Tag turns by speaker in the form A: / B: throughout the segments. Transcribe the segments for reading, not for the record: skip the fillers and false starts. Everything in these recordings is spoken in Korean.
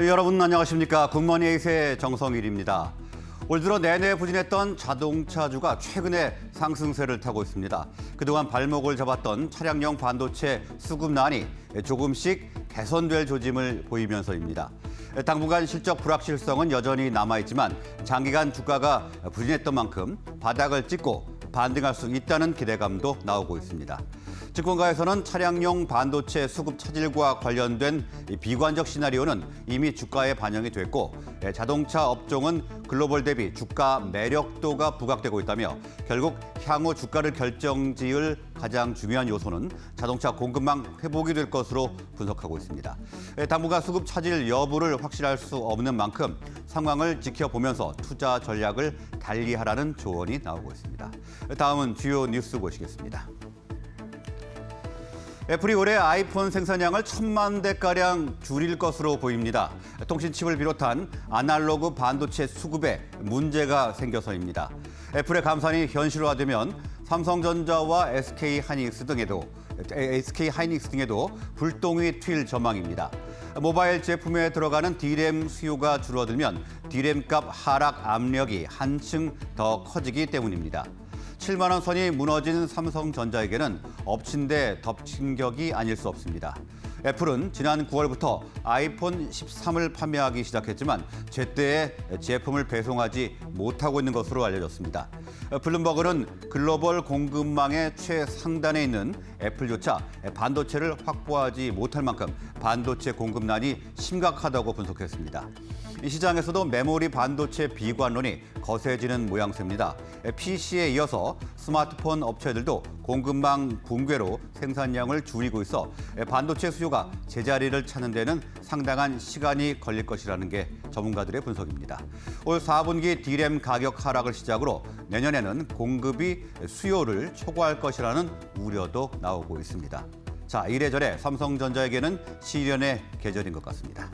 A: 여러분 안녕하십니까. 굿모닝 에잇의 정성일입니다. 올 들어 내내 부진했던 자동차주가 최근에 상승세를 타고 있습니다. 그동안 발목을 잡았던 차량용 반도체 수급난이 조금씩 개선될 조짐을 보이면서입니다. 당분간 실적 불확실성은 여전히 남아있지만 장기간 주가가 부진했던 만큼 바닥을 찍고 반등할 수 있다는 기대감도 나오고 있습니다. 증권가에서는 차량용 반도체 수급 차질과 관련된 비관적 시나리오는 이미 주가에 반영이 됐고 자동차 업종은 글로벌 대비 주가 매력도가 부각되고 있다며 결국 향후 주가를 결정지을 가장 중요한 요소는 자동차 공급망 회복이 될 것으로 분석하고 있습니다. 당분간 수급 차질 여부를 확실할 수 없는 만큼 상황을 지켜보면서 투자 전략을 달리하라는 조언이 나오고 있습니다. 다음은 주요 뉴스 보시겠습니다. 애플이 올해 아이폰 생산량을 1,000만 대가량 줄일 것으로 보입니다. 통신칩을 비롯한 아날로그 반도체 수급에 문제가 생겨서입니다. 애플의 감산이 현실화되면 삼성전자와 SK하이닉스 등에도 불똥이 튈 전망입니다. 모바일 제품에 들어가는 D램 수요가 줄어들면 D램 값 하락 압력이 한층 더 커지기 때문입니다. 7만 원 선이 무너진 삼성전자에게는 엎친 데 덮친 격이 아닐 수 없습니다. 애플은 지난 9월부터 아이폰 13을 판매하기 시작했지만 제때에 제품을 배송하지 못하고 있는 것으로 알려졌습니다. 블룸버그는 글로벌 공급망의 최상단에 있는 애플조차 반도체를 확보하지 못할 만큼 반도체 공급난이 심각하다고 분석했습니다. 이 시장에서도 메모리 반도체 비관론이 거세지는 모양새입니다. PC에 이어서 스마트폰 업체들도 공급망 붕괴로 생산량을 줄이고 있어 반도체 수요가 제자리를 찾는 데는 상당한 시간이 걸릴 것이라는 게 전문가들의 분석입니다. 올 4분기 D램 가격 하락을 시작으로 내년에는 공급이 수요를 초과할 것이라는 우려도 나오고 있습니다. 자, 이래저래 삼성전자에게는 시련의 계절인 것 같습니다.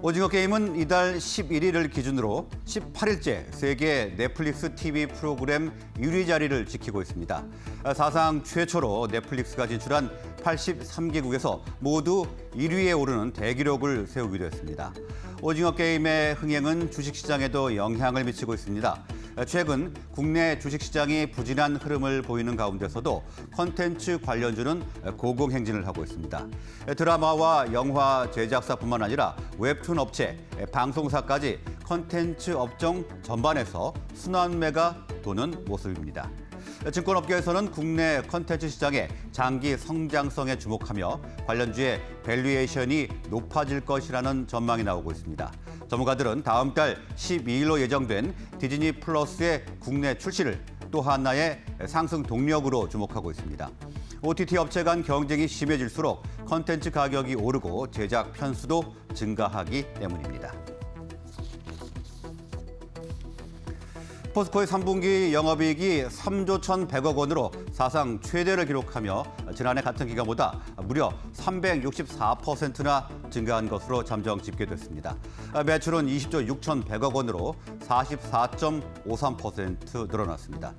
A: 오징어 게임은 이달 11일을 기준으로 18일째 세계 넷플릭스 TV 프로그램 1위 자리를 지키고 있습니다. 사상 최초로 넷플릭스가 진출한 83개국에서 모두 1위에 오르는 대기록을 세우기도 했습니다. 오징어 게임의 흥행은 주식시장에도 영향을 미치고 있습니다. 최근 국내 주식시장이 부진한 흐름을 보이는 가운데서도 콘텐츠 관련주는 고공행진을 하고 있습니다. 드라마와 영화 제작사뿐만 아니라 웹툰 업체, 방송사까지 콘텐츠 업종 전반에서 순환매가 도는 모습입니다. 증권업계에서는 국내 콘텐츠 시장의 장기 성장성에 주목하며 관련주의 밸류에이션이 높아질 것이라는 전망이 나오고 있습니다. 전문가들은 다음 달 12일로 예정된 디즈니 플러스의 국내 출시를 또 하나의 상승 동력으로 주목하고 있습니다. OTT 업체 간 경쟁이 심해질수록 콘텐츠 가격이 오르고 제작 편수도 증가하기 때문입니다. 포스코의 3분기 영업이익이 3조 1,100억 원으로 사상 최대를 기록하며 지난해 같은 기간보다 무려 364%나 증가한 것으로 잠정 집계됐습니다. 매출은 20조 6,100억 원으로 44.53% 늘어났습니다.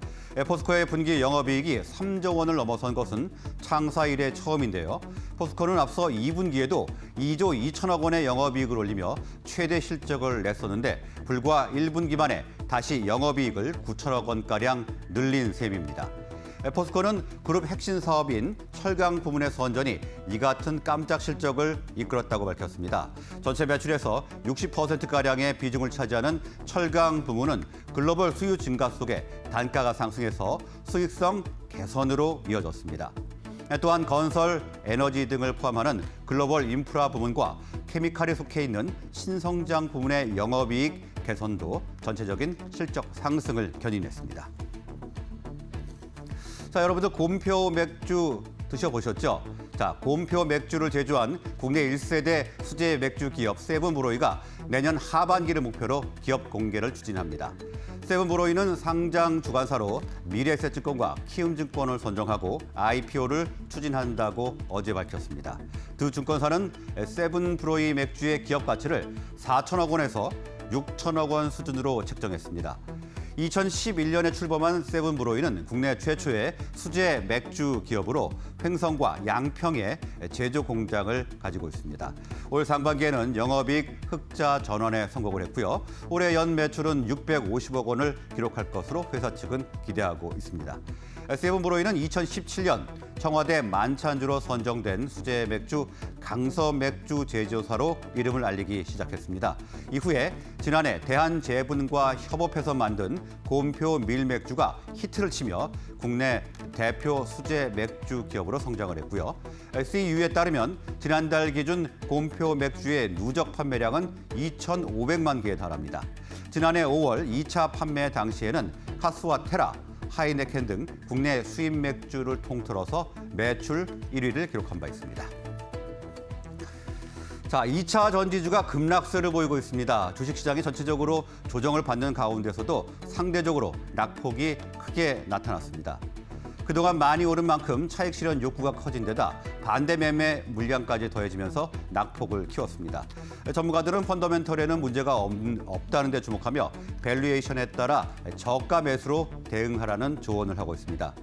A: 포스코의 분기 영업이익이 3조 원을 넘어선 것은 창사 이래 처음인데요. 포스코는 앞서 2분기에도 2조 2천억 원의 영업이익을 올리며 최대 실적을 냈었는데 불과 1분기 만에 다시 영업이익을 9천억 원가량 늘린 셈입니다. 포스코는 그룹 핵심 사업인 철강 부문의 선전이 이 같은 깜짝 실적을 이끌었다고 밝혔습니다. 전체 매출에서 60%가량의 비중을 차지하는 철강 부문은 글로벌 수요 증가 속에 단가가 상승해서 수익성 개선으로 이어졌습니다. 또한 건설, 에너지 등을 포함하는 글로벌 인프라 부문과 케미칼에 속해 있는 신성장 부문의 영업이익 개선도 전체적인 실적 상승을 견인했습니다. 자, 여러분들 곰표 맥주 드셔보셨죠? 자, 곰표 맥주를 제조한 국내 1세대 수제 맥주 기업 세븐브로이가 내년 하반기를 목표로 기업 공개를 추진합니다. 세븐브로이는 상장 주관사로 미래에셋증권과 키움증권을 선정하고 IPO를 추진한다고 어제 밝혔습니다. 두 증권사는 세븐브로이 맥주의 기업 가치를 4천억 원에서 6천억 원 수준으로 책정했습니다. 2011년에 출범한 세븐브로이는 국내 최초의 수제 맥주 기업으로 횡성과 양평에 제조 공장을 가지고 있습니다. 올 상반기에는 영업이익 흑자 전환에 성공을 했고요. 올해 연 매출은 650억 원을 기록할 것으로 회사 측은 기대하고 있습니다. 세븐브로이는 2017년 청와대 만찬주로 선정된 수제 맥주 강서맥주 제조사로 이름을 알리기 시작했습니다. 이후에 지난해 대한제분과 협업해서 만든 곰표 밀맥주가 히트를 치며 국내 대표 수제 맥주 기업으로 성장을 했고요. CU에 따르면 지난달 기준 곰표 맥주의 누적 판매량은 2,500만 개에 달합니다. 지난해 5월 2차 판매 당시에는 카스와 테라, 하이네켄 등 국내 수입 맥주를 통틀어서 매출 1위를 기록한 바 있습니다. 자, 2차 전지주가 급락세를 보이고 있습니다. 주식시장이 전체적으로 조정을 받는 가운데서도 상대적으로 낙폭이 크게 나타났습니다. 그동안 많이 오른 만큼 차익 실현 욕구가 커진 데다 반대 매매 물량까지 더해지면서 낙폭을 키웠습니다. 전문가들은 펀더멘털에는 문제가 없다는 데 주목하며 밸류에이션에 따라 저가 매수로 대응하라는 조언을 하고 있습니다.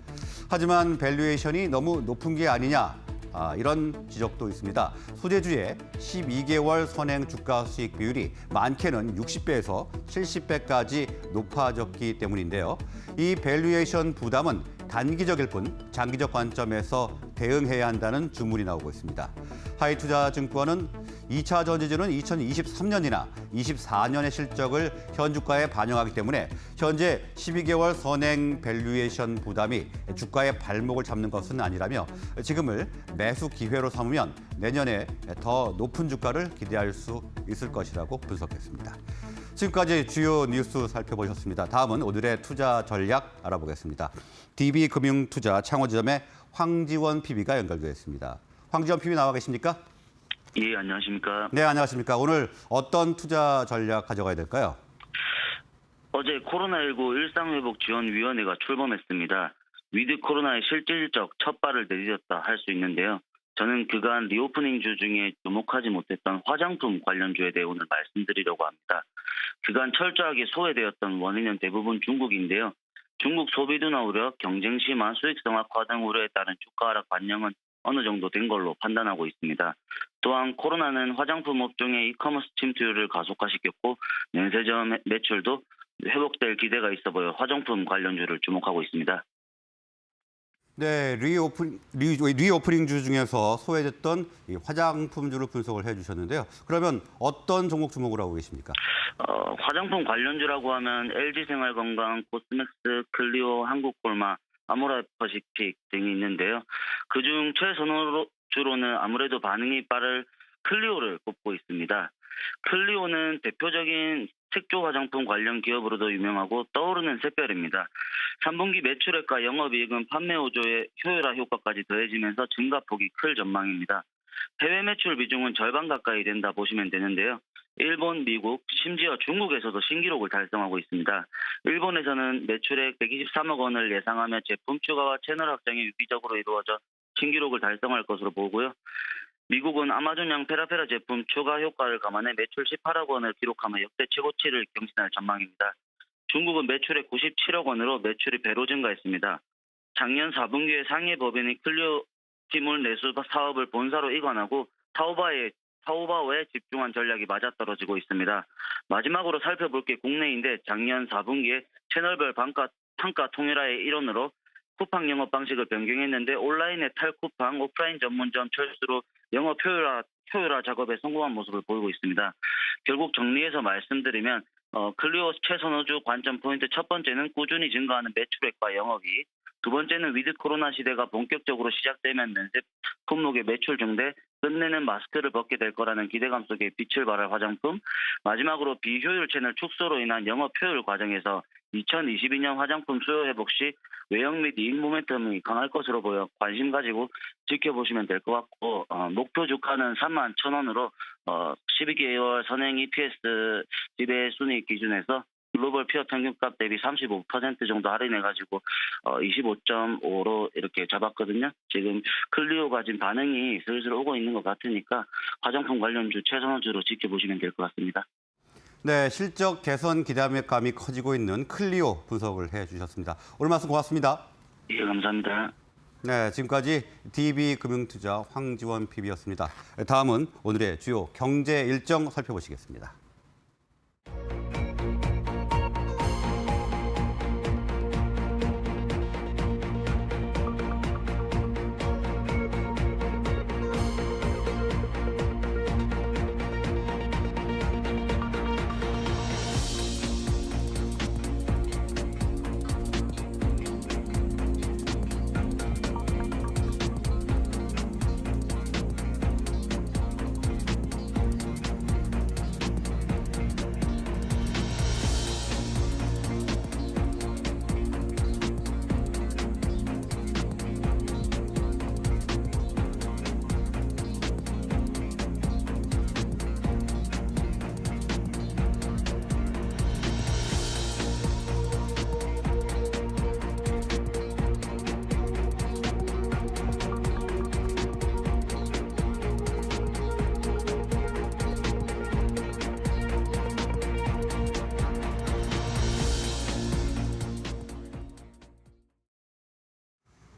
A: 하지만 밸류에이션이 너무 높은 게 아니냐, 이런 지적도 있습니다. 소재주의 12개월 선행 주가 수익 비율이 많게는 60배에서 70배까지 높아졌기 때문인데요. 이 밸류에이션 부담은 단기적일 뿐 장기적 관점에서 대응해야 한다는 주문이 나오고 있습니다. 하이투자증권은 2차 전지주는 2023년이나 24년의 실적을 현 주가에 반영하기 때문에 현재 12개월 선행 밸류에이션 부담이 주가의 발목을 잡는 것은 아니라며 지금을 매수 기회로 삼으면 내년에 더 높은 주가를 기대할 수 있을 것이라고 분석했습니다. 지금까지 주요 뉴스 살펴보셨습니다. 다음은 오늘의 투자 전략 알아보겠습니다. DB금융투자 창원지점의 황지원 PB가 연결되어 있습니다. 황지원 PB 나와 계십니까?
B: 예, 안녕하십니까?
A: 네, 안녕하십니까? 오늘 어떤 투자 전략 가져가야 될까요?
B: 어제 코로나19 일상회복지원위원회가 출범했습니다. 위드 코로나의 실질적 첫 발을 내딛었다 할 수 있는데요. 저는 그간 리오프닝 주 중에 주목하지 못했던 화장품 관련주에 대해 오늘 말씀드리려고 합니다. 그간 철저하게 소외되었던 원인은 대부분 중국인데요. 중국 소비 둔화 우려, 경쟁 심화, 수익성 악화 등 우려에 따른 주가 하락 반영은 어느 정도 된 걸로 판단하고 있습니다. 또한 코로나는 화장품 업종의 이커머스 침투율을 가속화시켰고 면세점 매출도 회복될 기대가 있어 보여 화장품 관련주를 주목하고 있습니다.
A: 네, 리오프닝 주 중에서 소외됐던 이 화장품주를 분석을 해주셨는데요. 그러면 어떤 종목 주목을 하고 계십니까?
B: 화장품 관련주라고 하면 LG생활건강, 코스맥스, 클리오, 한국콜마, 아모레퍼시픽 등이 있는데요. 그중 최선호주로는 아무래도 반응이 빠를 클리오를 꼽고 있습니다. 클리오는 대표적인 색조 화장품 관련 기업으로도 유명하고 떠오르는 샛별입니다. 3분기 매출액과 영업이익은 판매 호조의 효율화 효과까지 더해지면서 증가폭이 클 전망입니다. 해외 매출 비중은 절반 가까이 된다 보시면 되는데요. 일본, 미국, 심지어 중국에서도 신기록을 달성하고 있습니다. 일본에서는 매출액 123억 원을 예상하며 제품 추가와 채널 확장이 유기적으로 이루어져 신기록을 달성할 것으로 보고요. 미국은 아마존양 페라페라 제품 추가 효과를 감안해 매출 18억 원을 기록하며 역대 최고치를 경신할 전망입니다. 중국은 매출액 97억 원으로 매출이 배로 증가했습니다. 작년 4분기에 상해 법인이 클리오 기물 내수 사업을 본사로 이관하고 타오바오에 집중한 전략이 맞아떨어지고 있습니다. 마지막으로 살펴볼 게 국내인데 작년 4분기에 채널별 단가 통일화의 일원으로 쿠팡 영업 방식을 변경했는데 온라인의 탈쿠팡, 오프라인 전문점 철수로 영업 효율화 작업에 성공한 모습을 보이고 있습니다. 결국 정리해서 말씀드리면 클리오 최선호주 관점 포인트 첫 번째는 꾸준히 증가하는 매출액과 영업이익, 두 번째는 위드 코로나 시대가 본격적으로 시작되면 면세 품목의 매출 증대, 끝내는 마스크를 벗게 될 거라는 기대감 속에 빛을 발할 화장품, 마지막으로 비효율 채널 축소로 인한 영업 효율 과정에서 2022년 화장품 수요 회복 시 외형 및 이익 모멘텀이 강할 것으로 보여 관심 가지고 지켜보시면 될 것 같고 목표 주가는 31,000원으로 12개월 선행 EPS 지배 순이익 기준에서 글로벌 피어 평균값 대비 35% 정도 할인해가지고 25.5로 이렇게 잡았거든요. 지금 클리오가 지금 반응이 슬슬 오고 있는 것 같으니까 화장품 관련주 최선호주로 지켜보시면 될 것 같습니다.
A: 네, 실적 개선 기대감이 커지고 있는 클리오 분석을 해주셨습니다. 오늘 말씀 고맙습니다.
B: 예, 감사합니다.
A: 네, 지금까지 DB금융투자 황지원 PB였습니다. 다음은 오늘의 주요 경제 일정 살펴보시겠습니다.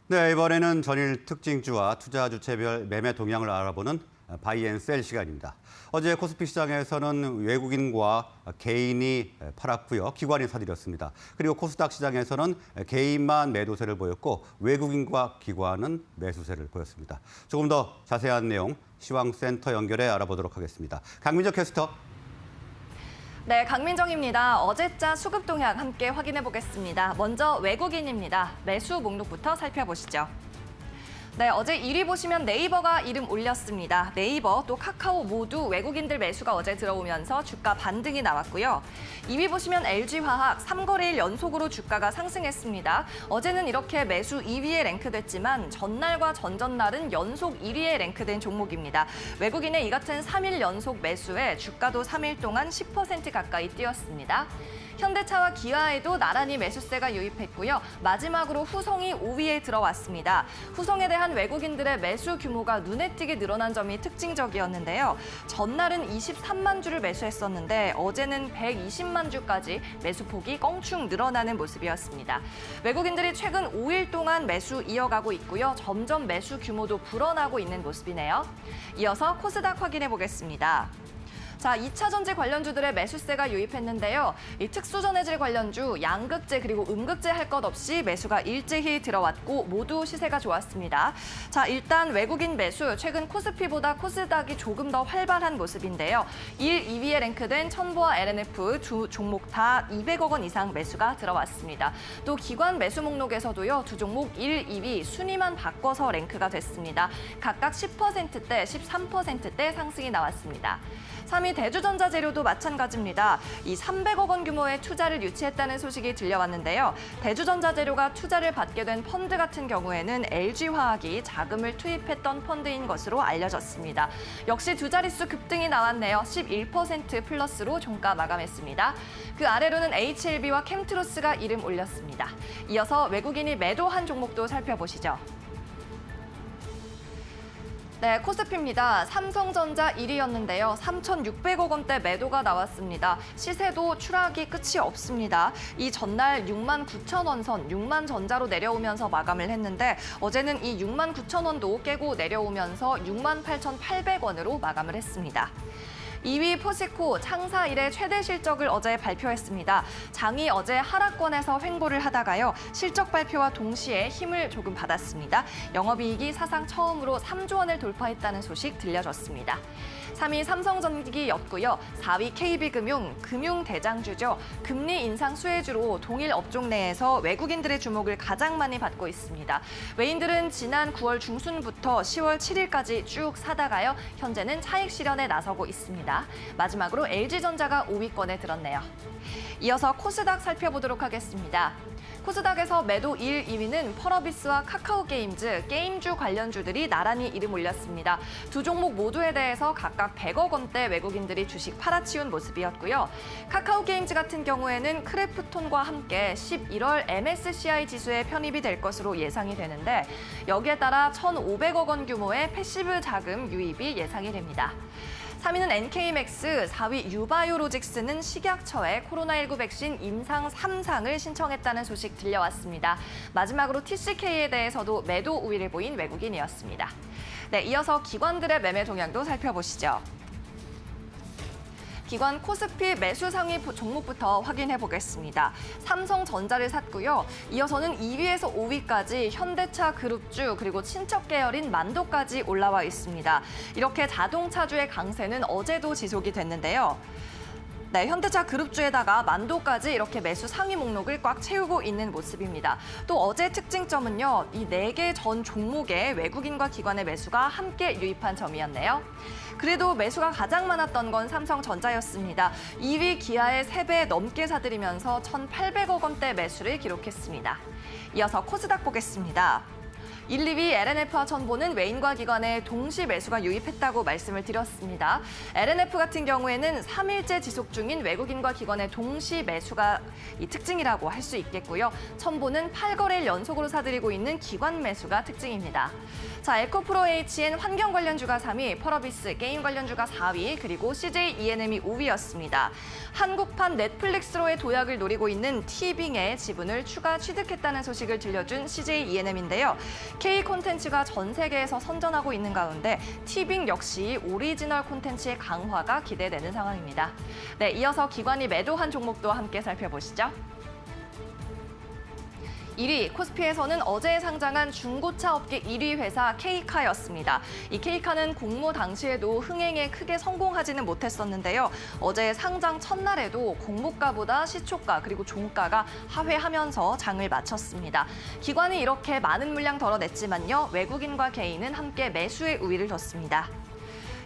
A: 네, 이번에는 전일 특징주와 투자 주체별 매매 동향을 알아보는 바이앤셀 시간입니다. 어제 코스피 시장에서는 외국인과 개인이 팔았고요. 기관이 사들였습니다. 그리고 코스닥 시장에서는 개인만 매도세를 보였고 외국인과 기관은 매수세를 보였습니다. 조금 더 자세한 내용 시황센터 연결해 알아보도록 하겠습니다. 강민정 캐스터.
C: 네, 강민정입니다. 어제자 수급 동향 함께 확인해 보겠습니다. 먼저 외국인입니다. 매수 목록부터 살펴보시죠. 네, 어제 1위 보시면 네이버가 이름 올렸습니다. 네이버 또 카카오 모두 외국인들 매수가 어제 들어오면서 주가 반등이 나왔고요. 2위 보시면 LG화학 3거래일 연속으로 주가가 상승했습니다. 어제는 이렇게 매수 2위에 랭크됐지만 전날과 전전날은 연속 1위에 랭크된 종목입니다. 외국인의 이 같은 3일 연속 매수에 주가도 3일 동안 10% 가까이 뛰었습니다. 현대차와 기아에도 나란히 매수세가 유입했고요. 마지막으로 후성이 5위에 들어왔습니다. 후성에 대한 외국인들의 매수 규모가 눈에 띄게 늘어난 점이 특징적이었는데요. 전날은 23만 주를 매수했었는데 어제는 120만 주까지 매수폭이 껑충 늘어나는 모습이었습니다. 외국인들이 최근 5일 동안 매수 이어가고 있고요. 점점 매수 규모도 불어나고 있는 모습이네요. 이어서 코스닥 확인해 보겠습니다. 자, 2차 전지 관련주들의 매수세가 유입했는데요. 이 특수전해질 관련주, 양극재 그리고 음극재 할 것 없이 매수가 일제히 들어왔고 모두 시세가 좋았습니다. 자, 일단 외국인 매수, 최근 코스피보다 코스닥이 조금 더 활발한 모습인데요. 1, 2위에 랭크된 첨보와 LNF 두 종목 다 200억 원 이상 매수가 들어왔습니다. 또 기관 매수 목록에서도요. 두 종목 1, 2위 순위만 바꿔서 랭크가 됐습니다. 각각 10%대, 13%대 상승이 나왔습니다. 3위 대주전자재료도 마찬가지입니다. 이 300억 원 규모의 투자를 유치했다는 소식이 들려왔는데요. 대주전자재료가 투자를 받게 된 펀드 같은 경우에는 LG화학이 자금을 투입했던 펀드인 것으로 알려졌습니다. 역시 두 자릿수 급등이 나왔네요. 11% 플러스로 종가 마감했습니다. 그 아래로는 HLB와 캠트로스가 이름 올렸습니다. 이어서 외국인이 매도한 종목도 살펴보시죠. 네, 코스피입니다. 삼성전자 1위였는데요. 3,600억 원대 매도가 나왔습니다. 시세도 추락이 끝이 없습니다. 이 전날 6만 9천 원 선, 6만 전자로 내려오면서 마감을 했는데 어제는 이 6만 9천 원도 깨고 내려오면서 6만 8,800원으로 마감을 했습니다. 2위 포스코 창사 이래 최대 실적을 어제 발표했습니다. 장이 어제 하락권에서 횡보를 하다가요. 실적 발표와 동시에 힘을 조금 받았습니다. 영업이익이 사상 처음으로 3조 원을 돌파했다는 소식 들려줬습니다. 3위 삼성전기였고요. 4위 KB금융, 금융 대장주죠. 금리 인상 수혜주로 동일 업종 내에서 외국인들의 주목을 가장 많이 받고 있습니다. 외인들은 지난 9월 중순부터 10월 7일까지 쭉 사다가요. 현재는 차익 실현에 나서고 있습니다. 마지막으로 LG전자가 5위권에 들었네요. 이어서 코스닥 살펴보도록 하겠습니다. 코스닥에서 매도 1, 2위는 펄어비스와 카카오게임즈, 게임주 관련주들이 나란히 이름 올렸습니다. 두 종목 모두에 대해서 각각 100억 원대 외국인들이 주식 팔아치운 모습이었고요. 카카오게임즈 같은 경우에는 크래프톤과 함께 11월 MSCI 지수에 편입이 될 것으로 예상이 되는데 여기에 따라 1,500억 원 규모의 패시브 자금 유입이 예상이 됩니다. 3위는 NK맥스, 4위 유바이오로직스는 식약처에 코로나19 백신 임상 3상을 신청했다는 소식 들려왔습니다. 마지막으로 TCK에 대해서도 매도 우위를 보인 외국인이었습니다. 네, 이어서 기관들의 매매 동향도 살펴보시죠. 기관 코스피 매수 상위 종목부터 확인해 보겠습니다. 삼성전자를 샀고요. 이어서는 2위에서 5위까지 현대차 그룹주 그리고 친척 계열인 만도까지 올라와 있습니다. 이렇게 자동차주의 강세는 어제도 지속이 됐는데요. 네, 현대차 그룹주에다가 만도까지 이렇게 매수 상위 목록을 꽉 채우고 있는 모습입니다. 또 어제 특징점은요, 이 4개 전 종목에 외국인과 기관의 매수가 함께 유입한 점이었네요. 그래도 매수가 가장 많았던 건 삼성전자였습니다. 2위 기아의 3배 넘게 사들이면서 1,800억 원대 매수를 기록했습니다. 이어서 코스닥 보겠습니다. 1, 2위 LNF와 첨보는 외인과 기관의 동시 매수가 유입했다고 말씀을 드렸습니다. LNF 같은 경우에는 3일째 지속 중인 외국인과 기관의 동시 매수가 이 특징이라고 할 수 있겠고요. 첨보는 8거래일 연속으로 사들이고 있는 기관 매수가 특징입니다. 자, 에코프로HN 환경 관련주가 3위, 펄어비스 게임 관련주가 4위, 그리고 CJ E&M이 5위였습니다. 한국판 넷플릭스로의 도약을 노리고 있는 티빙의 지분을 추가 취득했다는 소식을 들려준 CJ E&M인데요. K 콘텐츠가 전 세계에서 선전하고 있는 가운데 티빙 역시 오리지널 콘텐츠의 강화가 기대되는 상황입니다. 네, 이어서 기관이 매도한 종목도 함께 살펴보시죠. 1위, 코스피에서는 어제 상장한 중고차 업계 1위 회사 K카였습니다. 이 K카는 공모 당시에도 흥행에 크게 성공하지는 못했었는데요. 어제 상장 첫날에도 공모가보다 시초가 그리고 종가가 하회하면서 장을 마쳤습니다. 기관이 이렇게 많은 물량 덜어냈지만요. 외국인과 개인은 함께 매수의 우위를 뒀습니다.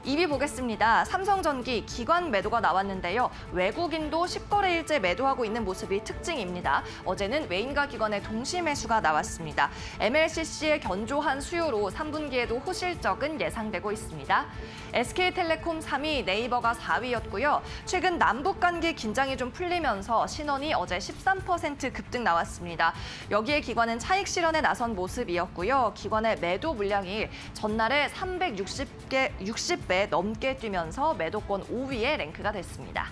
C: 2위 보겠습니다. 삼성전기 기관 매도가 나왔는데요. 외국인도 10거래일째 매도하고 있는 모습이 특징입니다. 어제는 외인과 기관의 동시 매수가 나왔습니다. MLCC의 견조한 수요로 3분기에도 호실적은 예상되고 있습니다. SK텔레콤 3위, 네이버가 4위였고요. 최근 남북 관계 긴장이 좀 풀리면서 신원이 어제 13% 급등 나왔습니다. 여기에 기관은 차익 실현에 나선 모습이었고요. 기관의 매도 물량이 전날에 60배 넘게 뛰면서 매도권 5위에 랭크가 됐습니다.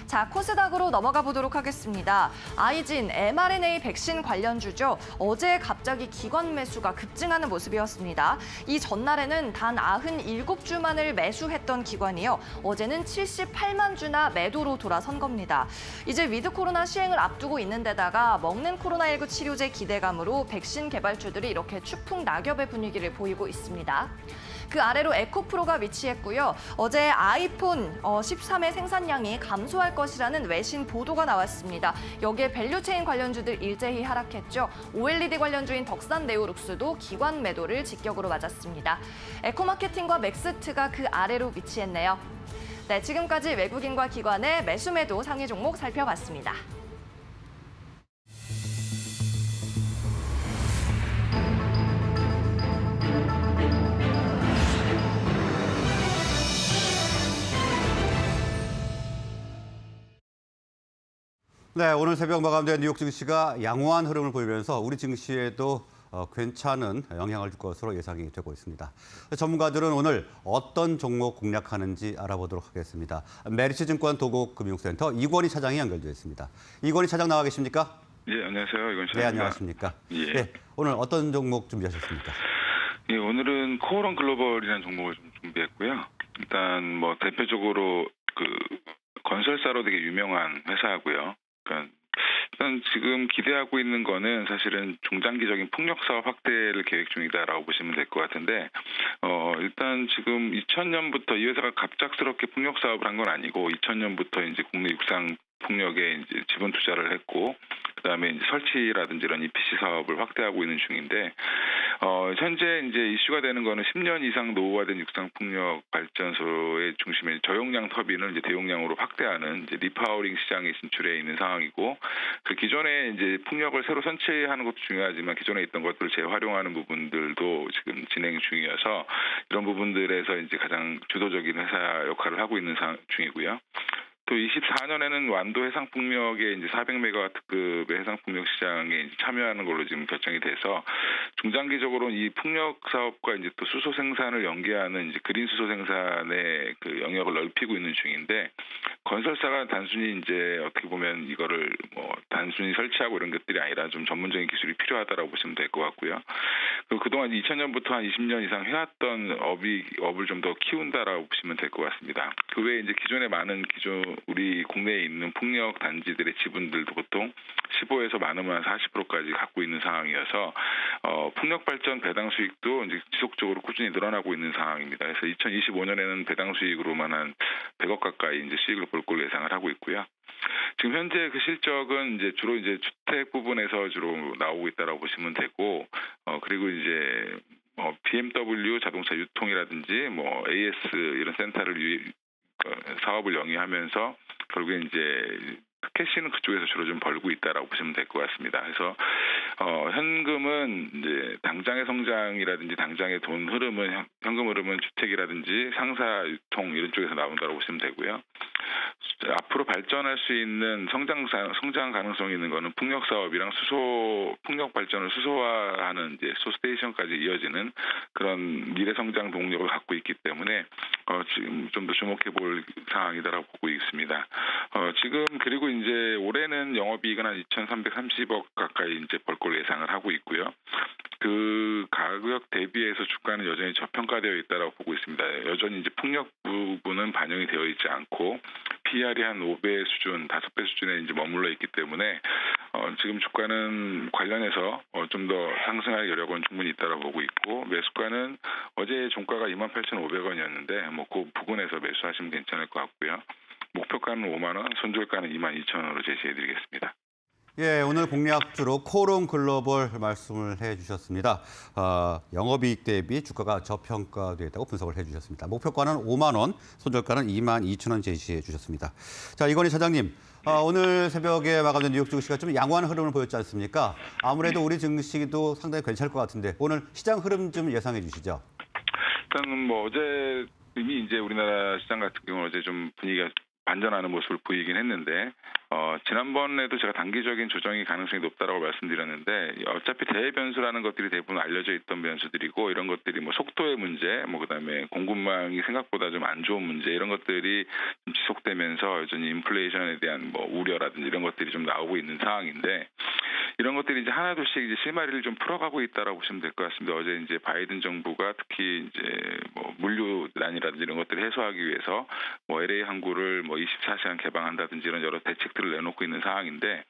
C: 자, 코스닥으로 넘어가 보도록 하겠습니다. 아이진, mRNA 백신 관련주죠. 어제 갑자기 기관 매수가 급증하는 모습이었습니다. 이 전날에는 단 97주만을 매수했던 기관이요. 어제는 78만 주나 매도로 돌아선 겁니다. 이제 위드 코로나 시행을 앞두고 있는 데다가 먹는 코로나19 치료제 기대감으로 백신 개발주들이 이렇게 추풍 낙엽의 분위기를 보이고 있습니다. 그 아래로 에코프로가 위치했고요. 어제 아이폰 13의 생산량이 감소할 것이라는 외신 보도가 나왔습니다. 여기에 밸류체인 관련주들 일제히 하락했죠. OLED 관련주인 덕산 네오룩스도 기관 매도를 직격으로 맞았습니다. 에코마케팅과 맥스트가 그 아래로 위치했네요. 네, 지금까지 외국인과 기관의 매수 매도 상위 종목 살펴봤습니다.
A: 네, 오늘 새벽 마감된 뉴욕 증시가 양호한 흐름을 보이면서 우리 증시에도 괜찮은 영향을 줄 것으로 예상이 되고 있습니다. 전문가들은 오늘 어떤 종목 공략하는지 알아보도록 하겠습니다. 메리츠증권 도곡금융센터 이권희 차장이 연결되어 있습니다. 이권희 차장 나와 계십니까?
D: 예, 안녕하세요. 이건
A: 네, 안녕하십니까?
D: 예.
A: 네, 오늘 어떤 종목 준비하셨습니까?
D: 예, 오늘은 코오런 글로벌이라는 종목을 좀 준비했고요. 일단 뭐 대표적으로 그 건설사로 되게 유명한 회사고요. 그러니까 일단 지금 기대하고 있는 거는 사실은 중장기적인 풍력 사업 확대를 계획 중이다라고 보시면 될 것 같은데, 일단 지금 2000년부터 이 회사가 갑작스럽게 풍력 사업을 한 건 아니고 2000년부터 이제 국내 육상 풍력에 이제 지분 투자를 했고, 그다음에 이제 설치라든지 이런 EPC 사업을 확대하고 있는 중인데, 현재 이제 이슈가 되는 거는 10년 이상 노후화된 육상 풍력 발전소의 중심에 저용량 터빈을 이제 대용량으로 확대하는 이제 리파워링 시장에 진출해 있는 상황이고, 그 기존에 이제 풍력을 새로 선취하는 것도 중요하지만 기존에 있던 것들을 재활용하는 부분들도 지금 진행 중이어서 이런 부분들에서 이제 가장 주도적인 회사 역할을 하고 있는 중이고요. 또 24년에는 완도 해상풍력의 이제 400메가와트급의 해상풍력 시장에 이제 참여하는 걸로 지금 결정이 돼서 중장기적으로 이 풍력 사업과 이제 또 수소 생산을 연계하는 이제 그린 수소 생산의 그 영역을 넓히고 있는 중인데 건설사가 단순히 이제 어떻게 보면 이거를 뭐 단순히 설치하고 이런 것들이 아니라 좀 전문적인 기술이 필요하다라고 보시면 될 것 같고요. 그리고 그동안 2000년부터 한 20년 이상 해왔던 업을 좀 더 키운다라고 보시면 될 것 같습니다. 그 외에 이제 기존에 많은 우리 국내에 있는 풍력 단지들의 지분들도 보통 15에서 많으면 40%까지 갖고 있는 상황이어서 풍력 발전 배당 수익도 이제 지속적으로 꾸준히 늘어나고 있는 상황입니다. 그래서 2025년에는 배당 수익으로만 한 100억 가까이 이제 수익을 볼 걸로 예상을 하고 있고요. 지금 현재 그 실적은 이제 주로 이제 주택 부분에서 주로 나오고 있다라고 보시면 되고, 그리고 이제 BMW 자동차 유통이라든지 뭐 AS 이런 센터를 사업을 영위하면서 결국에 이제 캐시는 그쪽에서 주로 좀 벌고 있다라고 보시면 될 것 같습니다. 그래서 현금은 이제 당장의 성장이라든지 당장의 돈 흐름은 현금 흐름은 주택이라든지 상사 유통 이런 쪽에서 나온다고 보시면 되고요. 앞으로 발전할 수 있는 성장 가능성이 있는 거는 풍력 사업이랑 풍력 발전을 수소화하는 이제 소스테이션까지 이어지는 그런 미래 성장 동력을 갖고 있기 때문에 지금 좀 더 주목해 볼 상황이다라고 보고 있습니다. 지금 그리고 이제 올해는 영업이익은 한 2,330억 가까이 이제 벌 걸로 예상을 하고 있고요. 그 가격 대비해서 주가는 여전히 저평가되어 있다라고 보고 있습니다. 여전히 이제 풍력 부분은 반영이 되어 있지 않고 PR이 한 5배 수준, 5배 수준에 이제 머물러 있기 때문에 지금 주가는 관련해서 좀 더 상승할 여력은 충분히 있다라고 보고 있고 매수가는 어제 종가가 28,500원이었는데 뭐 그 부근에서 매수하시면 괜찮을 것 같고요. 목표가는 5만 원, 손절가는 22,000원으로 제시해드리겠습니다.
A: 예, 오늘 공략주로 코론 글로벌 말씀을 해주셨습니다. 영업이익 대비 주가가 저평가되어 있다고 분석을 해주셨습니다. 목표가는 5만 원, 손절가는 22,000원 제시해 주셨습니다. 자, 이건희 차장님, 오늘 새벽에 마감된 뉴욕 증시가 좀 양호한 흐름을 보였지 않습니까? 아무래도 우리 증시도 상당히 괜찮을 것 같은데 오늘 시장 흐름 좀 예상해 주시죠.
D: 일단은 뭐 어제 이미 이제 우리나라 시장 같은 경우는 어제 좀 분위기가 반전하는 모습을 보이긴 했는데 지난번에도 제가 단기적인 조정이 가능성이 높다라고 말씀드렸는데 어차피 대외 변수라는 것들이 대부분 알려져 있던 변수들이고 이런 것들이 뭐 속도의 문제, 뭐 그다음에 공급망이 생각보다 좀 안 좋은 문제 이런 것들이 좀 지속되면서 여전히 인플레이션에 대한 뭐 우려라든지 이런 것들이 좀 나오고 있는 상황인데 이런 것들이 이제 하나둘씩 이제 실마리를 좀 풀어가고 있다라고 보시면 될 것 같습니다. 어제 이제 바이든 정부가 특히 이제 뭐 물류난이라든지 이런 것들을 해소하기 위해서 뭐 LA 항구를 뭐 24시간 개방한다든지 이런 여러 대책들을 내놓고 있는 상황인데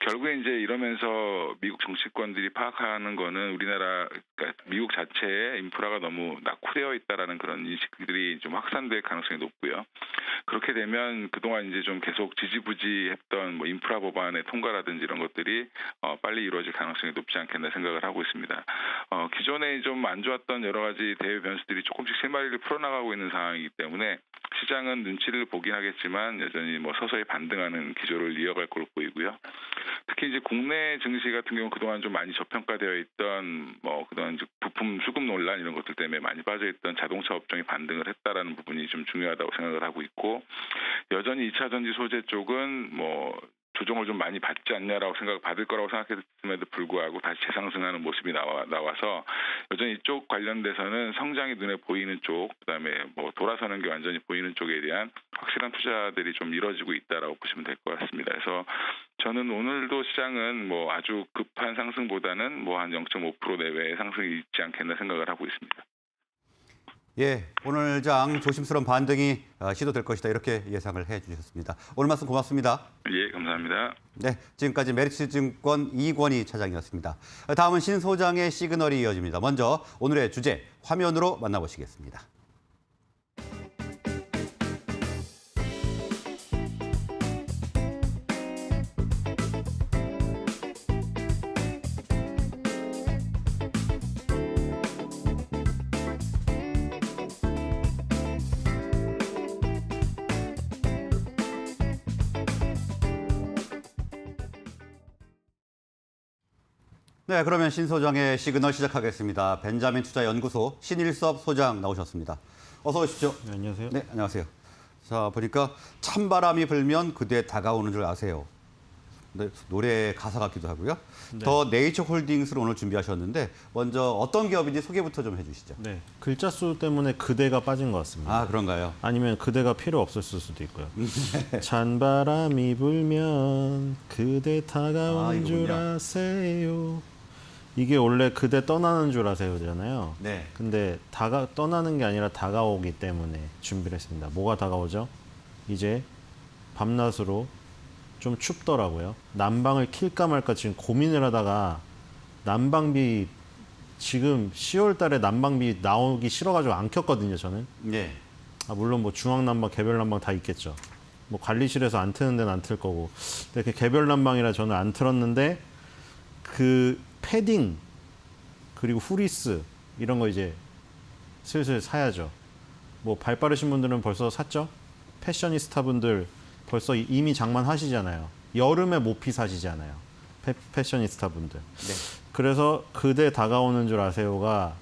D: 결국에 이제 이러면서 미국 정치권들이 파악하는 거는 우리나라 그러니까 미국 자체의 인프라가 너무 낙후되어 있다라는 그런 인식들이 좀 확산될 가능성이 높고요. 그렇게 되면 그동안 이제 좀 계속 지지부지했던 뭐 인프라 법안의 통과라든지 이런 것들이 빨리 이루어질 가능성이 높지 않겠나 생각을 하고 있습니다. 기존에 좀 안 좋았던 여러 가지 대외 변수들이 조금씩 실마리를 풀어나가고 있는 상황이기 때문에 시장은 눈치를 보긴 하겠지만 여전히 뭐 서서히 반등하는 기조를 이어갈 걸로 보이고요. 특히 이제 국내 증시 같은 경우 그동안 좀 많이 저평가되어 있던 뭐 그동안 이제 부품 수급 논란 이런 것들 때문에 많이 빠져있던 자동차 업종이 반등을 했다라는 부분이 좀 중요하다고 생각을 하고 있고 여전히 2차 전지 소재 쪽은 뭐 조정을 좀 많이 받지 않냐라고 받을 거라고 생각했음에도 불구하고 다시 재상승하는 모습이 나와서 여전히 이쪽 관련돼서는 성장이 눈에 보이는 쪽, 그다음에 뭐 돌아서는 게 완전히 보이는 쪽에 대한 확실한 투자들이 좀 이루어지고 있다라고 보시면 될 것 같습니다. 그래서 저는 오늘도 시장은 뭐 아주 급한 상승보다는 뭐 한 0.5% 내외의 상승이 있지 않겠나 생각을 하고 있습니다.
A: 예, 오늘 장 조심스러운 반등이 시도될 것이다 이렇게 예상을 해주셨습니다. 오늘 말씀 고맙습니다.
D: 예, 감사합니다.
A: 네, 지금까지 메리츠증권 이권희 차장이었습니다. 다음은 신 소장의 시그널이 이어집니다. 먼저 오늘의 주제 화면으로 만나보시겠습니다. 네, 그러면 신 소장의 시그널 시작하겠습니다. 벤자민 투자연구소 신일섭 소장 나오셨습니다. 어서 오십시오.
E: 네, 안녕하세요.
A: 네, 안녕하세요. 자, 보니까 찬바람이 불면 그대 다가오는 줄 아세요. 네, 노래 가사 같기도 하고요.
E: 네.
A: 더 네이처 홀딩스를 오늘 준비하셨는데 먼저 어떤 기업인지 소개부터 좀 해주시죠.
E: 네, 글자 수 때문에 그대가 빠진 것 같습니다.
A: 아, 그런가요?
E: 아니면 그대가 필요 없었을 수도 있고요. 찬바람이 불면 그대 다가오는 줄
A: 이거군요.
E: 아세요. 이게 원래 그대 떠나는 줄 아세요잖아요.
A: 네.
E: 근데 떠나는 게 아니라 다가오기 때문에 준비를 했습니다. 뭐가 다가오죠? 이제 밤낮으로 좀 춥더라고요. 난방을 킬까 말까 지금 고민을 하다가 난방비 지금 10월 달에 난방비 나오기 싫어가지고 안 켰거든요, 저는.
A: 네.
E: 물론 뭐 중앙난방, 개별난방 다 있겠죠. 뭐 관리실에서 안 트는 데는 안 틀 거고. 근데 그 개별난방이라 저는 안 틀었는데 그 패딩 그리고 후리스 이런 거 이제 슬슬 사야죠. 뭐 발 빠르신 분들은 벌써 샀죠? 패셔니스타 분들 벌써 이미 장만하시잖아요. 여름에 모피 사시잖아요. 패셔니스타 분들.
A: 네.
E: 그래서 그대 다가오는 줄 아세요가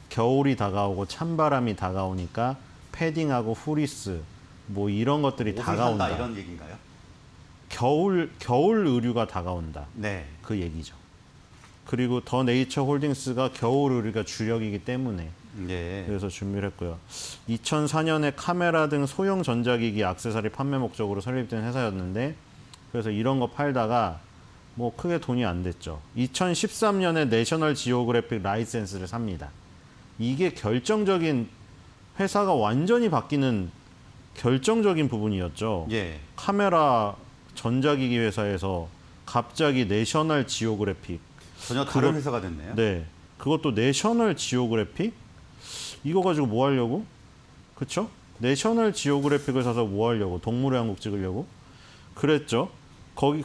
E: 겨울이 다가오고 찬바람이 다가오니까 패딩하고 후리스 뭐 이런 것들이
A: 옷을
E: 다가온다.
A: 산다 이런 얘기인가요?
E: 겨울 의류가 다가온다.
A: 네.
E: 그 얘기죠. 그리고 더 네이처 홀딩스가 겨울 의류가 주력이기 때문에
A: 네.
E: 그래서 준비를 했고요. 2004년에 카메라 등 소형 전자기기 액세서리 판매 목적으로 설립된 회사였는데 그래서 이런 거 팔다가 뭐 크게 돈이 안 됐죠. 2013년에 내셔널 지오그래픽 라이센스를 삽니다. 이게 결정적인 회사가 완전히 바뀌는 결정적인 부분이었죠.
A: 예.
E: 카메라 전자기기 회사에서 갑자기 내셔널 지오그래픽
A: 전혀 다른 회사가 됐네요.
E: 네. 그것도 내셔널 지오그래픽? 이거 가지고 뭐 하려고? 그쵸? 내셔널 지오그래픽을 사서 뭐 하려고? 동물의 왕국 찍으려고? 그랬죠.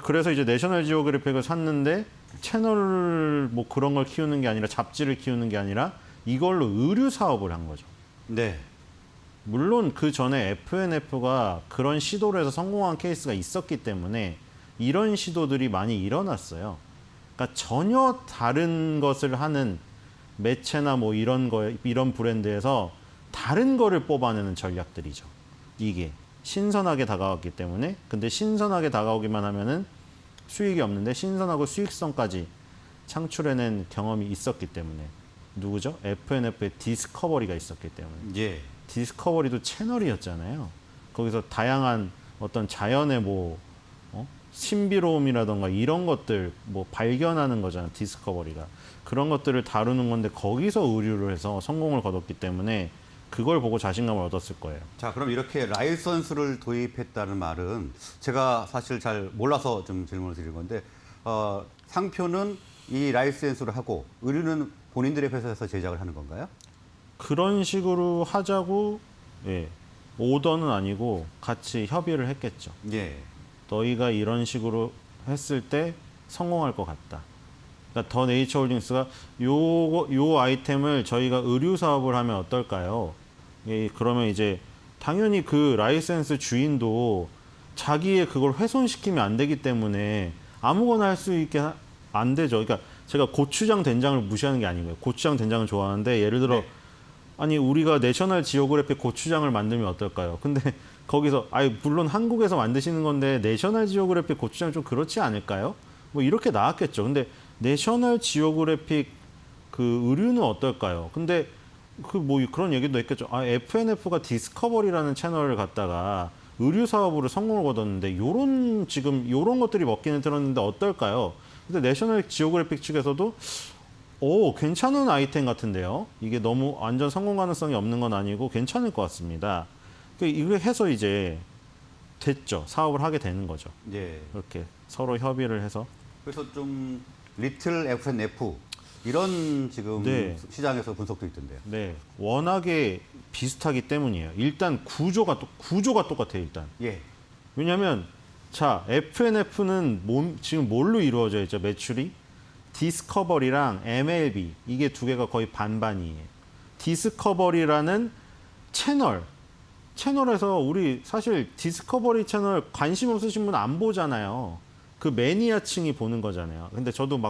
E: 그래서 이제 내셔널 지오그래픽을 샀는데 채널 뭐 그런 걸 키우는 게 아니라 잡지를 키우는 게 아니라 이걸로 의류 사업을 한 거죠.
A: 네.
E: 물론 그 전에 FNF가 그런 시도를 해서 성공한 케이스가 있었기 때문에 이런 시도들이 많이 일어났어요. 그러니까 전혀 다른 것을 하는 매체나 뭐 이런 브랜드에서 다른 거를 뽑아내는 전략들이죠. 이게 신선하게 다가왔기 때문에. 근데 신선하게 다가오기만 하면은 수익이 없는데 신선하고 수익성까지 창출해낸 경험이 있었기 때문에. 누구죠? FNF의 디스커버리가 있었기 때문에.
A: 예.
E: 디스커버리도 채널이었잖아요. 거기서 다양한 어떤 자연의 뭐 신비로움이라던가 이런 것들 뭐 발견하는 거잖아요. 디스커버리가. 그런 것들을 다루는 건데 거기서 의류를 해서 성공을 거뒀기 때문에 그걸 보고 자신감을 얻었을 거예요.
A: 자, 그럼 이렇게 라이선스를 도입했다는 말은 제가 사실 잘 몰라서 좀 질문을 드린 건데 상표는 이 라이센스를 하고 의류는 본인들의 회사에서 제작을 하는 건가요?
E: 그런 식으로 하자고 오더는 아니고 같이 협의를 했겠죠.
A: 예.
E: 너희가 이런 식으로 했을 때 성공할 것 같다. 그러니까 더 네이처 홀딩스가 요 아이템을 저희가 의류 사업을 하면 어떨까요? 그러면 이제 당연히 그 라이센스 주인도 자기의 그걸 훼손시키면 안 되기 때문에 아무거나 할 수 있게 안 되죠. 그러니까 제가 고추장 된장을 무시하는 게 아니고요. 고추장 된장을 좋아하는데 예를 들어
A: 네.
E: 아니 우리가 내셔널 지오그래픽 고추장을 만들면 어떨까요? 근데 거기서 물론 한국에서 만드시는 건데 내셔널 지오그래픽 고추장 좀 그렇지 않을까요? 뭐 이렇게 나왔겠죠. 근데 내셔널 지오그래픽 그 의류는 어떨까요? 근데 그 뭐 그런 얘기도 했겠죠. FNF가 디스커버리라는 채널을 갖다가 의류 사업으로 성공을 거뒀는데 요런 것들이 먹기는 들었는데 어떨까요? 근데 내셔널 지오그래픽 측에서도 괜찮은 아이템 같은데요. 이게 너무 완전 성공 가능성이 없는 건 아니고 괜찮을 것 같습니다. 이거 해서 이제 됐죠. 사업을 하게 되는 거죠.
A: 예.
E: 이렇게 서로 협의를 해서.
A: 그래서 좀 리틀 FNF 이런 지금
E: 네.
A: 시장에서 분석도 있던데요.
E: 네, 워낙에 비슷하기 때문이에요. 일단 구조가 똑같아요. 일단.
A: 예.
E: 왜냐하면 자 FNF는 지금 뭘로 이루어져 있죠? 매출이 디스커버리랑 MLB 이게 두 개가 거의 반반이에요. 디스커버리라는 채널에서 우리 사실 디스커버리 채널 관심 없으신 분 안 보잖아요. 그 매니아층이 보는 거잖아요. 근데 저도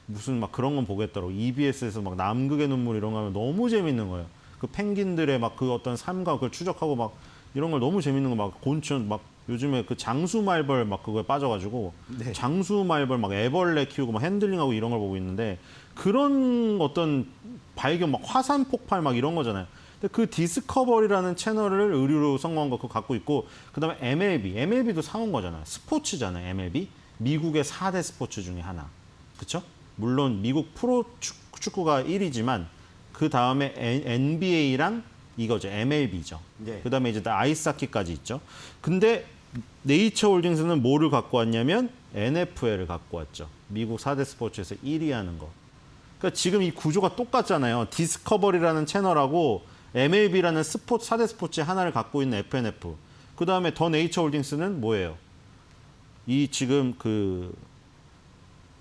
E: 무슨 그런 건 보겠더라고. EBS에서 남극의 눈물 이런 거 하면 너무 재밌는 거예요. 그 펭귄들의 그 어떤 삶과 그걸 추적하고 이런 걸 너무 재밌는 거 막 곤충 막 요즘에 그 장수 말벌 막 그거에 빠져가지고
A: 네.
E: 장수 말벌 막 애벌레 키우고 막 핸들링하고 이런 걸 보고 있는데 그런 어떤 발견 막 화산 폭발 막 이런 거잖아요. 근데 그 디스커버리라는 채널을 의류로 성공한 거 그거 갖고 있고 그다음에 MLB도 사온 거잖아요. 스포츠잖아요. MLB 미국의 4대 스포츠 중에 하나. 그렇죠? 물론 미국 프로 축구가 1위지만 그 다음에 NBA랑 이거죠. MLB죠.
A: 네.
E: 그다음에 이제 아이스하키까지 있죠. 근데 네이처홀딩스는 뭐를 갖고 왔냐면 NFL을 갖고 왔죠. 미국 4대 스포츠에서 1위 하는 거. 그러니까 지금 이 구조가 똑같잖아요. 디스커버리라는 채널하고 MLB라는 4대 스포츠의 하나를 갖고 있는 FNF. 그다음에 더 네이처홀딩스는 뭐예요? 이 지금 그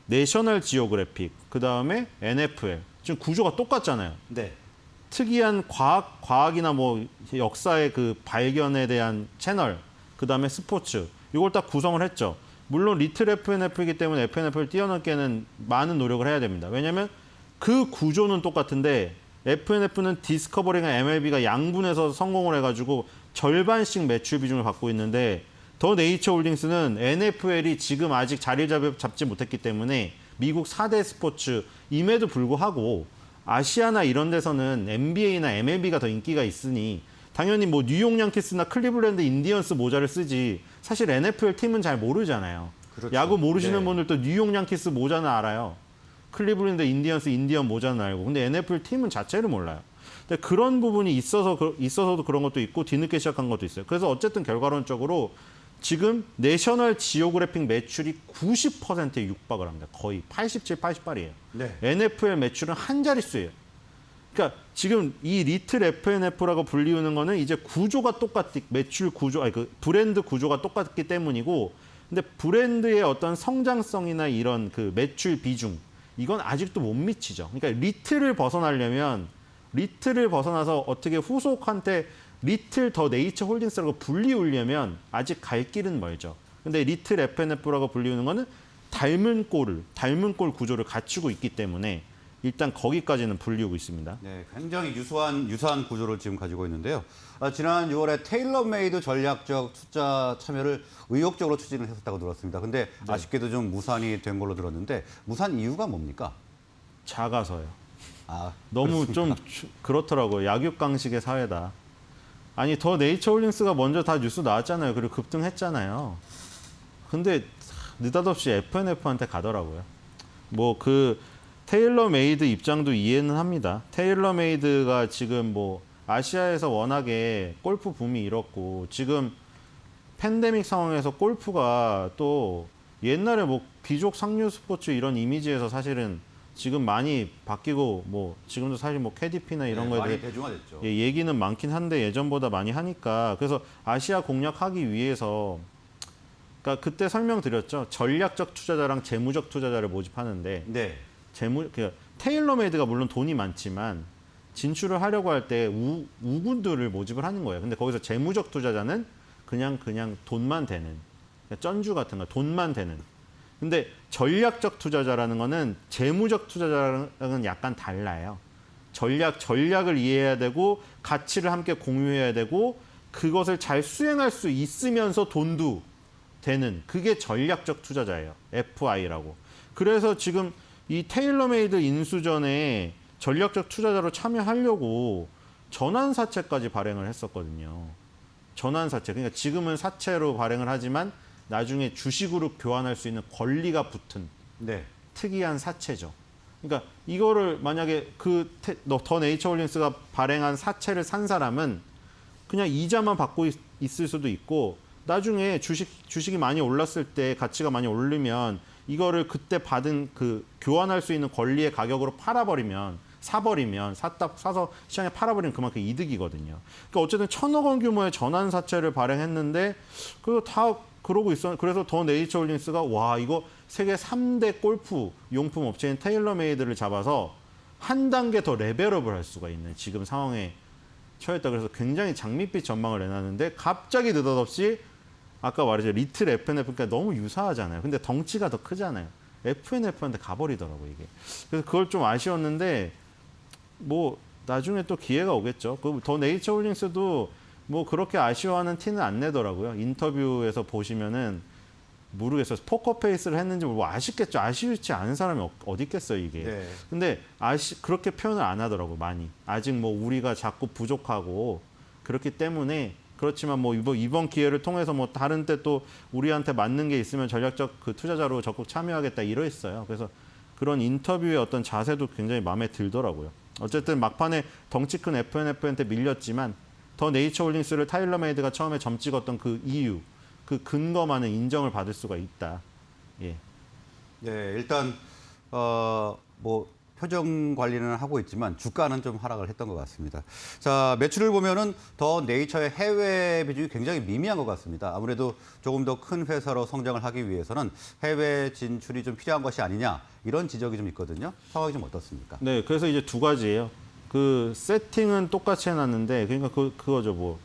E: 내셔널 지오그래픽, 그다음에 NFL. 지금 구조가 똑같잖아요.
A: 네.
E: 특이한 과학이나 뭐 역사의 그 발견에 대한 채널, 그 다음에 스포츠, 이걸 딱 구성을 했죠. 물론 리틀 FNF이기 때문에 FNF를 뛰어넘기에는 많은 노력을 해야 됩니다. 왜냐하면 그 구조는 똑같은데 FNF는 디스커버리가 MLB가 양분해서 성공을 해가지고 절반씩 매출 비중을 갖고 있는데 더 네이처홀딩스는 NFL이 지금 아직 자리를 잡지 못했기 때문에 미국 4대 스포츠임에도 불구하고 아시아나 이런 데서는 NBA나 MLB가 더 인기가 있으니 당연히 뭐 뉴욕 양키스나 클리블랜드 인디언스 모자를 쓰지 사실 NFL 팀은 잘 모르잖아요.
A: 그렇죠.
E: 야구 모르시는
A: 네.
E: 분들도 뉴욕 양키스 모자는 알아요. 클리블랜드 인디언스 인디언 모자는 알고. 근데 NFL 팀은 자체를 몰라요. 근데 그런 부분이 있어서도 그런 것도 있고 뒤늦게 시작한 것도 있어요. 그래서 어쨌든 결과론적으로 지금 내셔널 지오그래픽 매출이 90%에 육박을 합니다. 거의 87, 88이에요.
A: 네.
E: NFL 매출은 한 자릿수예요. 그러니까 지금 이 리틀 FNF라고 불리우는 거는 이제 구조가 매출 구조, 아니 그 브랜드 구조가 똑같기 때문이고, 근데 브랜드의 어떤 성장성이나 이런 그 매출 비중, 이건 아직도 못 미치죠. 그러니까 리틀을 벗어나서 어떻게 후속한테 리틀 더 네이처 홀딩스라고 불리우려면 아직 갈 길은 멀죠. 근데 리틀 FNF라고 불리우는 거는 닮은 꼴 구조를 갖추고 있기 때문에 일단 거기까지는 불리우고 있습니다.
A: 네, 굉장히 유사한 구조를 지금 가지고 있는데요. 지난 6월에 테일러메이드 전략적 투자 참여를 의욕적으로 추진을 했었다고 들었습니다. 근데 아쉽게도 좀 무산이 된 걸로 들었는데 무산 이유가 뭡니까?
E: 작아서요.
A: 아,
E: 너무 좀 그렇더라고요. 약육강식의 사회다. 아니 더 네이처홀딩스가 먼저 다 뉴스 나왔잖아요. 그리고 급등했잖아요. 근데 느닷없이 FNF한테 가더라고요. 뭐 그 테일러메이드 입장도 이해는 합니다. 테일러메이드가 지금 뭐 아시아에서 워낙에 골프 붐이 일었고 지금 팬데믹 상황에서 골프가 또 옛날에 뭐 귀족 상류 스포츠 이런 이미지에서 사실은 지금 많이 바뀌고 뭐 지금도 사실 뭐 KDP나 이런 거에
A: 많이
E: 대해
A: 대중화됐죠.
E: 얘기는 많긴 한데 예전보다 많이 하니까 그래서 아시아 공략하기 위해서 그러니까 그때 설명드렸죠. 전략적 투자자랑 재무적 투자자를 모집하는데
A: 네.
E: 그러니까 테일러메이드가 물론 돈이 많지만 진출을 하려고 할 때 우군들을 모집을 하는 거예요. 근데 거기서 재무적 투자자는 그냥 돈만 되는 그러니까 쩐주 같은 거 돈만 되는. 근데 전략적 투자자라는 거는 재무적 투자자랑은 약간 달라요. 전략을 이해해야 되고 가치를 함께 공유해야 되고 그것을 잘 수행할 수 있으면서 돈도 되는 그게 전략적 투자자예요. FI라고. 그래서 지금 이 테일러메이드 인수전에 전략적 투자자로 참여하려고 전환사채까지 발행을 했었거든요. 전환사채. 그러니까 지금은 사채로 발행을 하지만 나중에 주식으로 교환할 수 있는 권리가 붙은
A: 네.
E: 특이한 사채죠. 그러니까 이거를 만약에 더 네이처홀딩스가 발행한 사채를 산 사람은 그냥 이자만 받고 있을 수도 있고 나중에 주식이 많이 올랐을 때 가치가 많이 오르면 이거를 그때 받은 그 교환할 수 있는 권리의 가격으로 사서 시장에 팔아버리면 그만큼 이득이거든요. 그러니까 어쨌든 1,000억 원 규모의 전환 사채를 발행했는데 그거 다 그러고 있었는데 그래서 더 네이처홀딩스가 와 이거 세계 3대 골프 용품 업체인 테일러메이드를 잡아서 한 단계 더 레벨업을 할 수가 있는 지금 상황에 처했다. 그래서 굉장히 장밋빛 전망을 내놨는데 갑자기 느닷없이 아까 말했죠. 리틀 FNF가 너무 유사하잖아요. 근데 덩치가 더 크잖아요. FNF한테 가버리더라고요, 이게. 그래서 그걸 좀 아쉬웠는데 뭐 나중에 또 기회가 오겠죠. 그 더 네이처홀딩스도 뭐 그렇게 아쉬워하는 티는 안 내더라고요. 인터뷰에서 보시면은 모르겠어요. 포커페이스를 했는지 뭐 아쉽겠죠. 아쉬우지 않은 사람이 어디 있겠어요, 이게.
A: 네.
E: 근데 그렇게 표현을 안 하더라고, 많이. 아직 뭐 우리가 자꾸 부족하고 그렇기 때문에 그렇지만 뭐 이번 기회를 통해서 뭐 다른 때 또 우리한테 맞는 게 있으면 전략적 그 투자자로 적극 참여하겠다 이러했어요. 그래서 그런 인터뷰의 어떤 자세도 굉장히 마음에 들더라고요. 어쨌든 막판에 덩치 큰 FNF한테 밀렸지만 더 네이처홀딩스를 타일러메이드가 처음에 점 찍었던 그 이유, 그 근거만은 인정을 받을 수가 있다. 예.
A: 네, 일단 뭐 표정 관리는 하고 있지만 주가는 좀 하락을 했던 것 같습니다. 자, 매출을 보면은 더 네이처의 해외 비중이 굉장히 미미한 것 같습니다. 아무래도 조금 더 큰 회사로 성장을 하기 위해서는 해외 진출이 좀 필요한 것이 아니냐 이런 지적이 좀 있거든요. 상황이 좀 어떻습니까?
E: 네, 그래서 이제 두 가지예요. 그 세팅은 똑같이 해놨는데 그러니까 그거죠 뭐.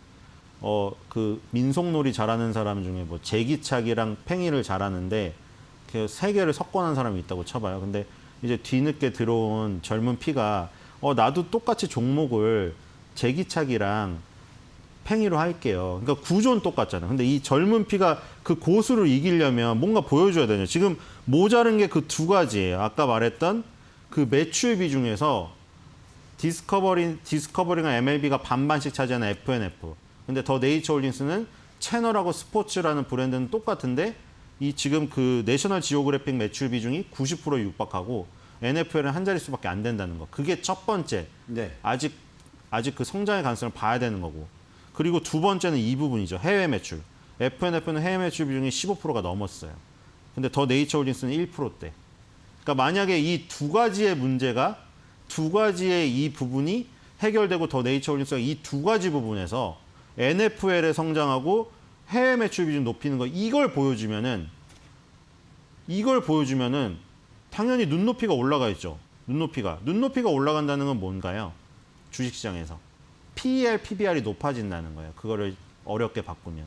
E: 그 민속놀이 잘하는 사람 중에 뭐 제기차기랑 팽이를 잘하는데 그 세 개를 섞어놓은 사람이 있다고 쳐봐요. 근데 이제 뒤늦게 들어온 젊은 피가 나도 똑같이 종목을 제기차기랑 팽이로 할게요. 그러니까 구조는 똑같잖아요. 근데 이 젊은 피가 그 고수를 이기려면 뭔가 보여줘야 되죠. 지금 모자른 게 그 두 가지예요. 아까 말했던 그 매출 비중에서 디스커버링과 MLB가 반반씩 차지하는 FNF. 근데 더 네이처홀딩스는 채널하고 스포츠라는 브랜드는 똑같은데 이 지금 그 내셔널 지오그래픽 매출 비중이 90%에 육박하고 NFL은 한 자릿수밖에 안 된다는 거. 그게 첫 번째.
A: 네.
E: 아직 그 성장의 가능성을 봐야 되는 거고. 그리고 두 번째는 이 부분이죠. 해외 매출. FNF는 해외 매출 비중이 15%가 넘었어요. 근데 더 네이처홀딩스는 1%대. 그러니까 만약에 이 두 가지의 문제가 두 가지의 이 부분이 해결되고 더 네이처홀딩스가 이 두 가지 부분에서 NFL에 성장하고 해외 매출 비중 높이는 거 이걸 보여주면은 당연히 눈높이가 올라가 있죠. 눈높이가 올라간다는 건 뭔가요? 주식시장에서 PER, PBR이 높아진다는 거예요. 그거를 어렵게 바꾸면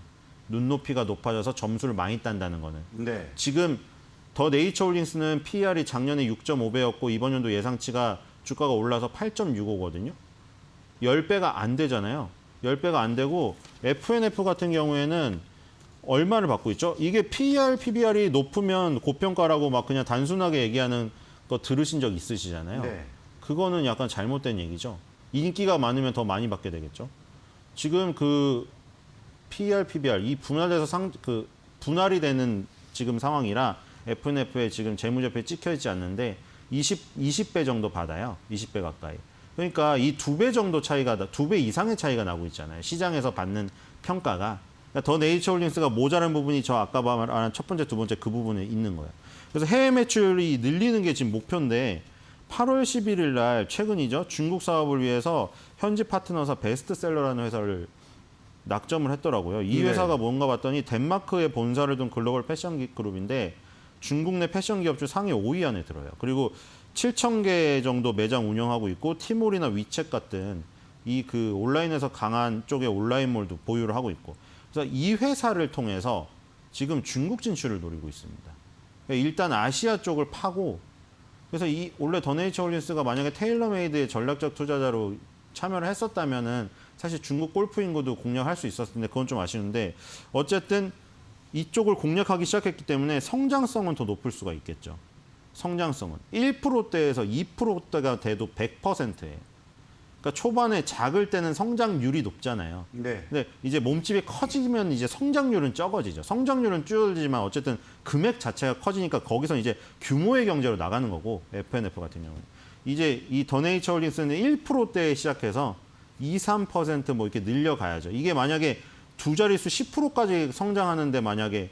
E: 눈높이가 높아져서 점수를 많이 딴다는 거는.
A: 네.
E: 지금 더 네이처홀딩스는 PER이 작년에 6.5배였고 이번 연도 예상치가 주가가 올라서 8.65거든요. 10배가 안 되잖아요. 10배가 안 되고 FNF 같은 경우에는 얼마를 받고 있죠? 이게 PER, PBR이 높으면 고평가라고 막 그냥 단순하게 얘기하는 거 들으신 적 있으시잖아요.
A: 네.
E: 그거는 약간 잘못된 얘기죠. 인기가 많으면 더 많이 받게 되겠죠. 지금 그 PER, PBR 이 분할돼서 분할이 되는 지금 상황이라 FNF에 지금 재무제표에 찍혀 있지 않는데 20배 정도 받아요. 20배 가까이. 그러니까 이 2배 정도 차이가, 2배 이상의 차이가 나고 있잖아요. 시장에서 받는 평가가. 그러니까 더 네이처홀딩스가 모자란 부분이 저 아까 말한 첫 번째, 두 번째 그 부분에 있는 거예요. 그래서 해외 매출이 늘리는 게 지금 목표인데 8월 11일 날 최근이죠. 중국 사업을 위해서 현지 파트너사 베스트셀러라는 회사를 낙점을 했더라고요. 이 회사가 뭔가 봤더니 덴마크에 본사를 둔 글로벌 패션 그룹인데 중국 내 패션 기업 중 상위 5위 안에 들어요. 그리고 7,000개 정도 매장 운영하고 있고 티몰이나 위챗 같은 이 그 온라인에서 강한 쪽의 온라인몰도 보유를 하고 있고. 그래서 이 회사를 통해서 지금 중국 진출을 노리고 있습니다. 그러니까 일단 아시아 쪽을 파고 그래서 원래 더 네이처홀딩스가 만약에 테일러메이드의 전략적 투자자로 참여를 했었다면은 사실 중국 골프 인구도 공략할 수 있었을 텐데 그건 좀 아쉬운데 어쨌든 이쪽을 공략하기 시작했기 때문에 성장성은 더 높을 수가 있겠죠. 성장성은 1%대에서 2%대가 돼도 100%예요. 그러니까 초반에 작을 때는 성장률이 높잖아요.
A: 네.
E: 근데 이제 몸집이 커지면 이제 성장률은 적어지죠. 성장률은 줄어들지만 어쨌든 금액 자체가 커지니까 거기서 이제 규모의 경제로 나가는 거고 FNF 같은 경우는 이제 이 더 네이처홀딩스는 1%대에 시작해서 2, 3%뭐 이렇게 늘려가야죠. 이게 만약에 두 자릿수 10%까지 성장하는데 만약에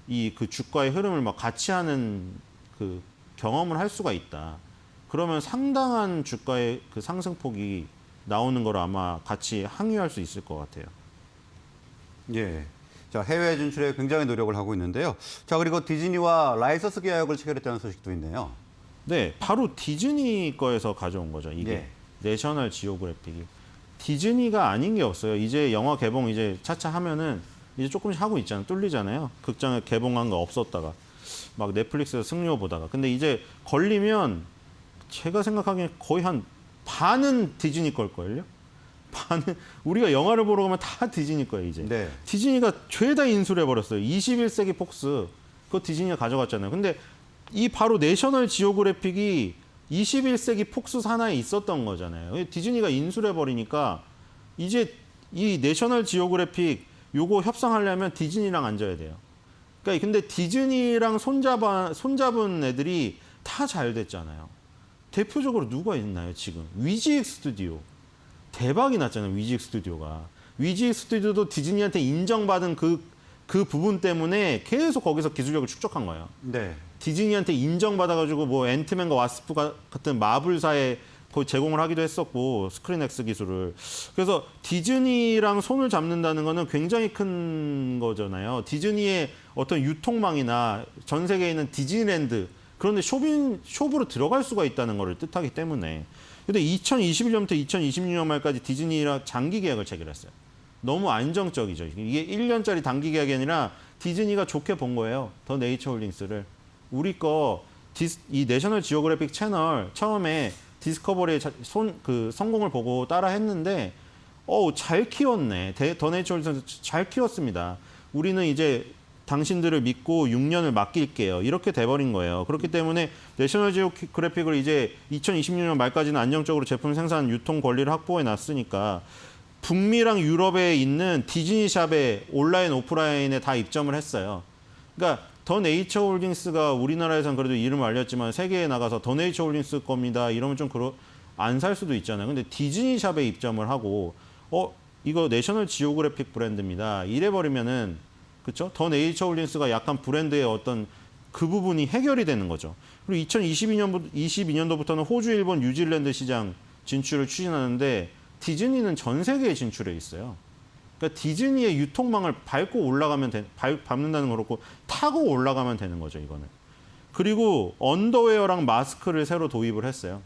E: 이 그 주가의 흐름을 막 같이 하는 그 경험을 할 수가 있다. 그러면 상당한 주가의 그 상승폭이 나오는 걸 아마 같이 항의할 수 있을 것 같아요.
A: 예. 자, 해외 진출에 굉장히 노력을 하고 있는데요. 자, 그리고 디즈니와 라이선스 계약을 체결했다는 소식도 있네요.
E: 네, 바로 디즈니 거에서 가져온 거죠. 이게
A: 예.
E: 내셔널 지오그래픽이 디즈니가 아닌 게 없어요. 이제 영화 개봉 이제 차차 하면은 이제 조금씩 하고 있잖아요. 뚫리잖아요. 극장에 개봉한 거 없었다가 막 넷플릭스에서 승료 보다가. 근데 이제 걸리면 제가 생각하기엔 거의 한 반은 디즈니 걸걸요. 우리가 영화를 보러 가면 다 디즈니 거예요, 이제.
A: 네.
E: 디즈니가 죄다 인수를 해버렸어요. 21세기 폭스. 그거 디즈니가 가져갔잖아요. 근데 이 바로 내셔널 지오그래픽이 21세기 폭스 산하에 있었던 거잖아요. 디즈니가 인수를 해버리니까 이제 이 내셔널 지오그래픽 요거 협상하려면 디즈니랑 앉아야 돼요. 그러니까 근데 디즈니랑 손잡은 애들이 다 잘 됐잖아요. 대표적으로 누가 있나요, 지금? 위지익 스튜디오. 대박이 났잖아요, 위지익 스튜디오가. 위지익 스튜디오도 디즈니한테 인정받은 그 부분 때문에 계속 거기서 기술력을 축적한 거예요.
A: 네.
E: 디즈니한테 인정받아가지고 뭐 앤트맨과 와스프 같은 마블사에 거의 제공을 하기도 했었고, 스크린X 기술을. 그래서 디즈니랑 손을 잡는다는 거는 굉장히 큰 거잖아요. 디즈니의 어떤 유통망이나 전 세계에 있는 디즈니랜드, 그런데 쇼부로 들어갈 수가 있다는 거를 뜻하기 때문에. 근데 2021년부터 2026년 말까지 디즈니랑 장기 계약을 체결했어요. 너무 안정적이죠. 이게 1년짜리 단기 계약이 아니라 디즈니가 좋게 본 거예요. 더 네이처 홀딩스를. 우리 이 내셔널 지오그래픽 채널 처음에 디스커버리의 성공을 보고 따라 했는데, 잘 키웠네. 더 네이처 홀딩스 잘 키웠습니다. 우리는 이제 당신들을 믿고 6년을 맡길게요. 이렇게 돼버린 거예요. 그렇기 때문에 내셔널 지오그래픽을 이제 2026년 말까지는 안정적으로 제품 생산, 유통 권리를 확보해 놨으니까 북미랑 유럽에 있는 디즈니샵에 온라인, 오프라인에 다 입점을 했어요. 그러니까 더 네이처 홀딩스가 우리나라에선 그래도 이름을 알렸지만 세계에 나가서 더 네이처 홀딩스 겁니다. 이러면 좀 안 살 수도 있잖아요. 근데 디즈니샵에 입점을 하고 이거 내셔널 지오그래픽 브랜드입니다. 이래버리면은 그렇죠? 더 네이처 홀딩스가 약간 브랜드의 어떤 그 부분이 해결이 되는 거죠. 그리고 2022년도부터는 호주, 일본, 뉴질랜드 시장 진출을 추진하는데 디즈니는 전 세계에 진출해 있어요. 그러니까 디즈니의 유통망을 밟는다는 거 그렇고 타고 올라가면 되는 거죠, 이거는. 그리고 언더웨어랑 마스크를 새로 도입을 했어요.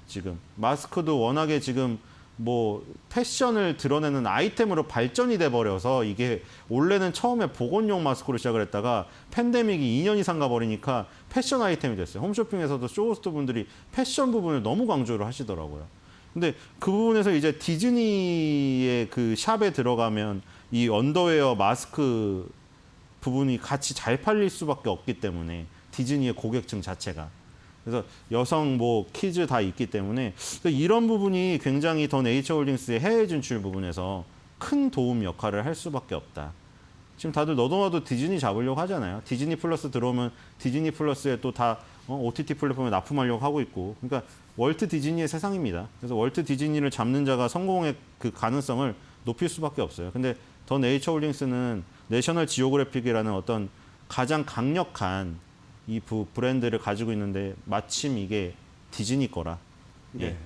E: 지금 마스크도 워낙에 지금 뭐 패션을 드러내는 아이템으로 발전이 돼 버려서 이게 원래는 처음에 보건용 마스크로 시작을 했다가 팬데믹이 2년 이상 가버리니까 패션 아이템이 됐어요. 홈쇼핑에서도 쇼호스트 분들이 패션 부분을 너무 강조를 하시더라고요. 근데 그 부분에서 이제 디즈니의 그 샵에 들어가면 이 언더웨어 마스크 부분이 같이 잘 팔릴 수밖에 없기 때문에 디즈니의 고객층 자체가. 그래서 여성, 키즈 다 있기 때문에 이런 부분이 굉장히 더 네이처 홀딩스의 해외 진출 부분에서 큰 도움 역할을 할 수밖에 없다. 지금 다들 너도 나도 디즈니 잡으려고 하잖아요. 디즈니 플러스 들어오면 디즈니 플러스에 또 다 OTT 플랫폼에 납품하려고 하고 있고. 그러니까 월트 디즈니의 세상입니다. 그래서 월트 디즈니를 잡는 자가 성공의 그 가능성을 높일 수밖에 없어요. 근데 더 네이처 홀딩스는 내셔널 지오그래픽이라는 어떤 가장 강력한 이 브랜드를 가지고 있는데 마침 이게 디즈니 거라. 예.
A: 네.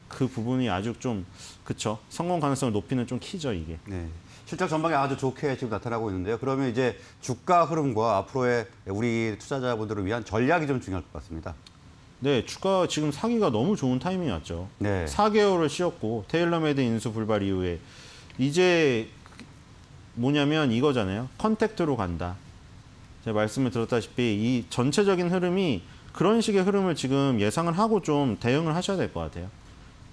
E: 그 부분이 아주 좀 그쵸. 성공 가능성을 높이는 좀 키죠, 이게.
A: 네. 실적 전망이 아주 좋게 지금 나타나고 있는데요. 그러면 이제 주가 흐름과 앞으로의 우리 투자자분들을 위한 전략이 좀 중요할 것 같습니다.
E: 네, 주가 지금 사기가 너무 좋은 타이밍이 왔죠.
A: 네.
E: 4개월을 쉬었고 테일러메이드 인수 불발 이후에 이제 뭐냐면 이거잖아요. 컨택트로 간다. 제가 말씀을 드렸다시피 이 전체적인 흐름이 그런 식의 흐름을 지금 예상을 하고 좀 대응을 하셔야 될 것 같아요.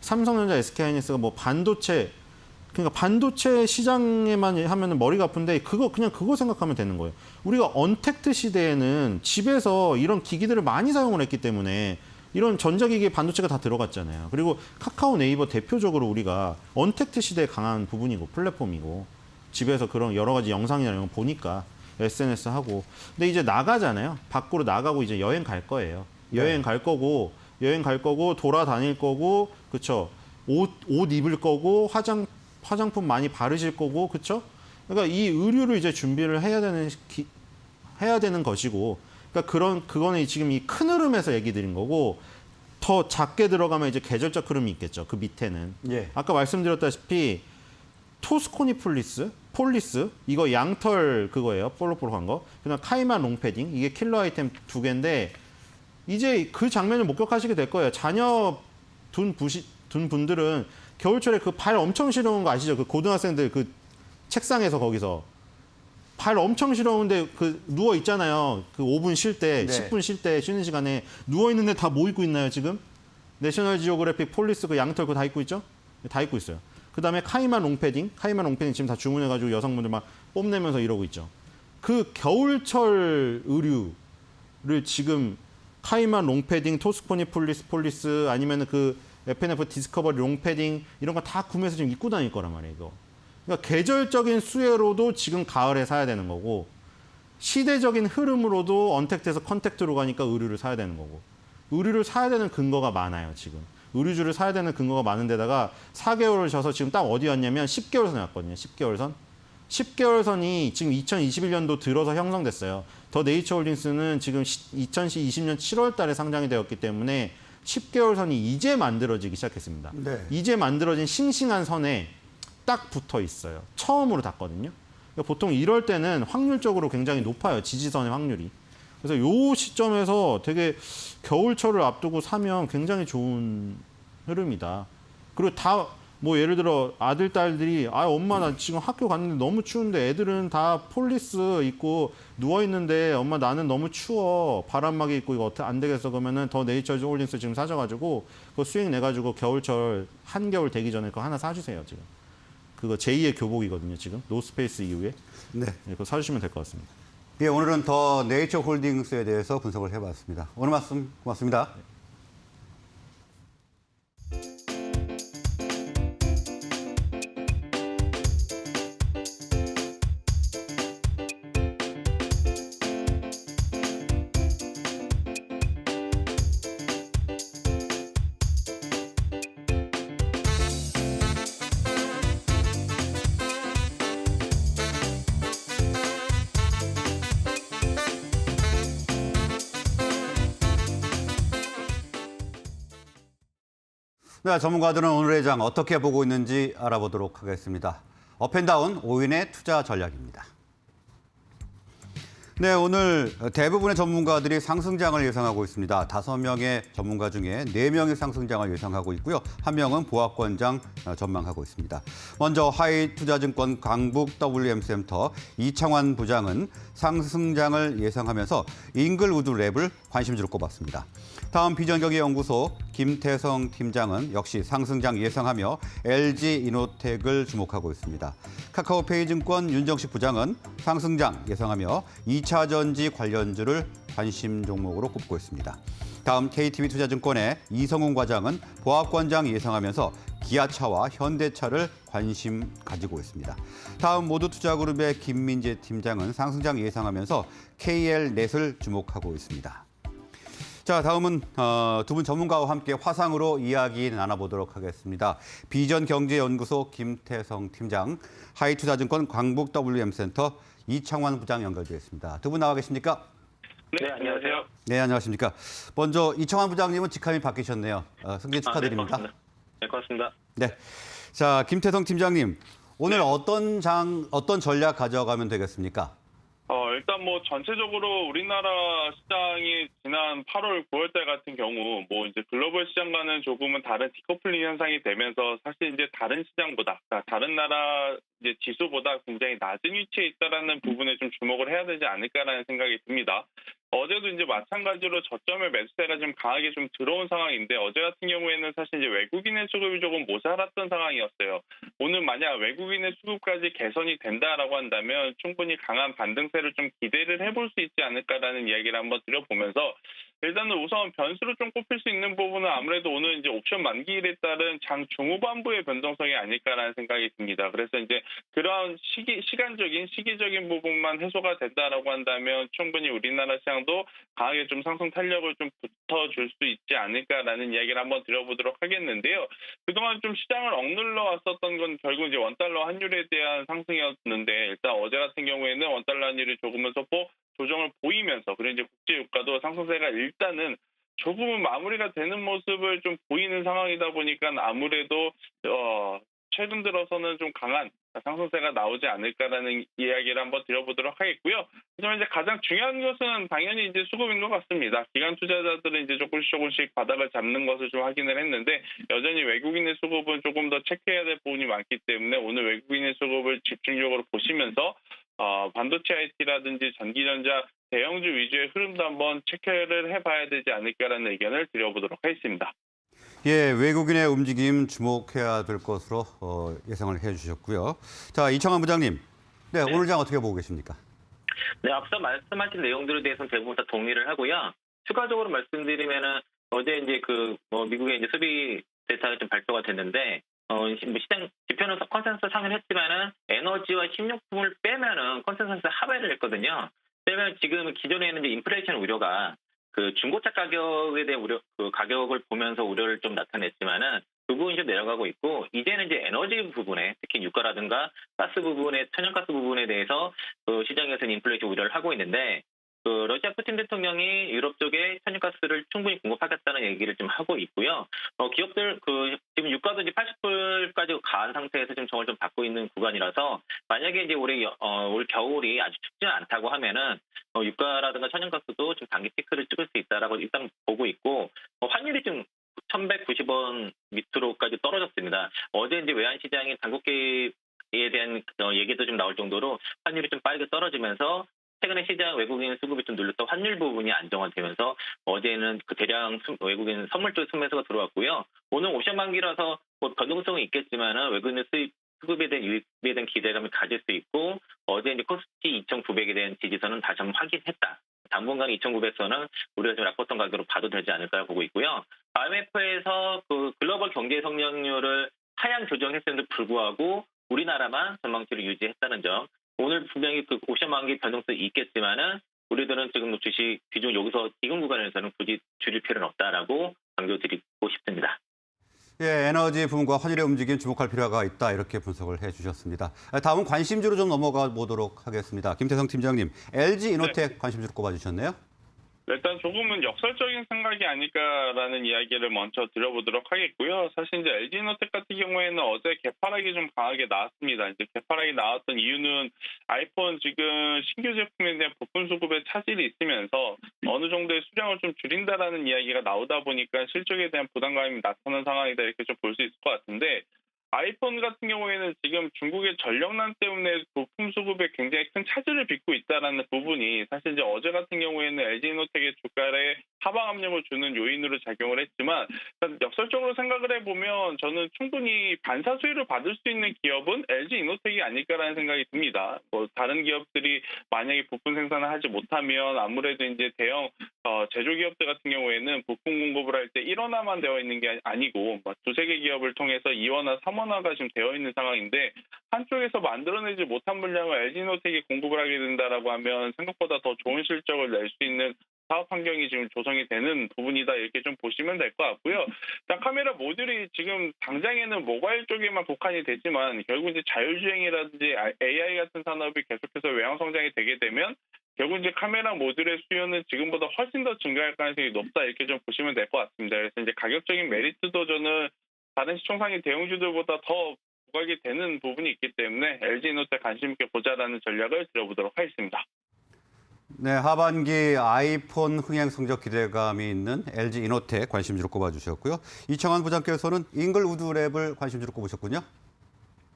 E: 삼성전자, SK하이닉스가 반도체, 그러니까 반도체 시장에만 하면은 머리가 아픈데 그냥 그거 생각하면 되는 거예요. 우리가 언택트 시대에는 집에서 이런 기기들을 많이 사용을 했기 때문에 이런 전자기기에 반도체가 다 들어갔잖아요. 그리고 카카오, 네이버 대표적으로 우리가 언택트 시대에 강한 부분이고 플랫폼이고 집에서 그런 여러 가지 영상이나 이런 거 보니까 SNS 하고. 근데 이제 나가잖아요. 밖으로 나가고 이제 여행 갈 거예요. 여행 갈 거고 돌아다닐 거고, 그쵸? 옷 입을 거고, 화장품 많이 바르실 거고, 그쵸? 그러니까 이 의류를 이제 준비를 해야 되는 것이고, 그러니까 그거는 지금 이 큰 흐름에서 얘기 드린 거고, 더 작게 들어가면 이제 계절적 흐름이 있겠죠. 그 밑에는.
A: 예.
E: 아까 말씀드렸다시피 토스코니 폴리스 이거 양털 그거예요. 볼록볼록한 거. 그다음 카이마 롱패딩 이게 킬러 아이템 2개인데 이제 그 장면을 목격하시게 될 거예요. 자녀 둔 분들은 겨울철에 그 발 엄청 시려운 거 아시죠? 그 고등학생들 그 책상에서 거기서 발 엄청 시려운데 그 누워 있잖아요. 그 5분 쉴 때,
A: 네.
E: 10분 쉴 때 쉬는 시간에 누워 있는데 다 뭐 입고 있나요, 지금? 내셔널 지오그래픽 폴리스 그 양털 그거 다 입고 있죠? 다 입고 있어요. 그다음에 카이만 롱패딩 지금 다 주문해가지고 여성분들 막 뽐내면서 이러고 있죠. 그 겨울철 의류를 지금 카이만 롱패딩, 토스코니 폴리스 아니면 그 FNF 디스커버리 롱패딩 이런 거 다 구매해서 지금 입고 다닐 거란 말이에요. 이거. 그러니까 계절적인 수혜로도 지금 가을에 사야 되는 거고 시대적인 흐름으로도 언택트에서 컨택트로 가니까 의류를 사야 되는 거고 의류를 사야 되는 근거가 많아요. 지금. 의류주를 사야 되는 근거가 많은 데다가 4개월을 져서 지금 딱 어디 왔냐면 10개월선에 왔거든요. 10개월선. 10개월선이 지금 2021년도 들어서 형성됐어요. 더 네이처홀딩스는 지금 2020년 7월 달에 상장이 되었기 때문에 10개월선이 이제 만들어지기 시작했습니다.
A: 네.
E: 이제 만들어진 싱싱한 선에 딱 붙어 있어요. 처음으로 닿거든요. 그러니까 보통 이럴 때는 확률적으로 굉장히 높아요. 지지선의 확률이. 그래서 요 시점에서 되게 겨울철을 앞두고 사면 굉장히 좋은 흐름이다. 그리고 다 뭐 예를 들어 아들 딸들이 아 엄마 나 지금 학교 갔는데 너무 추운데 애들은 다 폴리스 입고 누워 있는데 엄마 나는 너무 추워 바람막이 입고 이거 어떻게 안 되겠어 그러면은 더 네이처 홀딩스 지금 사셔가지고 그거 수익 내가지고 겨울철 한겨울 되기 전에 그거 하나 사주세요 지금. 그거 제2의 교복이거든요 지금 노스페이스 이후에.
A: 네.
E: 그거 사주시면 될 것 같습니다.
A: 예, 오늘은 더 네이처 홀딩스에 대해서 분석을 해봤습니다. 오늘 말씀 고맙습니다. 네, 전문가들은 오늘의 장 어떻게 보고 있는지 알아보도록 하겠습니다. 업앤다운 5인의 투자 전략입니다. 네, 오늘 대부분의 전문가들이 상승장을 예상하고 있습니다. 5명의 전문가 중에 4명이 상승장을 예상하고 있고요. 1명은 보합권장 전망하고 있습니다. 먼저 하이투자증권 강북 WM센터 이창환 부장은 상승장을 예상하면서 잉글우드 랩을 관심주로 꼽았습니다. 다음 비전경제연구소 김태성 팀장은 역시 상승장 예상하며 LG이노텍을 주목하고 있습니다. 카카오페이증권 윤정식 부장은 상승장 예상하며 2차 전지 관련주를 관심 종목으로 꼽고 있습니다. 다음 KTB투자증권의 이성훈 과장은 보합권장 예상하면서 기아차와 현대차를 관심 가지고 있습니다. 다음 모두투자그룹의 김민재 팀장은 상승장 예상하면서 KL넷을 주목하고 있습니다. 자, 다음은 두 분 전문가와 함께 화상으로 이야기 나눠보도록 하겠습니다. 비전경제연구소 김태성 팀장, 하이투자증권 강북 WM센터 이창환 부장 연결되어 있습니다. 두 분 나와 계십니까?
F: 네, 안녕하세요.
A: 네, 안녕하십니까. 먼저 이창환 부장님은 직함이 바뀌셨네요. 승진 축하드립니다.
F: 네, 고맙습니다.
A: 네, 자 김태성 팀장님, 오늘 어떤 전략 가져가면 되겠습니까?
F: 일단 뭐 전체적으로 우리나라 시장이 지난 8월, 9월 달 같은 경우 뭐 이제 글로벌 시장과는 조금은 다른 디커플링 현상이 되면서 사실 이제 다른 시장보다, 다른 나라 이제 지수보다 굉장히 낮은 위치에 있다라는 부분에 좀 주목을 해야 되지 않을까라는 생각이 듭니다. 어제도 이제 마찬가지로 저점의 매수세가 좀 강하게 좀 들어온 상황인데 어제 같은 경우에는 사실 이제 외국인의 수급이 조금 모자랐던 상황이었어요. 오늘 만약 외국인의 수급까지 개선이 된다라고 한다면 충분히 강한 반등세를 좀 기대를 해볼 수 있지 않을까라는 이야기를 한번 드려보면서 일단은 우선 변수로 좀 꼽힐 수 있는 부분은 아무래도 오늘 이제 옵션 만기일에 따른 장 중후반부의 변동성이 아닐까라는 생각이 듭니다. 그래서 이제 그런 시기적인 부분만 해소가 된다라고 한다면 충분히 우리나라 시장도 강하게 좀 상승 탄력을 좀 붙어줄 수 있지 않을까라는 이야기를 한번 드려보도록 하겠는데요. 그동안 좀 시장을 억눌러 왔었던 건 결국 이제 원달러 환율에 대한 상승이었는데 일단 어제 같은 경우에는 원달러 환율이 조금은 소폭 조정을 보이면서 그리고 이제 국제 유가도 상승세가 일단은 조금은 마무리가 되는 모습을 좀 보이는 상황이다 보니까 아무래도 최근 들어서는 좀 강한 상승세가 나오지 않을까라는 이야기를 한번 드려보도록 하겠고요. 하지만 이제 가장 중요한 것은 당연히 이제 수급인 것 같습니다. 기관 투자자들은 이제 조금씩 바닥을 잡는 것을 좀 확인을 했는데 여전히 외국인의 수급은 조금 더 체크해야 될 부분이 많기 때문에 오늘 외국인의 수급을 집중적으로 보시면서 반도체 IT라든지 전기전자 대형주 위주의 흐름도 한번 체크를 해봐야 되지 않을까라는 의견을 드려보도록 하겠습니다.
A: 예, 외국인의 움직임 주목해야 될 것으로 예상을 해주셨고요. 자, 이청환 부장님, 네, 오늘 장 어떻게 보고 계십니까?
G: 네, 앞서 말씀하신 내용들에 대해서는 대부분 다 동의를 하고요. 추가적으로 말씀드리면은 어제 이제 미국의 이제 수비 데이터가 좀 발표가 됐는데 뭐 시장 지표는 컨센서스 상회를 했지만은 에너지와 식료품을 빼면은 컨센서스 하회를 했거든요. 왜냐면 지금 기존에는 이제 인플레이션 우려가 그 중고차 가격에 대한 우려, 그 가격을 보면서 우려를 좀 나타냈지만은 그 부분이 좀 내려가고 있고, 이제는 이제 에너지 부분에, 특히 유가라든가 가스 부분에, 천연가스 부분에 대해서 그 시장에서는 인플레이션 우려를 하고 있는데, 그 러시아 푸틴 대통령이 유럽 쪽에 천연가스를 충분히 공급하겠다는 얘기를 좀 하고 있고요. 기업들 지금 유가도 이제 80불까지 가한 상태에서 지금 정을 좀 받고 있는 구간이라서, 만약에 이제 올 겨울이 아주 춥지 않다고 하면은 유가라든가 천연가스도 좀 단기 피크를 찍을 수 있다라고 일단 보고 있고, 환율이 좀 1,190원 밑으로까지 떨어졌습니다. 어제 이제 외환시장이 단국 개입에 대한 얘기도 좀 나올 정도로 환율이 좀 빠르게 떨어지면서 최근에 시장 외국인 수급이 좀 눌렸던 환율 부분이 안정화되면서 어제는 그 대량 외국인 선물 쪽 순매수가 들어왔고요. 오늘 옵션 만기라서 뭐 변동성은 있겠지만은 외국인 수급에 대한 유입에 대한 기대감을 가질 수 있고, 어제 이제 코스피 2,900에 대한 지지선은 다시 한번 확인했다. 당분간 2,900선은 우리가 좀 락버튼 가격으로 봐도 되지 않을까 보고 있고요. IMF에서 그 글로벌 경제 성장률을 하향 조정했음에도 불구하고 우리나라만 전망치를 유지했다는 점. 오늘 분명히 그 옵션 만기 변동성이 있겠지만은 우리들은 지금 주식 비중 여기서 지금 구간에서는 굳이 줄일 필요는 없다라고 강조드리고 싶습니다.
A: 예, 에너지 부분과 환율의 움직임 주목할 필요가 있다, 이렇게 분석을 해주셨습니다. 다음은 관심주로 좀 넘어가 보도록 하겠습니다. 김태성 팀장님, LG 이노텍 관심주로 꼽아주셨네요.
F: 일단 조금은 역설적인 생각이 아닐까라는 이야기를 먼저 드려보도록 하겠고요. 사실 이제 LG이노텍 같은 경우에는 어제 개파락이 좀 강하게 나왔습니다. 이제 개파락이 나왔던 이유는 아이폰 지금 신규 제품에 대한 부품 수급에 차질이 있으면서 어느 정도의 수량을 좀 줄인다라는 이야기가 나오다 보니까 실적에 대한 부담감이 나타난 상황이다, 이렇게 좀 볼 수 있을 것 같은데, 아이폰 같은 경우에는 지금 중국의 전력난 때문에 부품 수급에 굉장히 큰 차질을 빚고 있다는 부분이 사실 이제 어제 같은 경우에는 LG이노텍의 주가에 하방 압력을 주는 요인으로 작용을 했지만, 역설적으로 생각을 해보면 저는 충분히 반사 수혜를 받을 수 있는 기업은 LG이노텍이 아닐까라는 생각이 듭니다. 뭐 다른 기업들이 만약에 부품 생산을 하지 못하면 아무래도 이제 대형 제조기업들 같은 경우에는 부품 공급을 할 때 1원화만 되어 있는 게 아니고 두세 개 기업을 통해서 2원화, 3원화가 지금 되어 있는 상황인데, 한쪽에서 만들어내지 못한 물량을 LG이노텍이 공급을 하게 된다라고 하면 생각보다 더 좋은 실적을 낼 수 있는 사업 환경이 지금 조성이 되는 부분이다, 이렇게 좀 보시면 될 것 같고요. 일단 카메라 모듈이 지금 당장에는 모바일 쪽에만 국한이 되지만 결국 이제 자율주행이라든지 AI 같은 산업이 계속해서 외형 성장이 되게 되면 결국 이제 카메라 모듈의 수요는 지금보다 훨씬 더 증가할 가능성이 높다, 이렇게 좀 보시면 될 것 같습니다. 그래서 이제 가격적인 메리트도 저는 다른 시총상위 대형주들보다 더 부각이 되는 부분이 있기 때문에 LG이노텍 관심 있게 보자라는 전략을 드려보도록 하겠습니다.
A: 네, 하반기 아이폰 흥행 성적 기대감이 있는 LG이노텍 관심주로 꼽아주셨고요. 이청환 부장께서는 잉글우드랩을 관심주로 꼽으셨군요.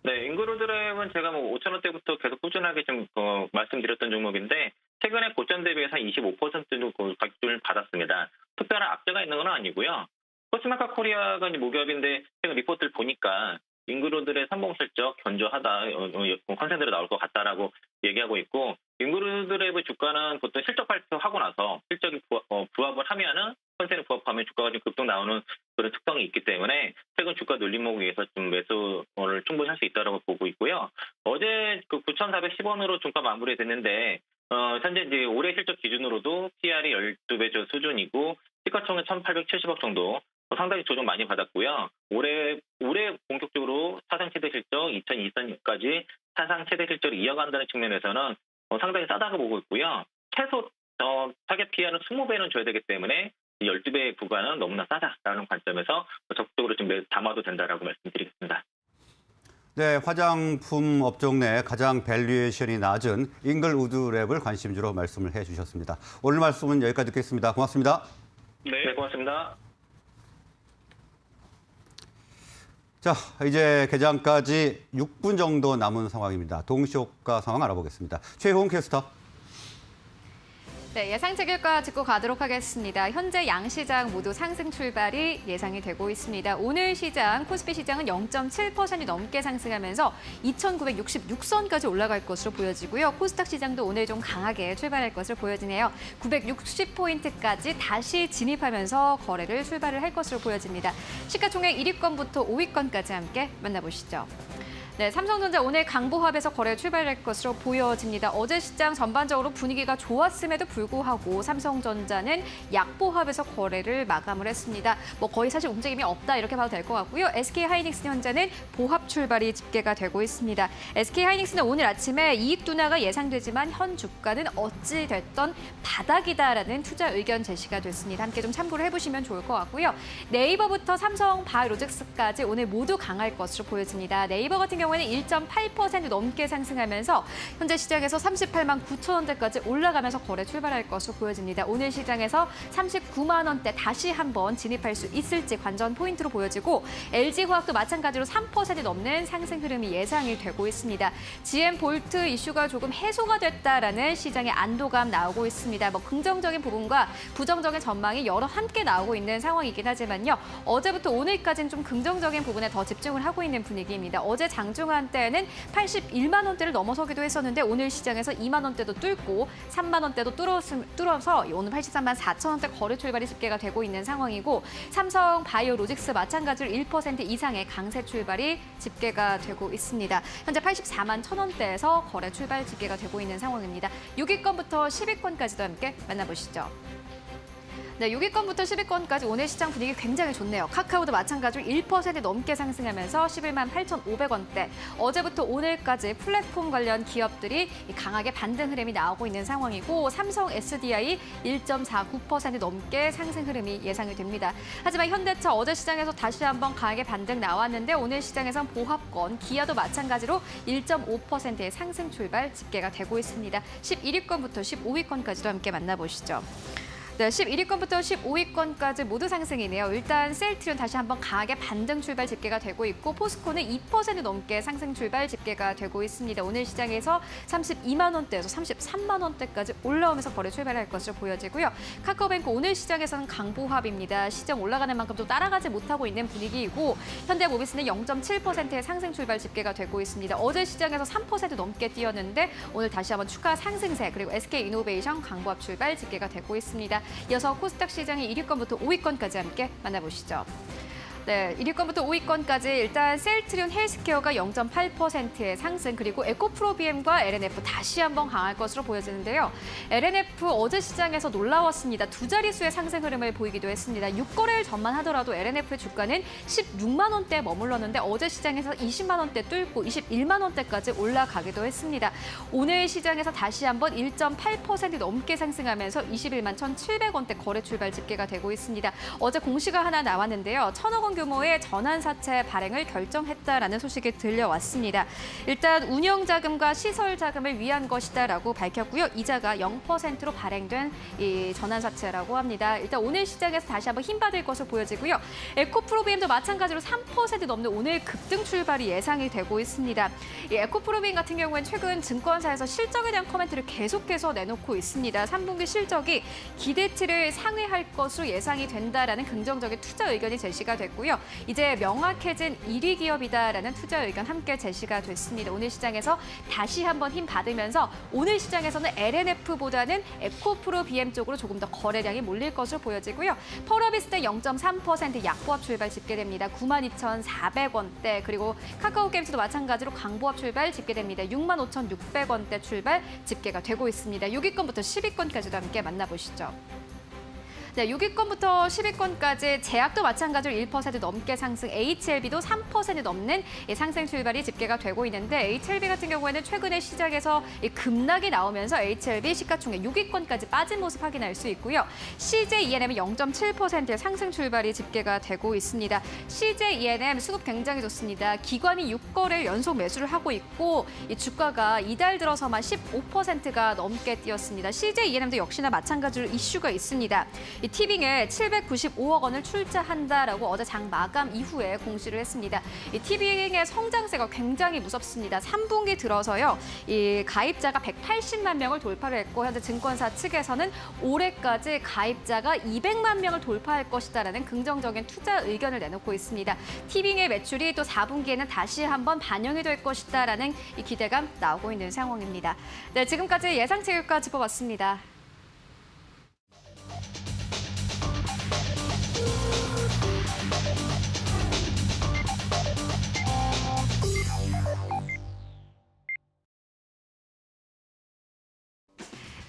G: 네, 잉글우드랩은 제가 5,000원대부터 계속 꾸준하게 좀 말씀드렸던 종목인데, 최근에 고점 대비해서 한 25% 정도 가격을 받았습니다. 특별한 악재가 있는 건 아니고요. 코스메카 코리아가 이제 모기업인데 최근 리포트를 보니까 잉글우드랩의 선봉 실적 견조하다, 컨센트로 나올 것 같다라고 얘기하고 있고, 잉글우드랩의 주가는 보통 실적 발표하고 나서 실적이 부합을 하면은 컨센트에 부합하면 주가가 좀 급등 나오는 그런 특성이 있기 때문에 최근 주가 눌림목을 위해서 좀 매수를 충분히 할 수 있다고 보고 있고요. 어제 그 9,410원으로 주가 마무리됐는데 현재 이제 올해 실적 기준으로도 PR이 12배 수준이고 시가총액 1,870억 정도 상당히 조정 많이 받았고요. 올해 본격적으로 사상 최대 실적 2023년까지 사상 최대 실적을 이어간다는 측면에서는 상당히 싸다고 보고 있고요. 최소 타겟 PR은 20배는 줘야 되기 때문에 12배 구간은 너무나 싸다라는 관점에서 적극적으로 좀 담아도 된다라고 말씀드리겠습니다.
A: 네, 화장품 업종 내 가장 밸류에이션이 낮은 잉글우드랩을 관심주로 말씀을 해주셨습니다. 오늘 말씀은 여기까지 듣겠습니다. 고맙습니다.
G: 네, 고맙습니다.
A: 자, 이제 개장까지 6분 정도 남은 상황입니다. 동시효과 상황 알아보겠습니다. 최홍 캐스터.
H: 네, 예상치 결과 짚고 가도록 하겠습니다. 현재 양시장 모두 상승 출발이 예상이 되고 있습니다. 오늘 시장, 코스피 시장은 0.7% 넘게 상승하면서 2,966선까지 올라갈 것으로 보여지고요. 코스닥 시장도 오늘 좀 강하게 출발할 것으로 보여지네요. 960포인트까지 다시 진입하면서 거래를 출발을 할 것으로 보여집니다. 시가총액 1위권부터 5위권까지 함께 만나보시죠. 네, 삼성전자 오늘 강보합에서 거래 출발할 것으로 보여집니다. 어제 시장 전반적으로 분위기가 좋았음에도 불구하고 삼성전자는 약보합에서 거래를 마감을 했습니다. 거의 사실 움직임이 없다 이렇게 봐도 될 것 같고요. SK하이닉스 현재는 보합 출발이 집계가 되고 있습니다. SK하이닉스는 오늘 아침에 이익 둔화가 예상되지만 현 주가는 어찌 됐던 바닥이다라는 투자 의견 제시가 됐습니다. 함께 좀 참고를 해보시면 좋을 것 같고요. 네이버부터 삼성 바이오로직스까지 오늘 모두 강할 것으로 보여집니다. 네이버 같은 경우는 1.8% 넘게 상승하면서 현재 시장에서 38만 9천 원대까지 올라가면서 거래 출발할 것으로 보여집니다. 오늘 시장에서 39만 원대 다시 한번 진입할 수 있을지 관전 포인트로 보여지고 LG화학도 마찬가지로 3% 넘는 상승 흐름이 예상이 되고 있습니다. GM볼트 이슈가 조금 해소가 됐다라는 시장의 안도감 나오고 있습니다. 긍정적인 부분과 부정적인 전망이 여러 함께 나오고 있는 상황이긴 하지만요. 어제부터 오늘까지는 좀 긍정적인 부분에 더 집중을 하고 있는 분위기입니다. 어제 장중한 때는 81만 원대를 넘어서기도 했었는데 오늘 시장에서 2만 원대도 뚫고 3만 원대도 뚫어서 오늘 83만 4천 원대 거래 출발이 집계가 되고 있는 상황이고 삼성 바이오로직스 마찬가지로 1% 이상의 강세 출발이 집계가 되고 있습니다. 현재 84만 1천 원대에서 거래 출발 집계가 되고 있는 상황입니다. 6위권부터 10위권까지도 함께 만나보시죠. 네, 6위권부터 10위권까지 오늘 시장 분위기 굉장히 좋네요. 카카오도 마찬가지로 1% 넘게 상승하면서 11만 8,500원대. 어제부터 오늘까지 플랫폼 관련 기업들이 강하게 반등 흐름이 나오고 있는 상황이고 삼성 SDI 1.49% 넘게 상승 흐름이 예상이 됩니다. 하지만 현대차 어제 시장에서 다시 한번 강하게 반등 나왔는데 오늘 시장에선 보합권, 기아도 마찬가지로 1.5%의 상승 출발 집계가 되고 있습니다. 11위권부터 15위권까지도 함께 만나보시죠. 네, 11위권부터 15위권까지 모두 상승이네요. 일단 셀트리온 다시 한번 강하게 반등 출발 집계가 되고 있고 포스코는 2% 넘게 상승 출발 집계가 되고 있습니다. 오늘 시장에서 32만 원대에서 33만 원대까지 올라오면서 거래 출발할 것으로 보여지고요. 카카오뱅크 오늘 시장에서는 강보합입니다. 시장 올라가는 만큼 또 따라가지 못하고 있는 분위기이고 현대모비스는 0.7%의 상승 출발 집계가 되고 있습니다. 어제 시장에서 3% 넘게 뛰었는데 오늘 다시 한번 추가 상승세 그리고 SK이노베이션 강보합 출발 집계가 되고 있습니다. 이어서 코스닥 시장의 1위권부터 5위권까지 함께 만나보시죠. 네, 1위권부터 5위권까지 일단 셀트리온 헬스케어가 0.8%의 상승 그리고 에코프로비엠과 LNF 다시 한번 강할 것으로 보여지는데요. LNF 어제 시장에서 놀라웠습니다. 두 자릿수의 상승 흐름을 보이기도 했습니다. 6거래일 전만 하더라도 LNF의 주가는 16만 원대에 머물렀는데 어제 시장에서 20만 원대 뚫고 21만 원대까지 올라가기도 했습니다. 오늘 시장에서 다시 한번 1.8% 넘게 상승하면서 21만 1,700원대 거래 출발 집계가 되고 있습니다. 어제 공시가 하나 나왔는데요. 1,000억 원 규모의 전환사채 발행을 결정했다라는 소식이 들려왔습니다. 일단 운영자금과 시설자금을 위한 것이다라고 밝혔고요. 이자가 0%로 발행된 이 전환사채라고 합니다. 일단 오늘 시장에서 다시 한번 힘받을 것으로 보여지고요. 에코프로비엠도 마찬가지로 3% 넘는 오늘 급등 출발이 예상이 되고 있습니다. 이 에코프로비엠 같은 경우는 최근 증권사에서 실적에 대한 코멘트를 계속해서 내놓고 있습니다. 3분기 실적이 기대치를 상회할 것으로 예상이 된다라는 긍정적인 투자 의견이 제시가 됐고요. 이제 명확해진 1위 기업이다라는 투자 의견 함께 제시가 됐습니다. 오늘 시장에서 다시 한번 힘 받으면서 오늘 시장에서는 LNF보다는 에코프로비엠 쪽으로 조금 더 거래량이 몰릴 것으로 보여지고요. 펄어비스는 0.3% 약보합 출발 집계됩니다. 92,400원대 그리고 카카오게임즈도 마찬가지로 강보합 출발 집계됩니다. 65,600원대 출발 집계가 되고 있습니다. 6위권부터 10위권까지도 함께 만나보시죠. 네, 6위권부터 10위권까지 제약도 마찬가지로 1% 넘게 상승, HLB도 3% 넘는 상승 출발이 집계가 되고 있는데 HLB 같은 경우에는 최근에 시장에서 급락이 나오면서 HLB 시가총액 6위권까지 빠진 모습 확인할 수 있고요. CJENM은 0.7%의 상승 출발이 집계가 되고 있습니다. CJENM 수급 굉장히 좋습니다. 기관이 6거래를 연속 매수를 하고 있고 이 주가가 이달 들어서만 15%가 넘게 뛰었습니다. CJENM도 역시나 마찬가지로 이슈가 있습니다. 이 티빙에 795억 원을 출자한다라고 어제 장 마감 이후에 공시를 했습니다. 이 티빙의 성장세가 굉장히 무섭습니다. 3분기 들어서요, 이 가입자가 180만 명을 돌파를 했고 현재 증권사 측에서는 올해까지 가입자가 200만 명을 돌파할 것이다라는 긍정적인 투자 의견을 내놓고 있습니다. 티빙의 매출이 또 4분기에는 다시 한번 반영이 될 것이다라는 이 기대감 나오고 있는 상황입니다. 네, 지금까지 예상치 효과 짚어봤습니다.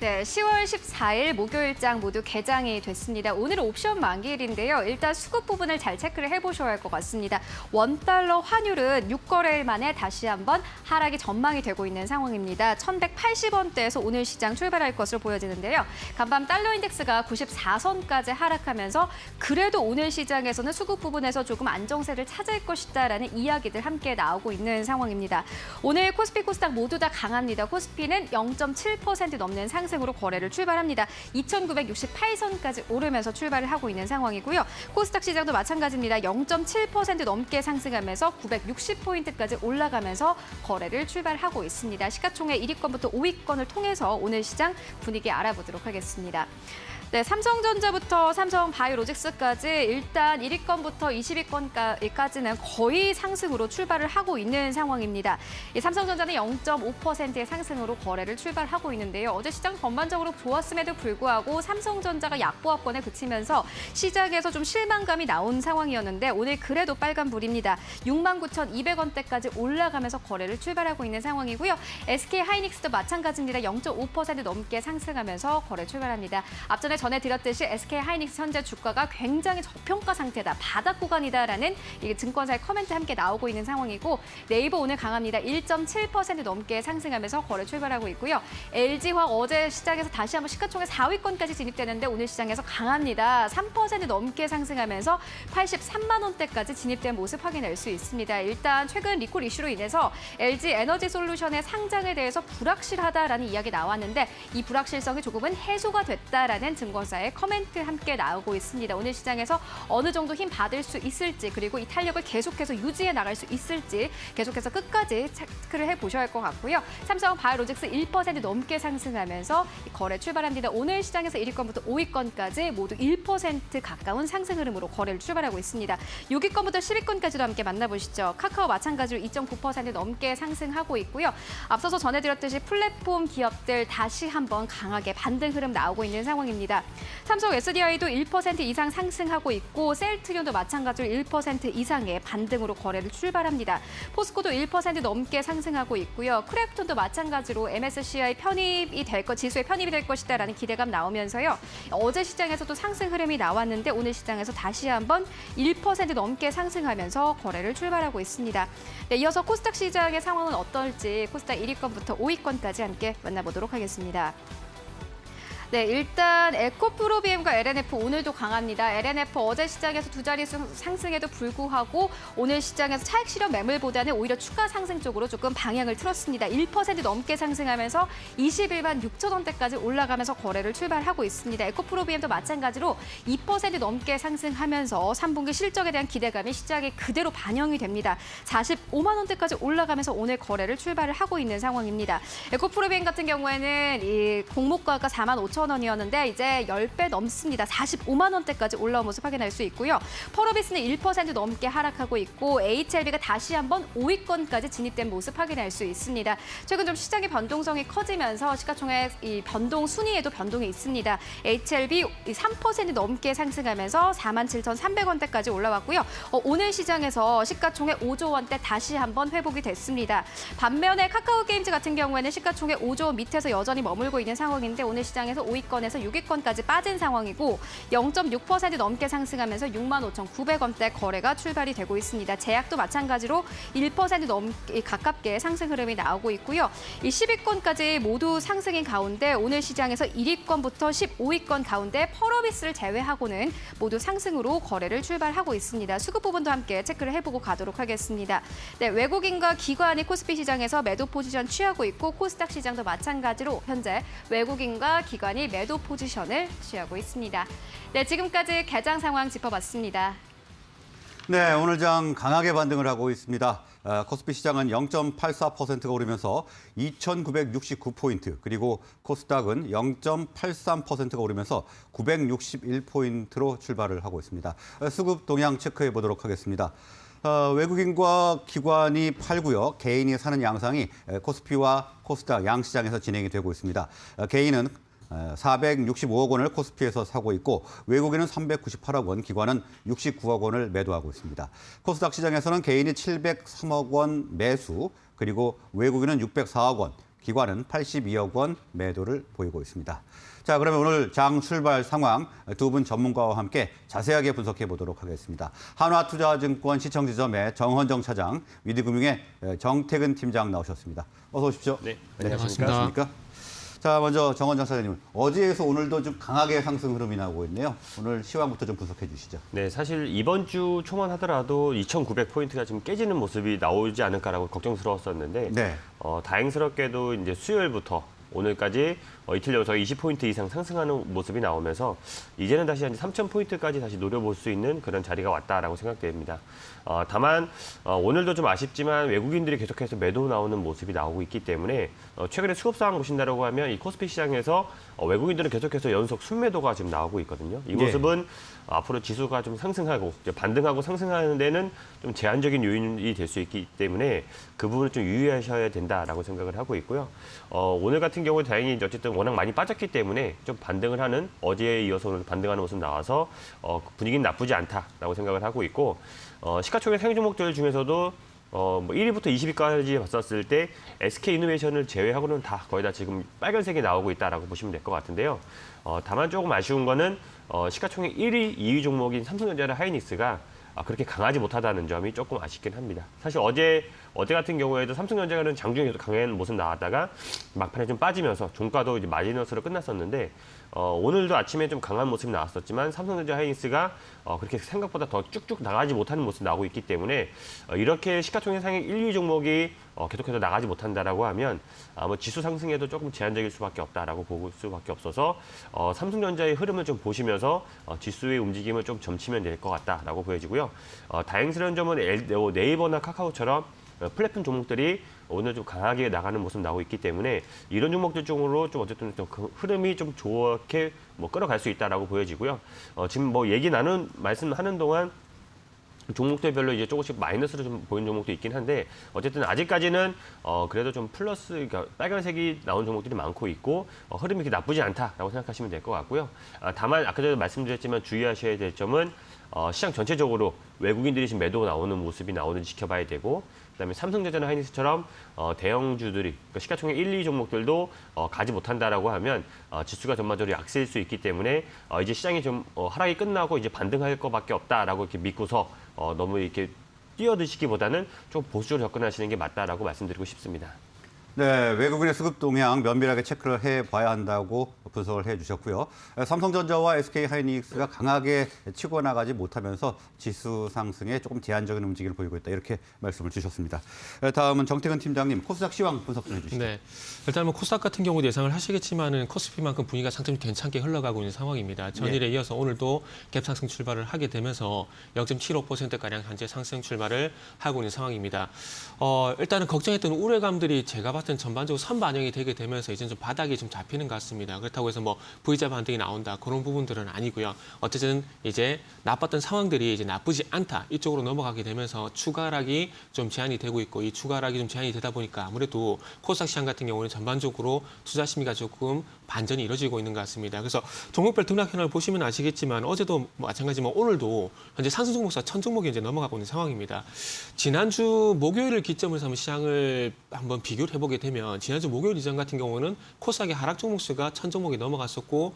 H: 네, 10월 14일 목요일장 모두 개장이 됐습니다. 오늘은 옵션 만기일인데요. 일단 수급 부분을 잘 체크를 해보셔야 할 것 같습니다. 원달러 환율은 6거래일 만에 다시 한번 하락이 전망이 되고 있는 상황입니다. 1,180원대에서 오늘 시장 출발할 것으로 보여지는데요. 간밤 달러 인덱스가 94선까지 하락하면서 그래도 오늘 시장에서는 수급 부분에서 조금 안정세를 찾을 것이다라는 이야기들 함께 나오고 있는 상황입니다. 오늘 코스피, 코스닥 모두 다 강합니다. 코스피는 0.7% 넘는 상승으로 거래를 출발합니다. 2,968선까지 오르면서 출발을 하고 있는 상황이고요. 코스닥 시장도 마찬가지입니다. 0.7% 넘게 상승하면서 960포인트까지 올라가면서 거래를 출발하고 있습니다. 시가총액 1위권부터 5위권을 통해서 오늘 시장 분위기 알아보도록 하겠습니다. 네, 삼성전자부터 삼성바이오로직스까지 일단 1위권부터 20위권까지는 거의 상승으로 출발을 하고 있는 상황입니다. 이 삼성전자는 0.5%의 상승으로 거래를 출발하고 있는데요. 어제 시장 전반적으로 좋았음에도 불구하고 삼성전자가 약보합권에 그치면서 시장에서 좀 실망감이 나온 상황이었는데 오늘 그래도 빨간불입니다. 69,200원대까지 올라가면서 거래를 출발하고 있는 상황이고요. SK하이닉스도 마찬가지입니다. 0.5% 넘게 상승하면서 거래 출발합니다. 앞전에 전해드렸듯이 SK하이닉스 현재 주가가 굉장히 저평가 상태다, 바닥 구간이다라는 증권사의 커멘트 함께 나오고 있는 상황이고 네이버 오늘 강합니다. 1.7% 넘게 상승하면서 거래 출발하고 있고요. LG화학 어제 시장에서 다시 한번 시가총액 4위권까지 진입되는데 오늘 시장에서 강합니다. 3% 넘게 상승하면서 83만 원대까지 진입된 모습 확인할 수 있습니다. 일단 최근 리콜 이슈로 인해서 LG 에너지 솔루션의 상장에 대해서 불확실하다라는 이야기 나왔는데 이 불확실성이 조금은 해소가 됐다라는 증권사의 커멘트 함께 나오고 있습니다. 오늘 시장에서 어느 정도 힘 받을 수 있을지 그리고 이 탄력을 계속해서 유지해 나갈 수 있을지 계속해서 끝까지 체크를 해보셔야 할 것 같고요. 삼성바이오로직스 1% 넘게 상승하면서 거래 출발합니다. 오늘 시장에서 1위권부터 5위권까지 모두 1% 가까운 상승 흐름으로 거래를 출발하고 있습니다. 6위권부터 10위권까지도 함께 만나보시죠. 카카오 마찬가지로 2.9% 넘게 상승하고 있고요. 앞서서 전해드렸듯이 플랫폼 기업들 다시 한번 강하게 반등 흐름 나오고 있는 상황입니다. 삼성 SDI도 1% 이상 상승하고 있고 셀트리온도 마찬가지로 1% 이상의 반등으로 거래를 출발합니다. 포스코도 1% 넘게 상승하고 있고요. 크래프톤도 마찬가지로 MSCI 편입이 될 것, 지수에 편입이 될 것이다라는 기대감 나오면서요. 어제 시장에서도 상승 흐름이 나왔는데 오늘 시장에서 다시 한번 1% 넘게 상승하면서 거래를 출발하고 있습니다. 네, 이어서 코스닥 시장의 상황은 어떨지 코스닥 1위권부터 5위권까지 함께 만나보도록 하겠습니다. 네, 일단 에코프로비엠과 LNF 오늘도 강합니다. LNF 어제 시장에서 두 자릿수 상승에도 불구하고 오늘 시장에서 차익 실현 매물보다는 오히려 추가 상승 쪽으로 조금 방향을 틀었습니다. 1% 넘게 상승하면서 21만 6천 원대까지 올라가면서 거래를 출발하고 있습니다. 에코프로비엠도 마찬가지로 2% 넘게 상승하면서 3분기 실적에 대한 기대감이 시장에 그대로 반영이 됩니다. 45만 원대까지 올라가면서 오늘 거래를 출발을 하고 있는 상황입니다. 에코프로비엠 같은 경우에는 이 공모가가 45,000원이었는데 이제 10배 넘습니다. 45만 원대까지 올라온 모습 확인할 수 있고요. 펄어비스는 1% 넘게 하락하고 있고 HLB가 다시 한번 5위권까지 진입된 모습 확인할 수 있습니다. 최근 좀 시장의 변동성이 커지면서 시가총액 이 변동 순위에도 변동이 있습니다. HLB 3% 넘게 상승하면서 47,300원대까지 올라왔고요. 오늘 시장에서 시가총액 5조 원대 다시 한번 회복이 됐습니다. 반면에 카카오게임즈 같은 경우에는 시가총액 5조 원 밑에서 여전히 머물고 있는 상황인데 오늘 시장에서 5위권에서 6위권까지 빠진 상황이고 0.6% 넘게 상승하면서 65,900원대 거래가 출발이 되고 있습니다. 제약도 마찬가지로 1% 넘게 가깝게 상승 흐름이 나오고 있고요. 이 10위권까지 모두 상승인 가운데 오늘 시장에서 1위권부터 15위권 가운데 펄어비스를 제외하고는 모두 상승으로 거래를 출발하고 있습니다. 수급 부분도 함께 체크를 해보고 가도록 하겠습니다. 네, 외국인과 기관이 코스피 시장에서 매도 포지션 취하고 있고 코스닥 시장도 마찬가지로 현재 외국인과 기관이 기관이 매도 포지션을 취하고 있습니다. 네, 지금까지 개장 상황 짚어봤습니다.
A: 네, 오늘 장 강하게 반등을 하고 있습니다. 코스피 시장은 0.84%가 오르면서 2,969포인트, 그리고 코스닥은 0.83%가 오르면서 961포인트로 출발을 하고 있습니다. 수급 동향 체크해 보도록 하겠습니다. 외국인과 기관이 팔고요. 개인이 사는 양상이 코스피와 코스닥 양시장에서 진행이 되고 있습니다. 개인은 465억 원을 코스피에서 사고 있고 외국인은 398억 원, 기관은 69억 원을 매도하고 있습니다. 코스닥 시장에서는 개인이 703억 원 매수, 그리고 외국인은 604억 원, 기관은 82억 원 매도를 보이고 있습니다. 자, 그러면 오늘 장 출발 상황 두 분 전문가와 함께 자세하게 분석해 보도록 하겠습니다. 한화투자증권 시청지점의 정헌정 차장, 위드금융의 정태근 팀장 나오셨습니다. 어서 오십시오.
I: 네,
A: 안녕하십니까? 자, 먼저 정헌정 차장님, 어제에서 오늘도 좀 강하게 상승 흐름이 나오고 있네요. 오늘 시황부터 좀 분석해 주시죠.
I: 네, 사실 이번 주 초만 하더라도 2,900포인트가 지금 깨지는 모습이 나오지 않을까라고 걱정스러웠었는데
A: 네.
I: 다행스럽게도 이제 수요일부터 오늘까지 이틀 연속 20포인트 이상 상승하는 모습이 나오면서 이제는 다시 한 3,000포인트까지 다시 노려볼 수 있는 그런 자리가 왔다라고 생각됩니다. 다만 오늘도 좀 아쉽지만 외국인들이 계속해서 매도 나오는 모습이 나오고 있기 때문에 최근에 수급 상황 보신다라고 하면 이 코스피 시장에서 외국인들은 계속해서 연속 순매도가 지금 나오고 있거든요. 이 모습은 앞으로 지수가 좀 상승하고 이제 반등하고 상승하는 데는 좀 제한적인 요인이 될 수 있기 때문에 그 부분을 좀 유의하셔야 된다라고 생각을 하고 있고요. 오늘 같은 경우에 다행히 어쨌든 워낙 많이 빠졌기 때문에 좀 반등을 하는, 어제에 이어서 오늘 반등하는 모습 나와서 분위기는 나쁘지 않다라고 생각을 하고 있고, 시가총액 상위 종목들 중에서도 뭐 1위부터 20위까지 봤었을 때 SK이노베이션을 제외하고는 다 거의 다 지금 빨간색이 나오고 있다라고 보시면 될 것 같은데요. 다만 조금 아쉬운 거는 시가총액 1위, 2위 종목인 삼성전자랑 하이닉스가 그렇게 강하지 못하다는 점이 조금 아쉽긴 합니다. 사실 어제 같은 경우에도 삼성전자는 장중에 계속 강한 모습 나왔다가 막판에 좀 빠지면서 종가도 이제 마이너스로 끝났었는데 오늘도 아침에 좀 강한 모습이 나왔었지만 삼성전자 하이닉스가 그렇게 생각보다 더 쭉쭉 나가지 못하는 모습이 나오고 있기 때문에 이렇게 시가총액 상위 1, 2위 종목이 계속해서 나가지 못한다라고 하면 뭐 지수 상승에도 조금 제한적일 수밖에 없다라고 볼 수밖에 없어서 삼성전자의 흐름을 좀 보시면서 지수의 움직임을 좀 점치면 될 것 같다라고 보여지고요. 다행스러운 점은 네이버나 카카오처럼 플랫폼 종목들이 오늘 좀 강하게 나가는 모습 나오고 있기 때문에 이런 종목들 쪽으로 좀 어쨌든 좀 흐름이 좀 좋게 뭐 끌어갈 수 있다라고 보여지고요. 지금 뭐 말씀하는 동안 종목들별로 이제 조금씩 마이너스로 좀 보이는 종목도 있긴 한데 어쨌든 아직까지는 그래도 좀 플러스, 그러니까 빨간색이 나온 종목들이 많고 있고 흐름이 그렇게 나쁘지 않다라고 생각하시면 될 것 같고요. 다만 아까 전에 말씀드렸지만 주의하셔야 될 점은 시장 전체적으로 외국인들이 지금 매도 나오는 모습이 나오는지 지켜봐야 되고, 그다음에 삼성전자나 하이닉스처럼 대형주들이, 그러니까 시가총액 1, 2 종목들도 가지 못한다라고 하면 지수가 전반적으로 약세일 수 있기 때문에 이제 시장이 좀 하락이 끝나고 이제 반등할 것밖에 없다라고 이렇게 믿고서 너무 이렇게 뛰어드시기보다는 좀 보수적으로 접근하시는 게 맞다라고 말씀드리고 싶습니다.
A: 네, 외국인의 수급 동향 면밀하게 체크를 해봐야 한다고 분석을 해주셨고요. 삼성전자와 SK하이닉스가 강하게 치고 나가지 못하면서 지수 상승에 조금 제한적인 움직임을 보이고 있다, 이렇게 말씀을 주셨습니다. 다음은 정태근 팀장님, 코스닥 시황 분석 좀 해주시죠.
J: 네, 일단 뭐 코스닥 같은 경우도 예상을 하시겠지만은 코스피만큼 분위기가 상당히 괜찮게 흘러가고 있는 상황입니다. 전일에 이어서 오늘도 갭 상승 출발을 하게 되면서 0.75%가량 현재 상승 출발을 하고 있는 상황입니다. 일단은 걱정했던 우려감들이 제가 봤을 땐 전반적으로 선반영이 되게 되면서 이제 좀 바닥이 좀 잡히는 것 같습니다. 그렇다고 해서 뭐 V자 반등이 나온다, 그런 부분들은 아니고요. 어쨌든 이제 나빴던 상황들이 이제 나쁘지 않다, 이쪽으로 넘어가게 되면서 추가락이 좀 제한이 되고 있고, 이 추가락이 좀 제한이 되다 보니까 아무래도 코스닥 시장 같은 경우는 전반적으로 투자 심리가 조금 반전이 이루어지고 있는 것 같습니다. 그래서 종목별 등락현황을 보시면 아시겠지만 어제도 마찬가지지만 오늘도 현재 상승 종목수가 1000종목이 이제 넘어가고 있는 상황입니다. 지난주 목요일을 기점으로 해서 한번 시장을 한번 비교를 해보게 되면 지난주 목요일 이전 같은 경우는 코스닥의 하락 종목수가 1000종목이 넘어갔었고,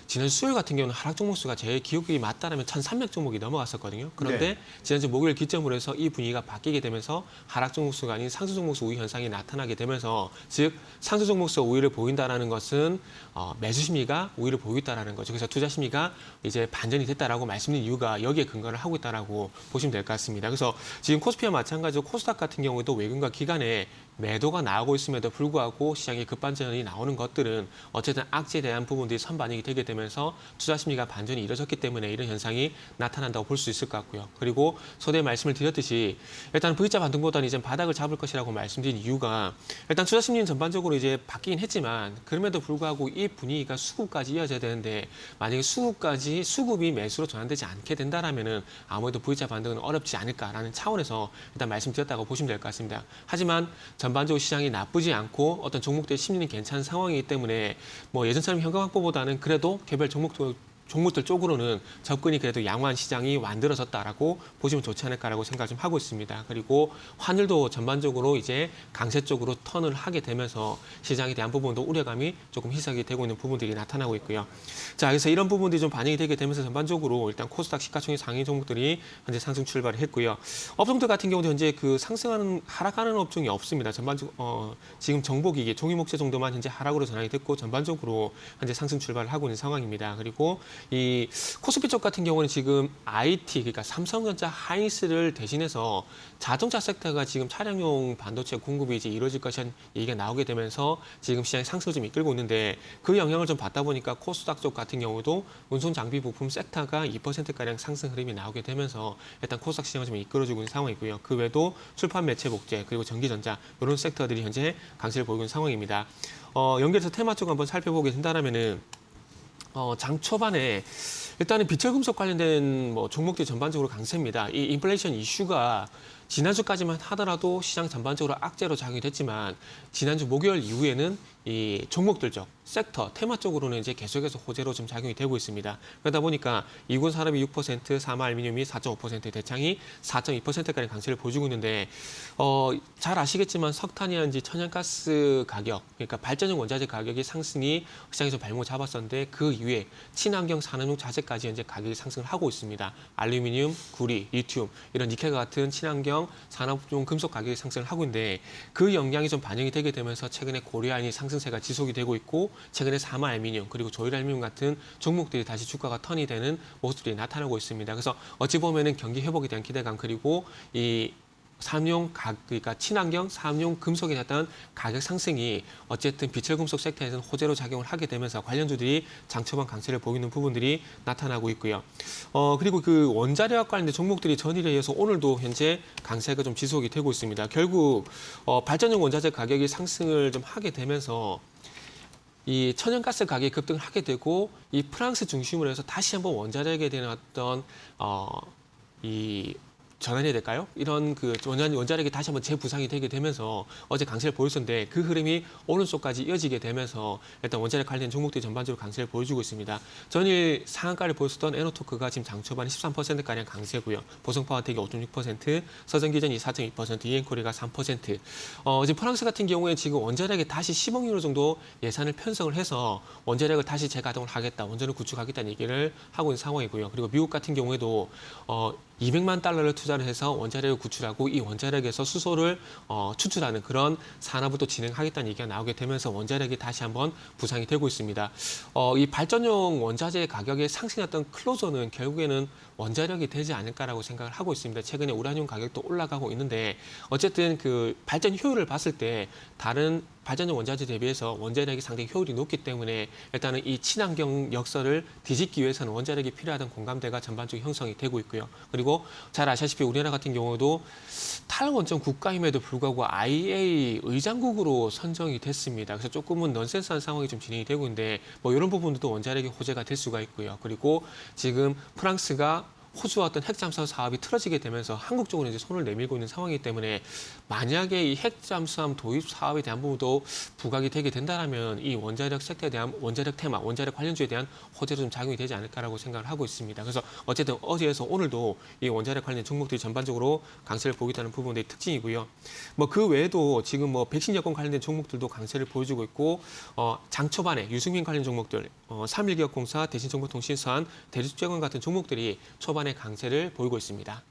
J: 지난주 수요일 같은 경우는 하락 종목수가 제 기억이 맞다라면 1300종목이 넘어갔었거든요. 그런데 지난주 목요일 기점으로 해서 이 분위기가 바뀌게 되면서 하락 종목수가 아닌 상승 종목수 우위 현상이 나타나게 되면서, 즉 상승 종목수 우위를 보인다라는 것은 매수 심리가 우위를 보이고 있다라는 거죠. 그래서 투자 심리가 이제 반전이 됐다라고 말씀드린 이유가 여기에 근거를 하고 있다라고 보시면 될 것 같습니다. 그래서 지금 코스피와 마찬가지로 코스닥 같은 경우에도 외국인과 기관의 매도가 나오고 있음에도 불구하고 시장의 급반전이 나오는 것들은 어쨌든 악재 대한 부분들이 선반영이 되게 되면서 투자 심리가 반전이 이뤄졌기 때문에 이런 현상이 나타난다고 볼 수 있을 것 같고요. 그리고 서두에 말씀을 드렸듯이 일단 V자 반등보다는 이제 바닥을 잡을 것이라고 말씀드린 이유가 일단 투자 심리는 전반적으로 이제 바뀌긴 했지만 그럼에도 불구하고 이 분위기가 수급까지 이어져야 되는데 만약에 수급이 매수로 전환되지 않게 된다라면은 아무래도 V자 반등은 어렵지 않을까라는 차원에서 일단 말씀드렸다고 보시면 될 것 같습니다. 하지만 전반적으로 시장이 나쁘지 않고 어떤 종목들의 심리는 괜찮은 상황이기 때문에 뭐 예전처럼 현금 확보보다는 그래도 개별 종목들 쪽으로는 접근이 그래도 양호한 시장이 만들어졌다라고 보시면 좋지 않을까라고 생각을 좀 하고 있습니다. 그리고 환율도 전반적으로 이제 강세 쪽으로 턴을 하게 되면서 시장에 대한 부분도 우려감이 조금 희석이 되고 있는 부분들이 나타나고 있고요. 자, 그래서 이런 부분들이 좀 반영이 되게 되면서 전반적으로 일단 코스닥 시가총액 상위 종목들이 현재 상승 출발을 했고요. 업종들 같은 경우도 현재 그 하락하는 업종이 없습니다. 전반적으로 지금 정보기기, 종이목재 정도만 현재 하락으로 전환이 됐고 전반적으로 현재 상승 출발을 하고 있는 상황입니다. 그리고 이 코스피 쪽 같은 경우는 지금 IT, 그러니까 삼성전자, 하이닉스를 대신해서 자동차 섹터가 지금 차량용 반도체 공급이 이제 이루어질 것이라는 얘기가 나오게 되면서 지금 시장의 상승을 좀 이끌고 있는데 그 영향을 좀 받다 보니까 코스닥 쪽 같은 경우도 운송 장비 부품 섹터가 2%가량 상승 흐름이 나오게 되면서 일단 코스닥 시장을 좀 이끌어주고 있는 상황이고요. 그 외에도 출판 매체 복제 그리고 전기전자 이런 섹터들이 현재 강세를 보이고 있는 상황입니다. 연결해서 테마 쪽 한번 살펴보게 된다면은 장 초반에 일단은 비철금속 관련된 뭐 종목들이 전반적으로 강세입니다. 이 인플레이션 이슈가 지난주까지만 하더라도 시장 전반적으로 악재로 작용이 됐지만 지난주 목요일 이후에는 이 종목들적 섹터, 테마 쪽으로는 이제 계속해서 호재로 좀 작용이 되고 있습니다. 그러다 보니까 이군 산업이 6%, 사마 알루미늄이 4.5%, 대창이 4.2%까지 강세를 보여주고 있는데 잘 아시겠지만 석탄이라든지 천연가스 가격, 그러니까 발전용 원자재 가격이 상승이 시장에서 발목 잡았었는데 그 이후에 친환경 산업용 자재까지 현재 가격이 상승을 하고 있습니다. 알루미늄, 구리, 리튬 이런 니켈과 같은 친환경 산업용 금속 가격이 상승을 하고 있는데 그 영향이 좀 반영이 되게 되면서 최근에 고리아연이 상승세가 지속이 되고 있고 최근에 사마 알루미늄 그리고 조일 알루미늄 같은 종목들이 다시 주가가 턴이 되는 모습들이 나타나고 있습니다. 그래서 어찌 보면은 경기 회복에 대한 기대감 그리고 이 그러니까 친환경 삼용 금속에 대한 가격 상승이 어쨌든 비철금속 섹터에서는 호재로 작용을 하게 되면서 관련주들이 장초반 강세를 보이는 부분들이 나타나고 있고요. 그리고 그 원자력 관련된 종목들이 전일에 이어서 오늘도 현재 강세가 좀 지속이 되고 있습니다. 결국 발전용 원자재 가격이 상승을 좀 하게 되면서 이 천연가스 가격이 급등을 하게 되고 이 프랑스 중심으로 해서 다시 한번 원자력에 대한 어떤 이 전환이 될까요? 이런 그 원자력이 다시 한번 재부상이 되게 되면서 어제 강세를 보였었는데 그 흐름이 오른쪽까지 이어지게 되면서 일단 원자력 관련 종목들이 전반적으로 강세를 보여주고 있습니다. 전일 상한가를 보였었던 에너토크가 지금 장 초반에 13%가량 강세고요. 보성파워텍이 5.6%, 서전기전이 4.2%, 이엔코리가 3%. 지금 프랑스 같은 경우에 지금 원자력에 다시 10억 유로 정도 예산을 편성을 해서 원자력을 다시 재가동을 하겠다, 원전을 구축하겠다는 얘기를 하고 있는 상황이고요. 그리고 미국 같은 경우에도 200만 달러를 투자를 해서 원자력을 구출하고 이 원자력에서 수소를 추출하는 그런 산업을 또 진행하겠다는 얘기가 나오게 되면서 원자력이 다시 한번 부상이 되고 있습니다. 이 발전용 원자재 가격의 상승했던 클로저는 결국에는 원자력이 되지 않을까라고 생각을 하고 있습니다. 최근에 우라늄 가격도 올라가고 있는데 어쨌든 그 발전 효율을 봤을 때 다른 발전용 원자재 대비해서 원자력이 상당히 효율이 높기 때문에 일단은 이 친환경 역설을 뒤집기 위해서는 원자력이 필요하던 공감대가 전반적으로 형성이 되고 있고요. 그리고 잘 아시다시피 우리나라 같은 경우도 탈원전 국가임에도 불구하고 IEA 의장국으로 선정이 됐습니다. 그래서 조금은 넌센스한 상황이 좀 진행이 되고 있는데 뭐 이런 부분들도 원자력의 호재가 될 수가 있고요. 그리고 지금 프랑스가 호주와 어떤 핵잠수함 사업이 틀어지게 되면서 한국 쪽으로 이제 손을 내밀고 있는 상황이기 때문에 만약에 이 핵잠수함 도입 사업에 대한 부분도 부각이 되게 된다면 이 원자력 섹터에 대한 원자력 테마, 원자력 관련주에 대한 호재로 좀 작용이 되지 않을까라고 생각을 하고 있습니다. 그래서 어쨌든 어제에서 오늘도 이 원자력 관련 종목들이 전반적으로 강세를 보이겠다는 부분의 특징이고요. 뭐 그 외에도 지금 뭐 백신 여권 관련된 종목들도 강세를 보여주고 있고 장 초반에 유승민 관련 종목들, 삼일기업공사, 대신정보통신선, 대리투자권 같은 종목들이 초반에 강세를 보이고 있습니다.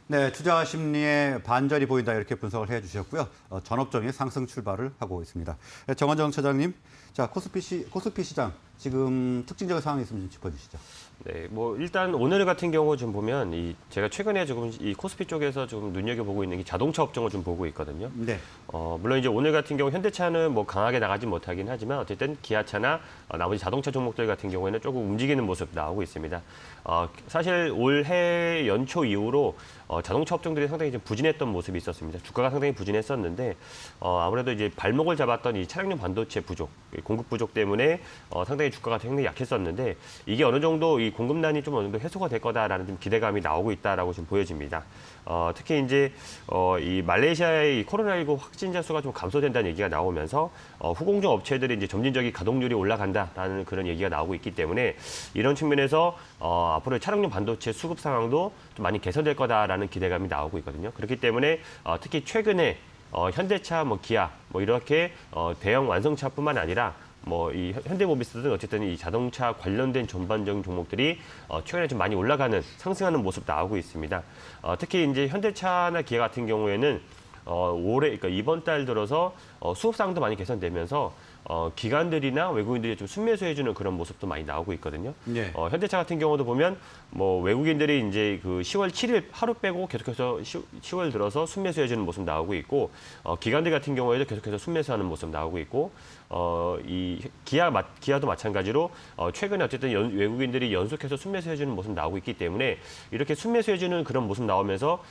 A: 네, 투자 심리에 반전이 보인다 이렇게 분석을 해주셨고요. 전업종이 상승 출발을 하고 있습니다. 정원정 차장님, 자, 코스피 시장 지금 특징적인 상황이 있으면 좀 짚어주시죠.
I: 네, 뭐 일단 오늘 같은 경우 좀 보면 제가 최근에 조금 이 코스피 쪽에서 좀 눈여겨보고 있는 게 자동차 업종을 좀 보고 있거든요.
A: 네.
I: 물론 이제 오늘 같은 경우 현대차는 뭐 강하게 나가지 못하긴 하지만 어쨌든 기아차나 나머지 자동차 종목들 같은 경우에는 조금 움직이는 모습 나오고 있습니다. 사실 올해 연초 이후로 자동차 업종들이 상당히 좀 부진했던 모습이 있었습니다. 주가가 상당히 부진했었는데 아무래도 이제 발목을 잡았던 이 차량용 반도체 부족, 공급 부족 때문에 상당히 주가가 상당히 약했었는데 이게 어느 정도 이 공급난이 좀 어느 정도 해소가 될 거다라는 좀 기대감이 나오고 있다라고 지금 보여집니다. 특히 이제 이 말레이시아의 이 코로나19 확진자 수가 좀 감소된다는 얘기가 나오면서 후공정 업체들이 이제 점진적인 가동률이 올라간다라는 그런 얘기가 나오고 있기 때문에 이런 측면에서 앞으로 차량용 반도체 수급 상황도 좀 많이 개선될 거다라는 기대감이 나오고 있거든요. 그렇기 때문에 특히 최근에 현대차, 기아, 이렇게 대형 완성차뿐만 아니라 이 현대모비스 등 어쨌든 이 자동차 관련된 전반적인 종목들이 최근에 좀 많이 올라가는 상승하는 모습 나오고 있습니다. 특히 이제 현대차나 기아 같은 경우에는 올해 그러니까 이번 달 들어서 수급 상황도 많이 개선되면서 기관들이나 외국인들이 좀 순매수해주는 그런 모습도 많이 나오고 있거든요.
A: 네.
I: 현대차 같은 경우도 보면 외국인들이 이제 그 10월 7일 하루 빼고 계속해서 10월 들어서 순매수해주는 모습 나오고 있고 기관들 같은 경우에도 계속해서 순매수하는 모습 나오고 있고 이 기아도 마찬가지로 최근에 어쨌든 외국인들이 연속해서 순매수해주는 모습 나오고 있기 때문에 이렇게 순매수해주는 그런 모습 나오면서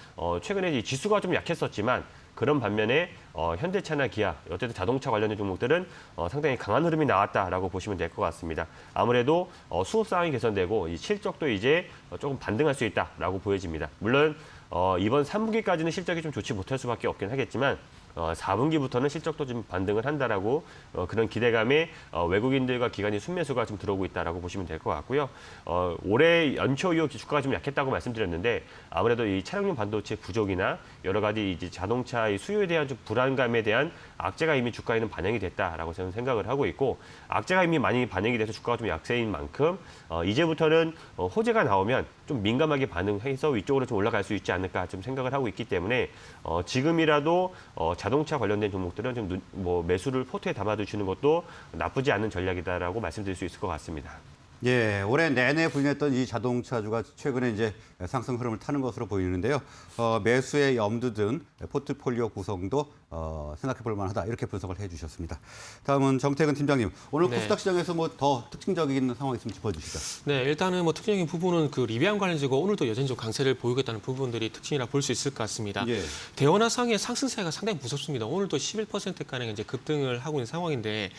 I: 최근에 이 지수가 좀 약했었지만 그런 반면에 현대차나 기아, 어쨌든 자동차 관련된 종목들은 상당히 강한 흐름이 나왔다라고 보시면 될 것 같습니다. 아무래도 수급 상황이 개선되고 이 실적도 이제 조금 반등할 수 있다라고 보여집니다. 물론 이번 3분기까지는 실적이 좀 좋지 못할 수밖에 없긴 하겠지만 4분기부터는 실적도 좀 반등을 한다라고 그런 기대감에 외국인들과 기관이 순매수가 좀 들어오고 있다라고 보시면 될 것 같고요. 올해 연초 이후 주가가 좀 약했다고 말씀드렸는데 아무래도 이 차량용 반도체 부족이나 여러 가지 이제 자동차의 수요에 대한 좀 불안감에 대한 악재가 이미 주가에는 반영이 됐다라고 저는 생각을 하고 있고 악재가 이미 많이 반영이 돼서 주가가 좀 약세인 만큼 이제부터는 호재가 나오면 좀 민감하게 반응해서 위쪽으로 좀 올라갈 수 있지 않을까 좀 생각을 하고 있기 때문에 지금이라도 자동차 관련된 종목들은 좀 매수를 포트에 담아두시는 것도 나쁘지 않은 전략이다라고 말씀드릴 수 있을 것 같습니다.
A: 예, 올해 내내 불렸던 이 자동차주가 최근에 이제 상승 흐름을 타는 것으로 보이는데요. 매수의 염두 등 포트폴리오 구성도 생각해 볼 만하다 이렇게 분석을 해주셨습니다. 다음은 정태근 팀장님, 오늘
J: 네.
A: 코스닥 시장에서 더 특징적인 상황이 있으면 짚어주시죠.
J: 네, 일단은 특징적인 부분은 그 리비안 관련주고 오늘도 여전히 좀 강세를 보이겠다는 부분들이 특징이라 볼 수 있을 것 같습니다.
A: 예.
J: 대원화상의 상승세가 상당히 무섭습니다. 오늘도 11%가량 이제 급등을 하고 있는 상황인데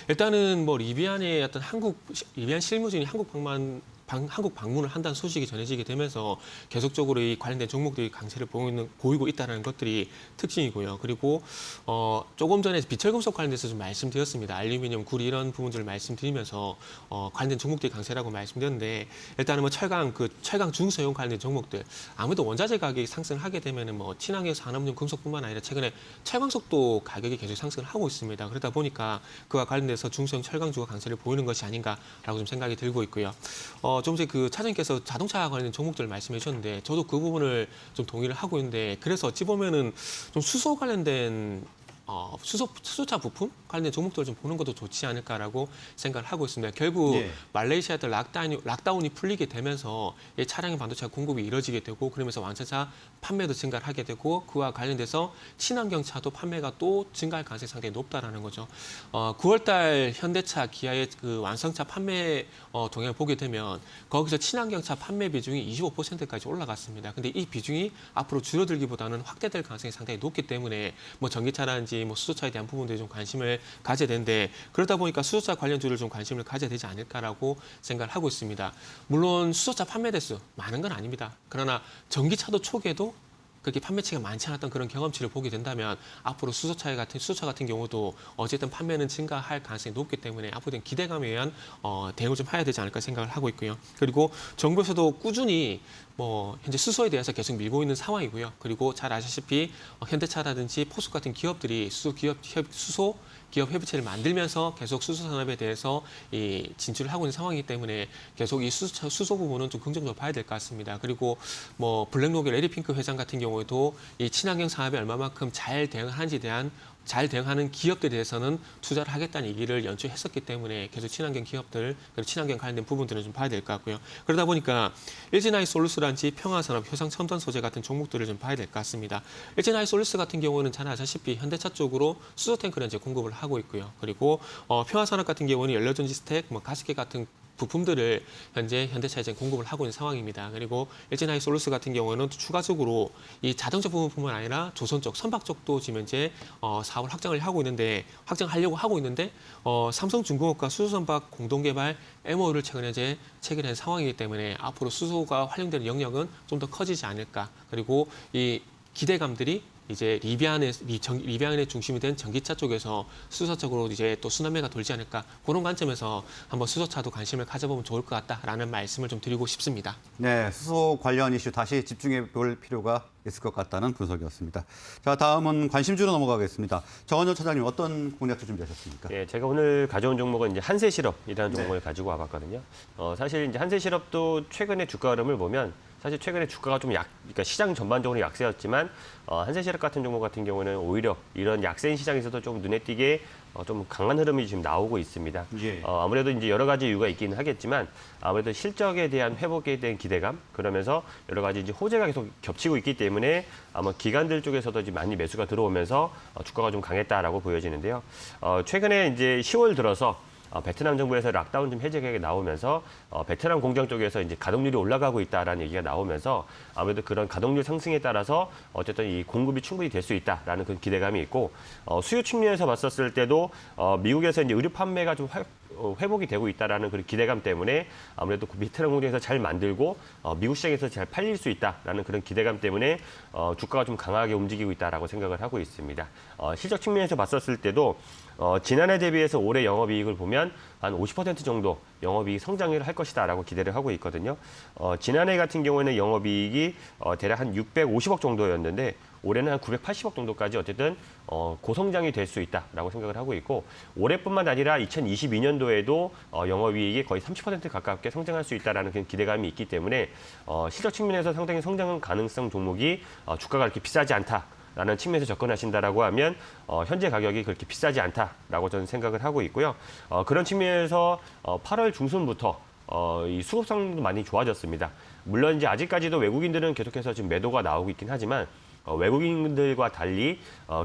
J: 일단은 리비안의 어떤 리비안 실무진이 한국 방문을 한다는 소식이 전해지게 되면서 계속적으로 이 관련된 종목들이 강세를 보이고 있다는 것들이 특징이고요. 그리고 조금 전에 비철금속 관련돼서 좀 말씀드렸습니다. 알루미늄, 구리 이런 부분들을 말씀드리면서 관련된 종목들이 강세라고 말씀드렸는데 일단은 철강 중소형 관련된 종목들 아무래도 원자재 가격이 상승을 하게 되면은 친환경 산업용 금속뿐만 아니라 최근에 철광석도 가격이 계속 상승을 하고 있습니다. 그러다 보니까 그와 관련돼서 중소형 철강주가 강세를 보이는 것이 아닌가라고 좀 생각이 들고 있고요. 좀 전에 그 차장님께서 자동차 관련된 종목들을 말씀해 주셨는데 저도 그 부분을 좀 동의를 하고 있는데 그래서 어찌 보면은 좀 수소 관련된 수소차 부품 관련된 종목들을 좀 보는 것도 좋지 않을까라고 생각을 하고 있습니다. 결국
A: 예.
J: 말레이시아들 락다운이 풀리게 되면서 차량용 반도체 공급이 이뤄지게 되고 그러면서 완차차 판매도 증가를 하게 되고 그와 관련돼서 친환경차도 판매가 또 증가할 가능성이 상당히 높다라는 거죠. 9월달 현대차, 기아의 그 완성차 판매 동향을 보게 되면 거기서 친환경차 판매 비중이 25%까지 올라갔습니다. 근데 이 비중이 앞으로 줄어들기보다는 확대될 가능성이 상당히 높기 때문에 전기차라든지 수소차에 대한 부분들이 좀 관심을 가져야 되는데 그러다 보니까 수소차 관련주를 좀 관심을 가져야 되지 않을까라고 생각을 하고 있습니다. 물론 수소차 판매 대수 많은 건 아닙니다. 그러나 전기차도 초기에도 그렇게 판매치가 많지 않았던 그런 경험치를 보게 된다면 앞으로 수소차 같은 경우도 어쨌든 판매는 증가할 가능성이 높기 때문에 앞으로 기대감에 의한 대응을 좀 해야 되지 않을까 생각을 하고 있고요. 그리고 정부에서도 꾸준히 현재 수소에 대해서 계속 밀고 있는 상황이고요. 그리고 잘 아시다시피 현대차라든지 포스 같은 기업들이 수소 기업 협의체를 만들면서 계속 수소 산업에 대해서 진출을 하고 있는 상황이기 때문에 계속 이 수소 부분은 좀 긍정적으로 봐야 될 것 같습니다. 그리고 블랙록의 레리 핑크 회장 같은 경우에도 이 친환경 산업에 얼마만큼 잘 대응하는지에 대한 잘 대응하는 기업들에 대해서는 투자를 하겠다는 얘기를 연초에 했었기 때문에 계속 친환경 기업들, 그리고 친환경 관련된 부분들은 좀 봐야 될 것 같고요. 그러다 보니까 LG나이솔루스라든지 평화산업, 효상첨단 소재 같은 종목들을 좀 봐야 될 것 같습니다. LG나이솔루스 같은 경우는 잘 아시다시피 현대차 쪽으로 수소 탱크를 이제 공급을 하고 있고요. 그리고 평화산업 같은 경우는 연료전지 스택, 가스켓 같은 부품들을 현재 현대차에 이제 공급을 하고 있는 상황입니다. 그리고 LG나이솔루스 같은 경우는 또 추가적으로 이 자동차 부분뿐만 아니라 조선 쪽, 선박 쪽도 지금 현재 사업을 확장하려고 하고 있는데 삼성중공업과 수소선박 공동개발 MOU를 최근에 이제 체결한 상황이기 때문에 앞으로 수소가 활용되는 영역은 좀 더 커지지 않을까. 그리고 이 기대감들이 이제 리비안의 중심이 된 전기차 쪽에서 수소 쪽으로 이제 또 순환매가 돌지 않을까, 그런 관점에서 한번 수소차도 관심을 가져보면 좋을 것 같다라는 말씀을 좀 드리고 싶습니다.
A: 네, 수소 관련 이슈 다시 집중해 볼 필요가 있을 것 같다는 분석이었습니다. 자, 다음은 관심주로 넘어가겠습니다. 정원효 차장님, 어떤 공략주 준비하셨습니까?
I: 예, 제가 오늘 가져온 종목은 이제 한세실업이라는 종목을 가지고 와봤거든요. 사실 이제 한세실업도 최근에 주가 흐름을 보면 사실 최근에 주가가 좀 그러니까 시장 전반적으로 약세였지만 한세실업 같은 종목 같은 경우는 오히려 이런 약세인 시장에서도 좀 눈에 띄게 좀 강한 흐름이 지금 나오고 있습니다.
A: 예.
I: 아무래도 이제 여러 가지 이유가 있기는 하겠지만 아무래도 실적에 대한 회복에 대한 기대감, 그러면서 여러 가지 이제 호재가 계속 겹치고 있기 때문에 아마 기관들 쪽에서도 이제 많이 매수가 들어오면서 주가가 좀 강했다라고 보여지는데요. 최근에 이제 10월 들어서 베트남 정부에서 락다운 좀 해제 계획이 나오면서 베트남 공장 쪽에서 이제 가동률이 올라가고 있다라는 얘기가 나오면서 아무래도 그런 가동률 상승에 따라서 어쨌든 이 공급이 충분히 될 수 있다라는 그런 기대감이 있고, 수요 측면에서 봤었을 때도 미국에서 이제 의류 판매가 좀 회복이 되고 있다라는 그런 기대감 때문에 아무래도 베트남 공장에서 잘 만들고 미국 시장에서 잘 팔릴 수 있다라는 그런 기대감 때문에 주가가 좀 강하게 움직이고 있다라고 생각을 하고 있습니다. 실적 측면에서 봤었을 때도 지난해 대비해서 올해 영업이익을 보면 한 50% 정도 영업이익 성장을 할 것이다라고 기대를 하고 있거든요. 지난해 같은 경우에는 영업이익이 대략 한 650억 정도였는데 올해는 한 980억 정도까지 어쨌든 고성장이 될 수 있다라고 생각을 하고 있고, 올해뿐만 아니라 2022년도에도 영업이익이 거의 30% 가깝게 성장할 수 있다라는 그런 기대감이 있기 때문에 실적 측면에서 상당히 성장 가능성 종목이 주가가 이렇게 비싸지 않다. 라는 측면에서 접근하신다라고 하면 현재 가격이 그렇게 비싸지 않다라고 저는 생각을 하고 있고요. 그런 측면에서 8월 중순부터 이 수급상도 많이 좋아졌습니다. 물론 이제 아직까지도 외국인들은 계속해서 지금 매도가 나오고 있긴 하지만 외국인들과 달리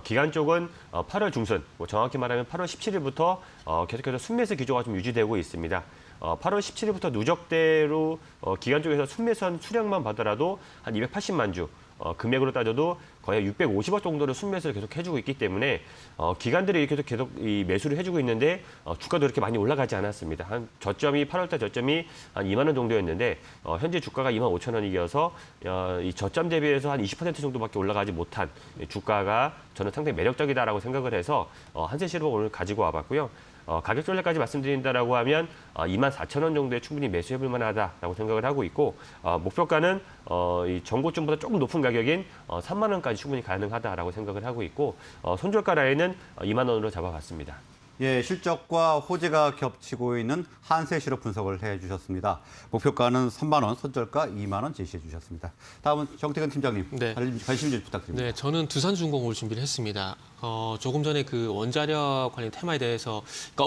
I: 기관 쪽은 8월 중순, 정확히 말하면 8월 17일부터 계속해서 순매수 기조가 좀 유지되고 있습니다. 8월 17일부터 누적대로 기관 쪽에서 순매수한 수량만 봐더라도 한 280만 주, 금액으로 따져도 거의 650억 정도를 순매수를 계속 해주고 있기 때문에 기관들이 계속 이 매수를 해주고 있는데 주가도 이렇게 많이 올라가지 않았습니다. 한 저점이 8월달 저점이 한 2만 원 정도였는데 현재 주가가 2만 5천 원이어서 이 저점 대비해서 한 20% 정도밖에 올라가지 못한 주가가 저는 상당히 매력적이다라고 생각을 해서 한세실업 오늘 가지고 와봤고요. 가격 전략까지 말씀드린다라고 하면 2만 4천 원 정도에 충분히 매수해볼 만하다라고 생각을 하고 있고, 목표가는 이 전고점보다 조금 높은 가격인 3만 원까지 충분히 가능하다라고 생각을 하고 있고, 손절가 라인은 2만 원으로 잡아봤습니다.
A: 예, 실적과 호재가 겹치고 있는 한세실업 분석을 해주셨습니다. 목표가는 3만 원, 손절가 2만 원 제시해 주셨습니다. 다음은 정태근 팀장님,
J: 네.
A: 관심 좀 부탁드립니다.
J: 네, 저는 두산중공업을 준비를 했습니다. 조금 전에 그 원자력 관련 테마에 대해서 그러니까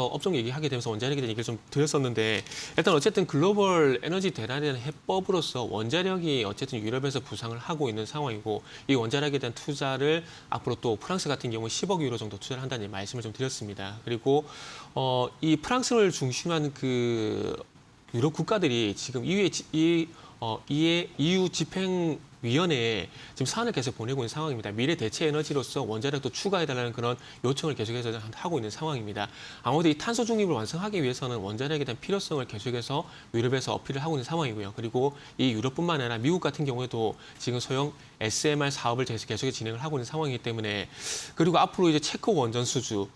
J: 업종 얘기하게 되면서 원자력에 대한 얘기를 좀 드렸었는데, 일단 어쨌든 글로벌 에너지 대란이라는 해법으로서 원자력이 어쨌든 유럽에서 부상을 하고 있는 상황이고, 이 원자력에 대한 투자를 앞으로 또 프랑스 같은 경우 10억 유로 정도 투자를 한다는 말씀을 좀 드렸습니다. 그리고 이 프랑스를 중심한 그 유럽 국가들이 지금 EU 집행위원회에 지금 사안을 계속 보내고 있는 상황입니다. 미래 대체 에너지로서 원자력도 추가해달라는 그런 요청을 계속해서 하고 있는 상황입니다. 아무래도 이 탄소 중립을 완성하기 위해서는 원자력에 대한 필요성을 계속해서 유럽에서 어필을 하고 있는 상황이고요. 그리고 이 유럽뿐만 아니라 미국 같은 경우에도 지금 소형 SMR 사업을 계속해서 진행을 하고 있는 상황이기 때문에, 그리고 앞으로 이제 체코 원전 수주,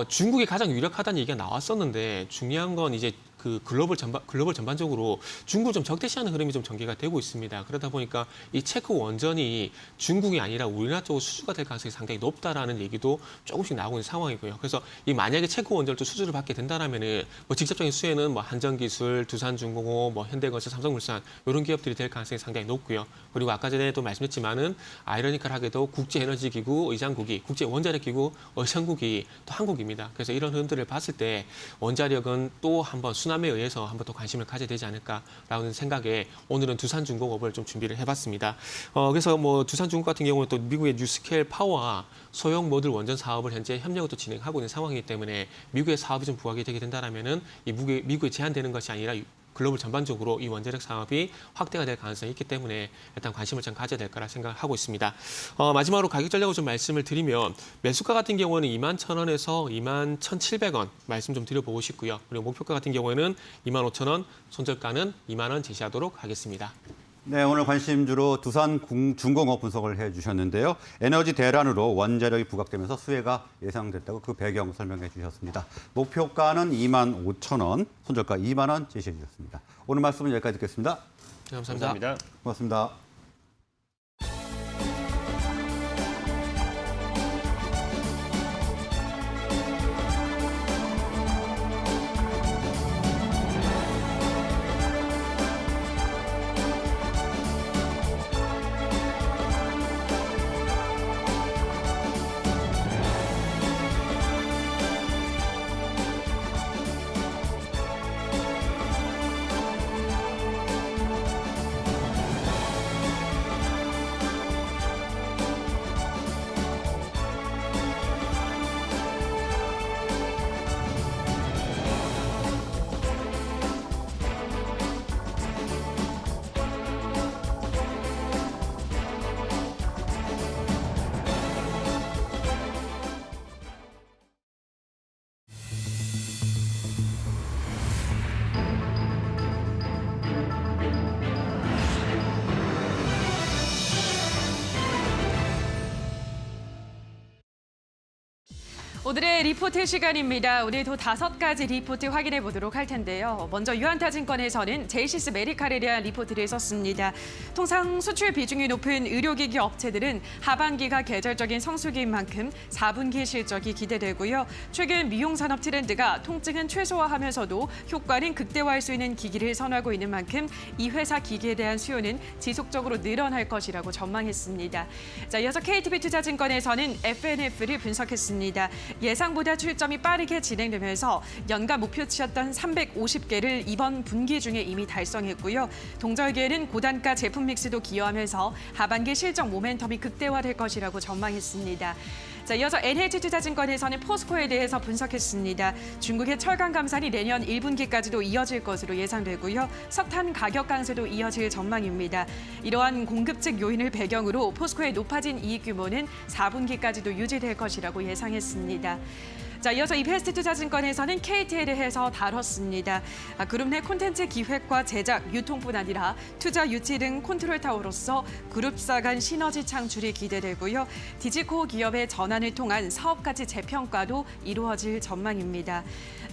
J: 중국이 가장 유력하다는 얘기가 나왔었는데 중요한 건 이제 그 글로벌 전반적으로 중국을 좀 적대시하는 흐름이 좀 전개가 되고 있습니다. 그러다 보니까 이 체코 원전이 중국이 아니라 우리나라 쪽으로 수주가 될 가능성이 상당히 높다라는 얘기도 조금씩 나오고 있는 상황이고요. 그래서 이 만약에 체코 원전을 또 수주를 받게 된다라면은 뭐 직접적인 수혜는 뭐 한전기술, 두산중공업, 뭐 현대건설, 삼성물산 이런 기업들이 될 가능성이 상당히 높고요. 그리고 아까 전에도 말씀했지만은 아이러니컬하게도 국제에너지기구 의장국이 국제원자력기구 의장국이 또 한국입니다. 그래서 이런 흐름들을 봤을 때 원자력은 또 한번 수남에 의해서 한번 또 관심을 가져야 되지 않을까라는 생각에 오늘은 두산중공업을 좀 준비를 해봤습니다. 그래서 뭐 두산중공업 같은 경우는 또 미국의 뉴스케일 파워와 소형 모듈 원전 사업을 현재 협력을 또 진행하고 있는 상황이기 때문에 미국의 사업이 좀 부각이 되게 된다라면은 이 미국에 제한되는 것이 아니라 글로벌 전반적으로 이 원자력 사업이 확대가 될 가능성이 있기 때문에 일단 관심을 좀 가져야 될 거라 생각하고 있습니다. 마지막으로 가격 전략을 좀 말씀을 드리면 매수가 같은 경우는 21,000원에서 21,700원 말씀 좀 드려보고 싶고요. 그리고 목표가 같은 경우에는 25,000원, 손절가는 2만 원 제시하도록 하겠습니다.
A: 네, 오늘 관심주로 두산중공업 분석을 해주셨는데요. 에너지 대란으로 원자력이 부각되면서 수혜가 예상됐다고 그 배경 설명해 주셨습니다. 목표가는 25,000원, 손절가 2만 원 제시해 주셨습니다. 오늘 말씀은 여기까지 듣겠습니다.
J: 네, 감사합니다.
A: 고맙습니다.
K: 오늘의 리포트 시간입니다. 오늘도 5가지 리포트 확인해 보도록 할 텐데요. 먼저 유한타증권에서는 제이시스 메디칼에 대한 리포트를 썼습니다. 통상 수출 비중이 높은 의료기기 업체들은 하반기가 계절적인 성수기인 만큼 4분기 실적이 기대되고요. 최근 미용산업 트렌드가 통증은 최소화하면서도 효과는 극대화할 수 있는 기기를 선호하고 있는 만큼 이 회사 기기에 대한 수요는 지속적으로 늘어날 것이라고 전망했습니다. 자, 이어서 KTB투자증권에서는 FNF를 분석했습니다. 예상보다 출점이 빠르게 진행되면서 연간 목표치였던 350개를 이번 분기 중에 이미 달성했고요. 동절기에는 고단가 제품 믹스도 기여하면서 하반기 실적 모멘텀이 극대화될 것이라고 전망했습니다. 자, 이어서 NH투자증권에서는 포스코에 대해서 분석했습니다. 중국의 철강 감산이 내년 1분기까지도 이어질 것으로 예상되고요. 석탄 가격 강세도 이어질 전망입니다. 이러한 공급측 요인을 배경으로 포스코의 높아진 이익 규모는 4분기까지도 유지될 것이라고 예상했습니다. 자, 이어서 이베스트투자증권에서는 KT에 대해서 다뤘습니다. 그룹 내 콘텐츠 기획과 제작, 유통뿐 아니라 투자 유치 등 컨트롤 타워로서 그룹사 간 시너지 창출이 기대되고요. 디지코 기업의 전환을 통한 사업 가치 재평가도 이루어질 전망입니다.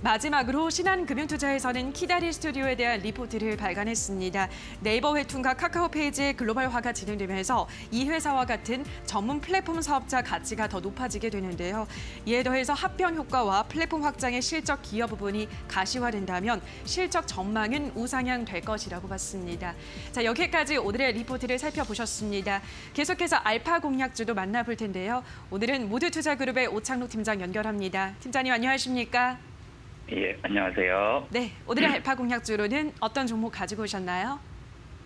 K: 마지막으로 신한금융투자에서는 키다리 스튜디오에 대한 리포트를 발간했습니다. 네이버 웹툰과 카카오페이지의 글로벌화가 진행되면서 이 회사와 같은 전문 플랫폼 사업자 가치가 더 높아지게 되는데요. 이에 더해서 합병 효과와 플랫폼 확장의 실적 기여 부분이 가시화된다면 실적 전망은 우상향 될 것이라고 봤습니다. 자, 여기까지 오늘의 리포트를 살펴보셨습니다. 계속해서 알파 공략주도 만나볼 텐데요. 오늘은 모두투자그룹의 오창록 팀장 연결합니다. 팀장님 안녕하십니까?
L: 예, 안녕하세요.
K: 네, 오늘의 알파 공략주로는 어떤 종목 가지고 오셨나요?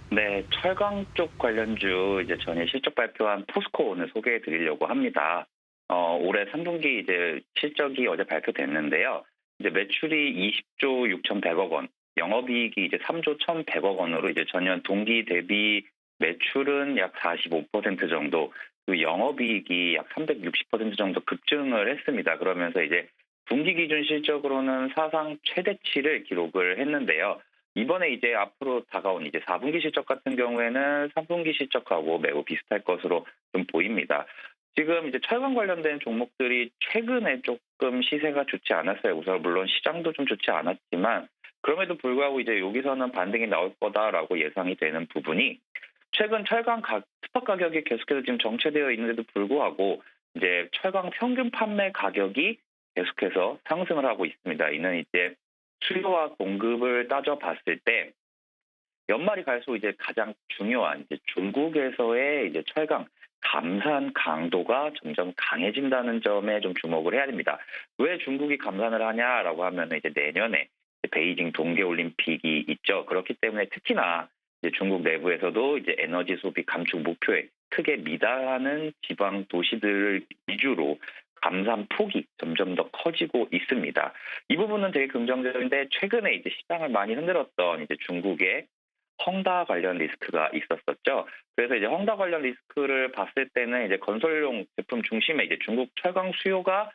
L: 네, 철강 쪽 관련주 이제 전에 실적 발표한 포스코 오늘 소개해 드리려고 합니다. 올해 3분기 이제 실적이 어제 발표됐는데요. 이제 매출이 20조 6,100억 원, 영업이익이 이제 3조 1,100억 원으로 이제 전년 동기 대비 매출은 약 45% 정도, 그 영업이익이 약 360% 정도 급증을 했습니다. 그러면서 이제 분기 기준 실적으로는 사상 최대치를 기록을 했는데요. 이번에 이제 앞으로 다가온 이제 4분기 실적 같은 경우에는 3분기 실적하고 매우 비슷할 것으로 좀 보입니다. 지금 이제 철강 관련된 종목들이 최근에 조금 시세가 좋지 않았어요. 우선 물론 시장도 좀 좋지 않았지만 그럼에도 불구하고 이제 여기서는 반등이 나올 거다라고 예상이 되는 부분이 최근 철강 스팟 가격이 계속해서 지금 정체되어 있는데도 불구하고 이제 철강 평균 판매 가격이 계속해서 상승을 하고 있습니다. 이는 이제 수요와 공급을 따져봤을 때 연말이 갈수록 이제 가장 중요한 이제 중국에서의 이제 철강 감산 강도가 점점 강해진다는 점에 좀 주목을 해야 됩니다. 왜 중국이 감산을 하냐라고 하면 이제 내년에 베이징 동계올림픽이 있죠. 그렇기 때문에 특히나 이제 중국 내부에서도 이제 에너지 소비 감축 목표에 크게 미달하는 지방 도시들을 위주로 감산 폭이 점점 더 커지고 있습니다. 이 부분은 되게 긍정적인데 최근에 이제 시장을 많이 흔들었던 이제 중국의 헝다 관련 리스크가 있었었죠. 그래서 이제 헝다 관련 리스크를 봤을 때는 이제 건설용 제품 중심에 이제 중국 철강 수요가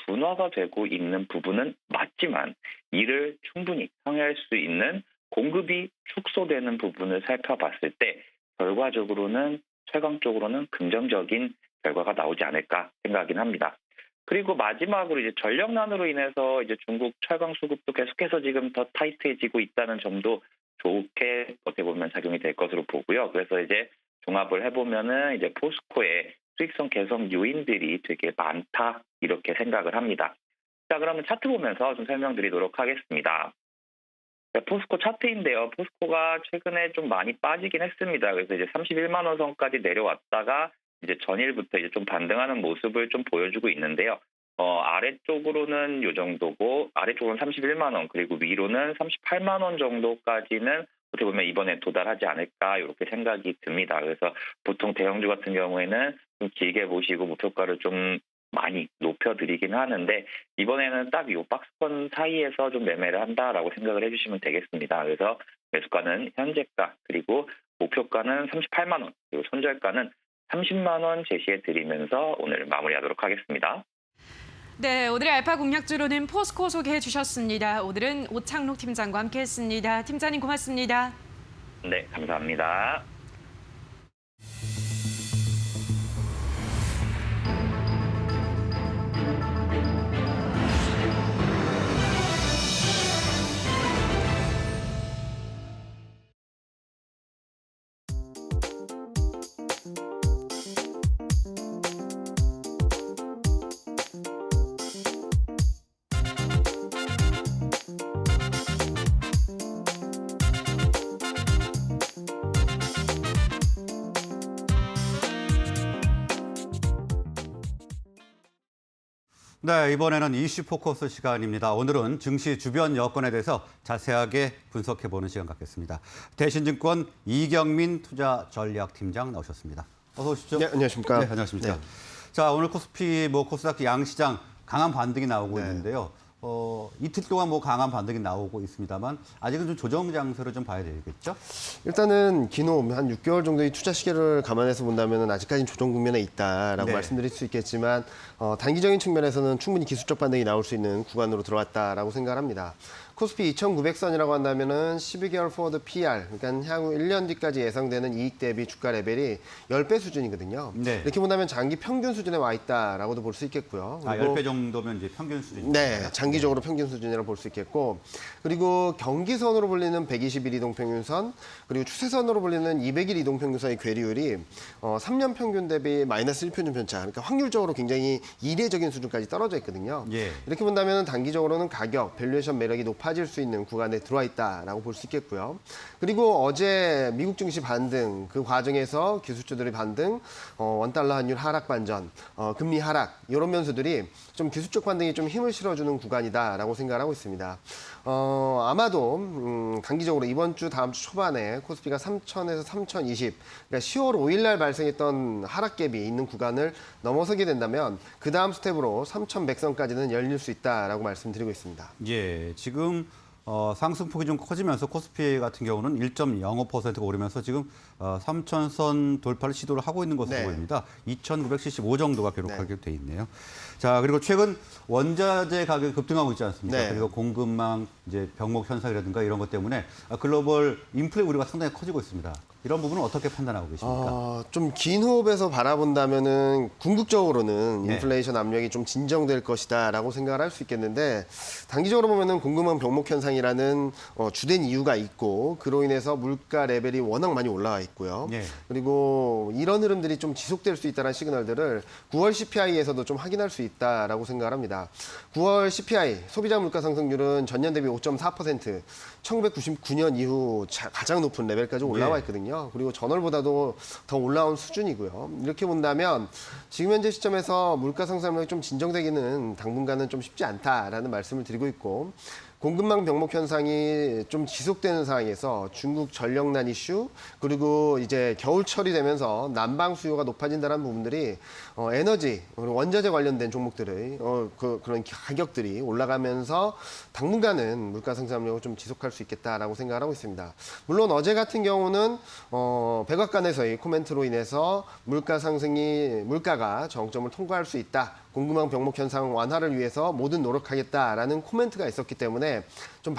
L: 둔화가 되고 있는 부분은 맞지만 이를 충분히 상회할 수 있는 공급이 축소되는 부분을 살펴봤을 때 결과적으로는 철강 쪽으로는 긍정적인 결과가 나오지 않을까 생각하긴 합니다. 그리고 마지막으로 이제 전력난으로 인해서 이제 중국 철강 수급도 계속해서 지금 더 타이트해지고 있다는 점도 좋게 어떻게 보면 작용이 될 것으로 보고요. 그래서 이제 종합을 해보면은 이제 포스코의 수익성 개선 요인들이 되게 많다 이렇게 생각을 합니다. 자, 그러면 차트 보면서 좀 설명드리도록 하겠습니다. 포스코 차트인데요. 포스코가 최근에 좀 많이 빠지긴 했습니다. 그래서 이제 31만 원 선까지 내려왔다가 이제 전일부터 이제 좀 반등하는 모습을 좀 보여주고 있는데요. 아래쪽으로는 요 정도고 아래쪽으로는 31만 원 그리고 위로는 38만 원 정도까지는 어떻게 보면 이번에 도달하지 않을까 이렇게 생각이 듭니다. 그래서 보통 대형주 같은 경우에는 좀 길게 보시고 목표가를 좀 많이 높여드리긴 하는데 이번에는 딱 이 박스권 사이에서 좀 매매를 한다라고 생각을 해주시면 되겠습니다. 그래서 매수가는 현재가 그리고 목표가는 38만 원 그리고 손절가는 30만 원 제시해 드리면서 오늘 마무리하도록 하겠습니다.
K: 네, 오늘의 알파 공략주로는 포스코 소개해 주셨습니다. 오늘은 오창록 팀장과 함께했습니다. 팀장님 고맙습니다.
L: 네, 감사합니다.
A: 네, 이번에는 이슈 포커스 시간입니다. 오늘은 증시 주변 여건에 대해서 자세하게 분석해보는 시간 갖겠습니다. 대신증권 이경민 투자전략팀장 나오셨습니다. 어서 오십시오.
M: 네, 안녕하십니까.
A: 네, 안녕하십니까.
M: 네.
A: 자, 오늘 코스피, 코스닥 양시장 강한 반등이 나오고 있는데요. 이틀 동안 강한 반등이 나오고 있습니다만 아직은 좀 조정 장세로 좀 봐야 되겠죠?
M: 일단은 기노 한 6개월 정도의 투자 시기를 감안해서 본다면 아직까지는 조정 국면에 있다라고
A: 네.
M: 말씀드릴 수 있겠지만 단기적인 측면에서는 충분히 기술적 반등이 나올 수 있는 구간으로 들어왔다라고 생각합니다. 코스피 2,900선이라고 한다면은 12개월 포워드 PR, 그러니까 향후 1년 뒤까지 예상되는 이익 대비 주가 레벨이 10배 수준이거든요.
A: 네.
M: 이렇게 본다면 장기 평균 수준에 와 있다라고도 볼 수 있겠고요.
A: 그리고 10배 정도면 이제 평균 수준이죠.
M: 네, 장기적으로 평균 수준이라고 볼 수 있겠고, 그리고 경기선으로 불리는 120일 이동평균선, 그리고 추세선으로 불리는 200일 이동평균선의 괴리율이 3년 평균 대비 마이너스 1표준 편차, 그러니까 확률적으로 굉장히 이례적인 수준까지 떨어져 있거든요.
A: 예.
M: 이렇게 본다면 단기적으로는 가격, 밸류에이션 매력이 높아질 수 있는 구간에 들어와 있다라고 볼 수 있겠고요. 그리고 어제 미국 증시 반등, 그 과정에서 기술주들의 반등, 원달러 환율 하락 반전, 금리 하락 이런 면수들이 좀 기술적 반등이 좀 힘을 실어주는 구간이다라고 생각하고 있습니다. 아마도 단기적으로 이번 주 다음 주 초반에 코스피가 3,000에서 3,020, 그러니까 10월 5일 날 발생했던 하락갭이 있는 구간을 넘어서게 된다면 그 다음 스텝으로 3,100선까지는 열릴 수 있다라고 말씀드리고 있습니다.
A: 예, 지금 상승폭이 좀 커지면서 코스피 같은 경우는 1.05%가 오르면서 지금 3,000선 돌파를 시도를 하고 있는 것으로
M: 네.
A: 보입니다. 2,975 정도가 기록하게 돼 있네요. 자, 그리고 최근 원자재 가격이 급등하고 있지 않습니까?
M: 네.
A: 그리고 공급망 이제 병목 현상이라든가 이런 것 때문에 글로벌 인플레 우려가 상당히 커지고 있습니다. 이런 부분은 어떻게 판단하고 계십니까?
M: 좀 긴 호흡에서 바라본다면은 궁극적으로는
A: 네.
M: 인플레이션 압력이 좀 진정될 것이다라고 생각을 할 수 있겠는데 단기적으로 보면은 공급망 병목 현상이라는 주된 이유가 있고 그로 인해서 물가 레벨이 워낙 많이 올라와 있고요.
A: 네.
M: 그리고 이런 흐름들이 좀 지속될 수 있다는 시그널들을 9월 CPI에서도 좀 확인할 수 있다라고 생각을 합니다. 9월 CPI 소비자 물가 상승률은 전년 대비 5.4%, 1999년 이후 가장 높은 레벨까지 올라와 있거든요. 그리고 전월보다도 더 올라온 수준이고요. 이렇게 본다면 지금 현재 시점에서 물가 상승률이 좀 진정되기는 당분간은 좀 쉽지 않다라는 말씀을 드리고 있고 공급망 병목 현상이 좀 지속되는 상황에서 중국 전력난 이슈 그리고 이제 겨울철이 되면서 난방 수요가 높아진다는 부분들이 에너지 그리고 원자재 관련된 종목들의 그런 가격들이 올라가면서 당분간은 물가 상승 압력을 좀 지속할 수 있겠다라고 생각을 하고 있습니다. 물론 어제 같은 경우는 백악관에서의 코멘트로 인해서 물가가 정점을 통과할 수 있다. 공급망 병목 현상 완화를 위해서 모든 노력하겠다라는 코멘트가 있었기 때문에 좀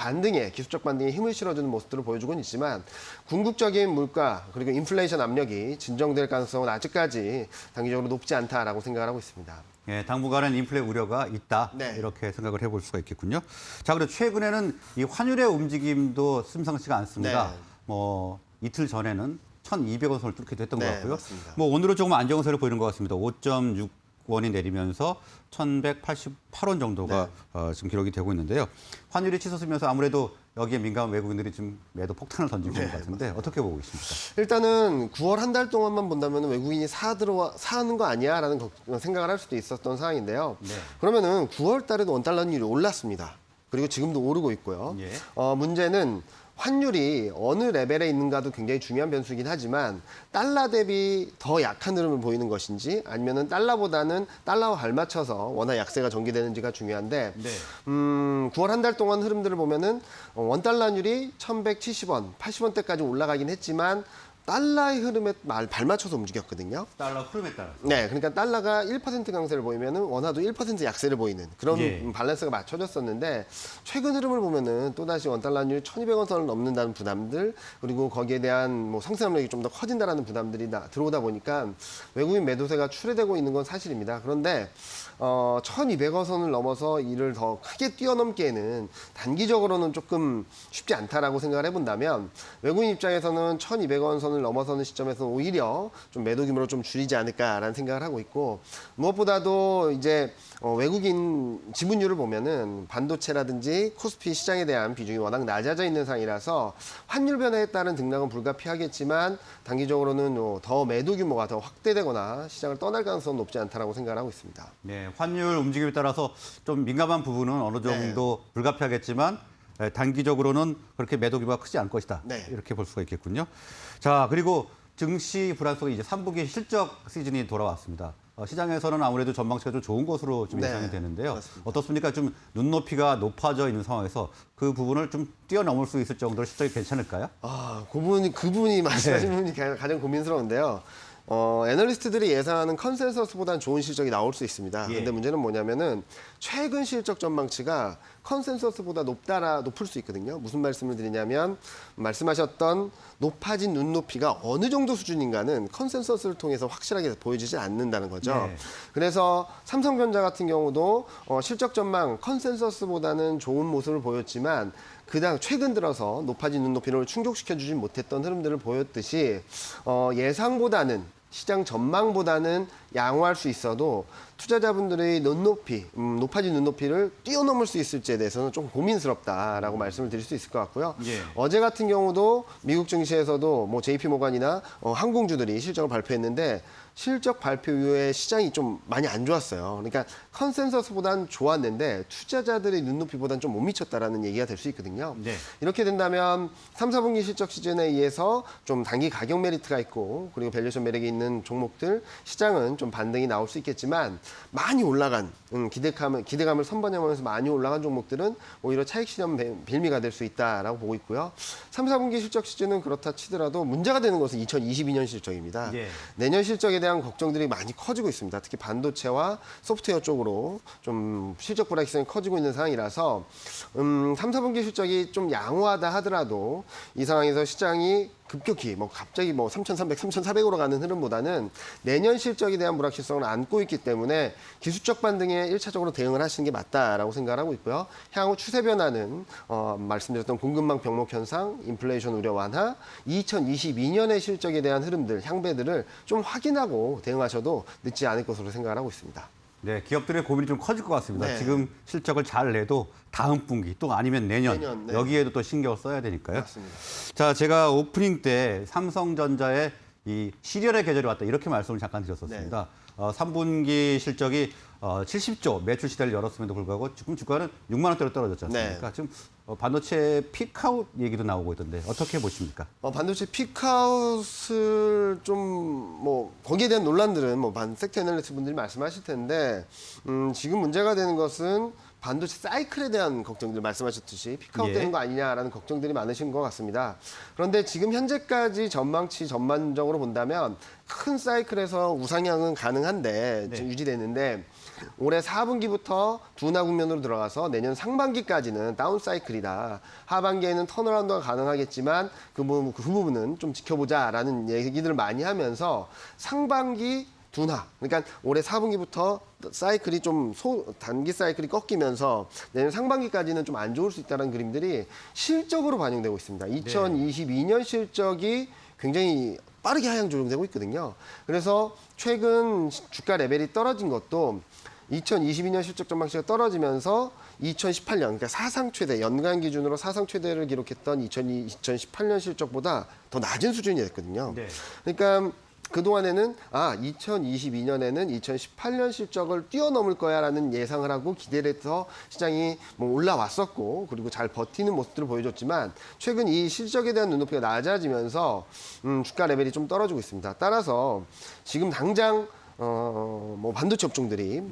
M: 기술적 반등에 힘을 실어주는 모습들을 보여주고는 있지만 궁극적인 물가 그리고 인플레이션 압력이 진정될 가능성은 아직까지 단기적으로 높지 않다라고 생각을 하고 있습니다.
A: 예, 당분간은 인플레 우려가 있다.
M: 네.
A: 이렇게 생각을 해볼 수가 있겠군요. 자, 그리고 최근에는 이 환율의 움직임도 심상치가 않습니다.
M: 네.
A: 뭐 이틀 전에는 1,200원 선을 뚫기도 했던 것
M: 네,
A: 같고요.
M: 맞습니다.
A: 뭐 오늘은 조금 안정세를 보이는 것 같습니다. 5.6원이 내리면서 1,188원 정도가 지금 기록이 되고 있는데요. 환율이 치솟으면서 아무래도 여기에 민감한 외국인들이 지금 매도 폭탄을 던지고 있는 것 같은데 맞습니다. 어떻게 보고 있습니까?
M: 일단은 9월 한 달 동안만 본다면 외국인이 사는 거 아니야라는 생각을 할 수도 있었던 상황인데요.
A: 네.
M: 그러면은 9월 달에도 원달러율이 올랐습니다. 그리고 지금도 오르고 있고요.
A: 예.
M: 문제는 환율이 어느 레벨에 있는가도 굉장히 중요한 변수이긴 하지만 달러 대비 더 약한 흐름을 보이는 것인지 아니면은 달러보다는 달러와 발맞춰서 워낙 약세가 전개되는지가 중요한데
A: 네.
M: 9월 한 달 동안 흐름들을 보면은 원달러율이 1,170원, 80원대까지 올라가긴 했지만 달러의 흐름에 발맞춰서 움직였거든요.
A: 달러 흐름에 따라서.
M: 네, 그러니까 달러가 1% 강세를 보이면은 원화도 1% 약세를 보이는 그런
A: 예.
M: 밸런스가 맞춰졌었는데 최근 흐름을 보면은 또 다시 원달러율 1,200원 선을 넘는다는 부담들 그리고 거기에 대한 뭐 상승 압력이 좀 더 커진다라는 부담들이 들어오다 보니까 외국인 매도세가 출회되고 있는 건 사실입니다. 그런데 1,200원 선을 넘어서 이를 더 크게 뛰어넘기에는 단기적으로는 조금 쉽지 않다라고 생각을 해본다면 외국인 입장에서는 1,200원 선을 넘어서는 시점에서는 오히려 좀 매도 규모를 좀 줄이지 않을까라는 생각을 하고 있고 무엇보다도 이제 외국인 지분율을 보면은 반도체라든지 코스피 시장에 대한 비중이 워낙 낮아져 있는 상황이라서 환율 변화에 따른 등락은 불가피하겠지만 단기적으로는 더 매도 규모가 더 확대되거나 시장을 떠날 가능성은 높지 않다라고 생각을 하고 있습니다.
A: 네, 환율 움직임에 따라서 좀 민감한 부분은 어느 정도 불가피하겠지만 단기적으로는 그렇게 매도 규모가 크지 않을 것이다.
M: 네.
A: 이렇게 볼 수가 있겠군요. 자, 그리고 증시 불안 속에 이제 3분기 실적 시즌이 돌아왔습니다. 시장에서는 아무래도 전망치가 좀 좋은 것으로 좀
M: 네,
A: 예상이 되는데요.
M: 맞습니다.
A: 어떻습니까? 좀 눈높이가 높아져 있는 상황에서 그 부분을 좀 뛰어넘을 수 있을 정도로 실적이 괜찮을까요?
M: 그 부분이 말씀하신 부분이 가장 고민스러운데요. 애널리스트들이 예상하는 컨센서스보다는 좋은 실적이 나올 수 있습니다.
A: 예.
M: 근데 문제는 뭐냐면은 최근 실적 전망치가 컨센서스보다 높을 수 있거든요. 무슨 말씀을 드리냐면 말씀하셨던 높아진 눈높이가 어느 정도 수준인가는 컨센서스를 통해서 확실하게 보여지지 않는다는 거죠.
A: 네.
M: 그래서 삼성전자 같은 경우도 실적 전망 컨센서스보다는 좋은 모습을 보였지만 최근 들어서 높아진 눈높이를 충족시켜주지 못했던 흐름들을 보였듯이 예상보다는 시장 전망보다는 양호할 수 있어도 투자자분들의 높아진 눈높이를 뛰어넘을 수 있을지에 대해서는 좀 고민스럽다라고 말씀을 드릴 수 있을 것 같고요.
A: 예.
M: 어제 같은 경우도 미국 증시에서도 뭐 JP모간이나 항공주들이 실적을 발표했는데 실적 발표 이후에 시장이 좀 많이 안 좋았어요. 그러니까 컨센서스보다는 좋았는데 투자자들의 눈높이보다는 좀 못 미쳤다라는 얘기가 될 수 있거든요.
A: 네.
M: 이렇게 된다면 3, 4분기 실적 시즌에 의해서 좀 단기 가격 메리트가 있고 그리고 밸류에이션 매력이 있는 종목들 시장은 좀 반등이 나올 수 있겠지만 많이 올라간 기대감을 선반영하면서 많이 올라간 종목들은 오히려 차익 실현 빌미가 될 수 있다라고 보고 있고요. 3, 4분기 실적 시즌은 그렇다 치더라도 문제가 되는 것은 2022년 실적입니다.
A: 예.
M: 내년 실적에 대한 걱정들이 많이 커지고 있습니다. 특히 반도체와 소프트웨어 쪽으로 좀 실적 불확실성이 커지고 있는 상황이라서 3, 4분기 실적이 좀 양호하다 하더라도 이 상황에서 시장이 급격히 갑자기 3,300, 3,400으로 가는 흐름보다는 내년 실적에 대한 불확실성을 안고 있기 때문에 기술적 반등에 1차적으로 대응을 하시는 게 맞다라고 생각하고 있고요. 향후 추세 변화는 말씀드렸던 공급망 병목 현상, 인플레이션 우려 완화, 2022년의 실적에 대한 흐름들, 향배들을 좀 확인하고 대응하셔도 늦지 않을 것으로 생각을 하고 있습니다.
A: 네, 기업들의 고민이 좀 커질 것 같습니다.
M: 네.
A: 지금 실적을 잘 내도 다음 분기 또 아니면 내년
M: 네.
A: 여기에도 또 신경을 써야 되니까요.
M: 맞습니다.
A: 자, 제가 오프닝 때 삼성전자의 이 시련의 계절이 왔다 이렇게 말씀을 잠깐 드렸었습니다. 3분기 실적이 70조 매출 시대를 열었음에도 불구하고 지금 주가는 6만 원대로 떨어졌지 않습니까? 지금 반도체 픽아웃 얘기도 나오고 있던데 어떻게 보십니까?
M: 반도체 픽아웃을 좀 거기에 대한 논란들은 섹터 애널리스트 분들이 말씀하실 텐데 지금 문제가 되는 것은 반도체 사이클에 대한 걱정들 말씀하셨듯이 픽아웃 되는 거 아니냐라는 걱정들이 많으신 것 같습니다. 그런데 지금 현재까지 전반적으로 본다면 큰 사이클에서 우상향은 가능한데 지금 유지되는데 올해 4분기부터 둔화 국면으로 들어가서 내년 상반기까지는 다운 사이클이다. 하반기에는 턴어라운드가 가능하겠지만 그 부분은 좀 지켜보자라는 얘기들을 많이 하면서 상반기 둔화. 그러니까 올해 4분기부터 사이클이 좀 단기 사이클이 꺾이면서 내년 상반기까지는 좀 안 좋을 수 있다는 그림들이 실적으로 반영되고 있습니다. 2022년 실적이 굉장히 빠르게 하향 조정되고 있거든요. 그래서 최근 주가 레벨이 떨어진 것도 2022년 실적 전망치가 떨어지면서 2018년, 그러니까 사상 최대, 연간 기준으로 사상 최대를 기록했던 2018년 실적보다 더 낮은 수준이 됐거든요. 그러니까 그동안에는 2022년에는 2018년 실적을 뛰어넘을 거야라는 예상을 하고 기대를 해서 시장이 올라왔었고 그리고 잘 버티는 모습들을 보여줬지만 최근 이 실적에 대한 눈높이가 낮아지면서 주가 레벨이 좀 떨어지고 있습니다. 따라서 지금 당장 반도체 업종들이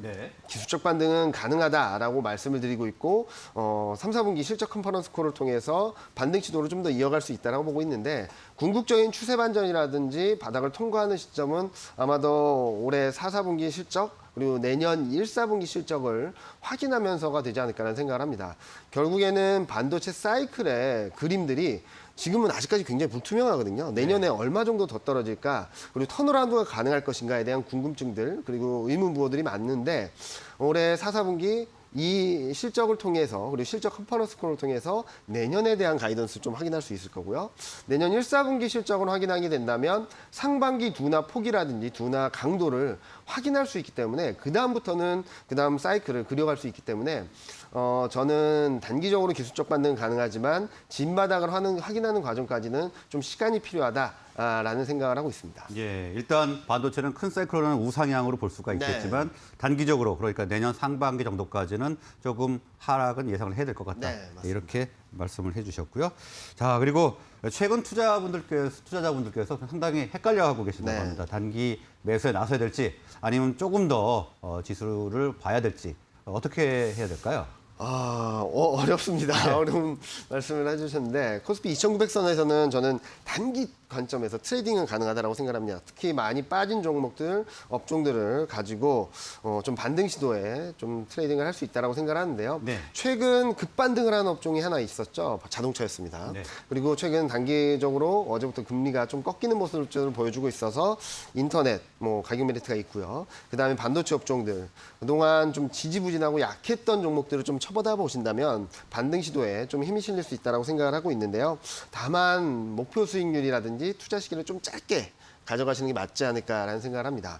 M: 기술적 반등은 가능하다라고 말씀을 드리고 있고 3, 4분기 실적 컨퍼런스 콜을 통해서 반등 시도를 좀 더 이어갈 수 있다고 보고 있는데 궁극적인 추세 반전이라든지 바닥을 통과하는 시점은 아마도 올해 4, 4분기 실적 그리고 내년 1, 4분기 실적을 확인하면서가 되지 않을까라는 생각을 합니다. 결국에는 반도체 사이클의 그림들이 지금은 아직까지 굉장히 불투명하거든요. 내년에 얼마 정도 더 떨어질까, 그리고 턴어라운드가 가능할 것인가에 대한 궁금증들, 그리고 의문부호들이 많은데 올해 4, 4분기 이 실적을 통해서 그리고 실적 컨퍼런스 콜을 통해서 내년에 대한 가이던스를 좀 확인할 수 있을 거고요. 내년 1, 4분기 실적을 확인하게 된다면 상반기 둔화 폭이라든지 둔화 강도를 확인할 수 있기 때문에 그다음부터는 그다음 사이클을 그려갈 수 있기 때문에 저는 단기적으로 기술적 반등은 가능하지만 진바닥을 확인하는 과정까지는 좀 시간이 필요하다라는 생각을 하고 있습니다.
A: 예, 일단 반도체는 큰 사이클로는 우상향으로 볼 수가 있겠지만 단기적으로 그러니까 내년 상반기 정도까지는 조금 하락은 예상을 해야 될 것 같다. 이렇게 말씀을 해주셨고요. 자, 그리고 최근 투자자분들께서 상당히 헷갈려하고 계신다고 합니다. 단기 매수에 나서야 될지 아니면 조금 더 지수를 봐야 될지 어떻게 해야 될까요?
M: 어렵습니다. 어려운 말씀을 해주셨는데 코스피 2900선에서는 저는 단기 관점에서 트레이딩은 가능하다고 생각합니다. 특히 많이 빠진 종목들, 업종들을 가지고 좀 반등 시도에 좀 트레이딩을 할 수 있다고 생각하는데요. 최근 급반등을 하는 업종이 하나 있었죠. 자동차였습니다. 그리고 최근 단기적으로 어제부터 금리가 좀 꺾이는 모습을 보여주고 있어서 인터넷, 가격 메리트가 있고요. 그다음에 반도체 업종들, 그동안 좀 지지부진하고 약했던 종목들을 좀 쳐보다 보신다면 반등 시도에 좀 힘이 실릴 수 있다고 생각을 하고 있는데요. 다만 목표 수익률이라든지 투자 시기를 좀 짧게 가져가시는 게 맞지 않을까라는 생각을 합니다.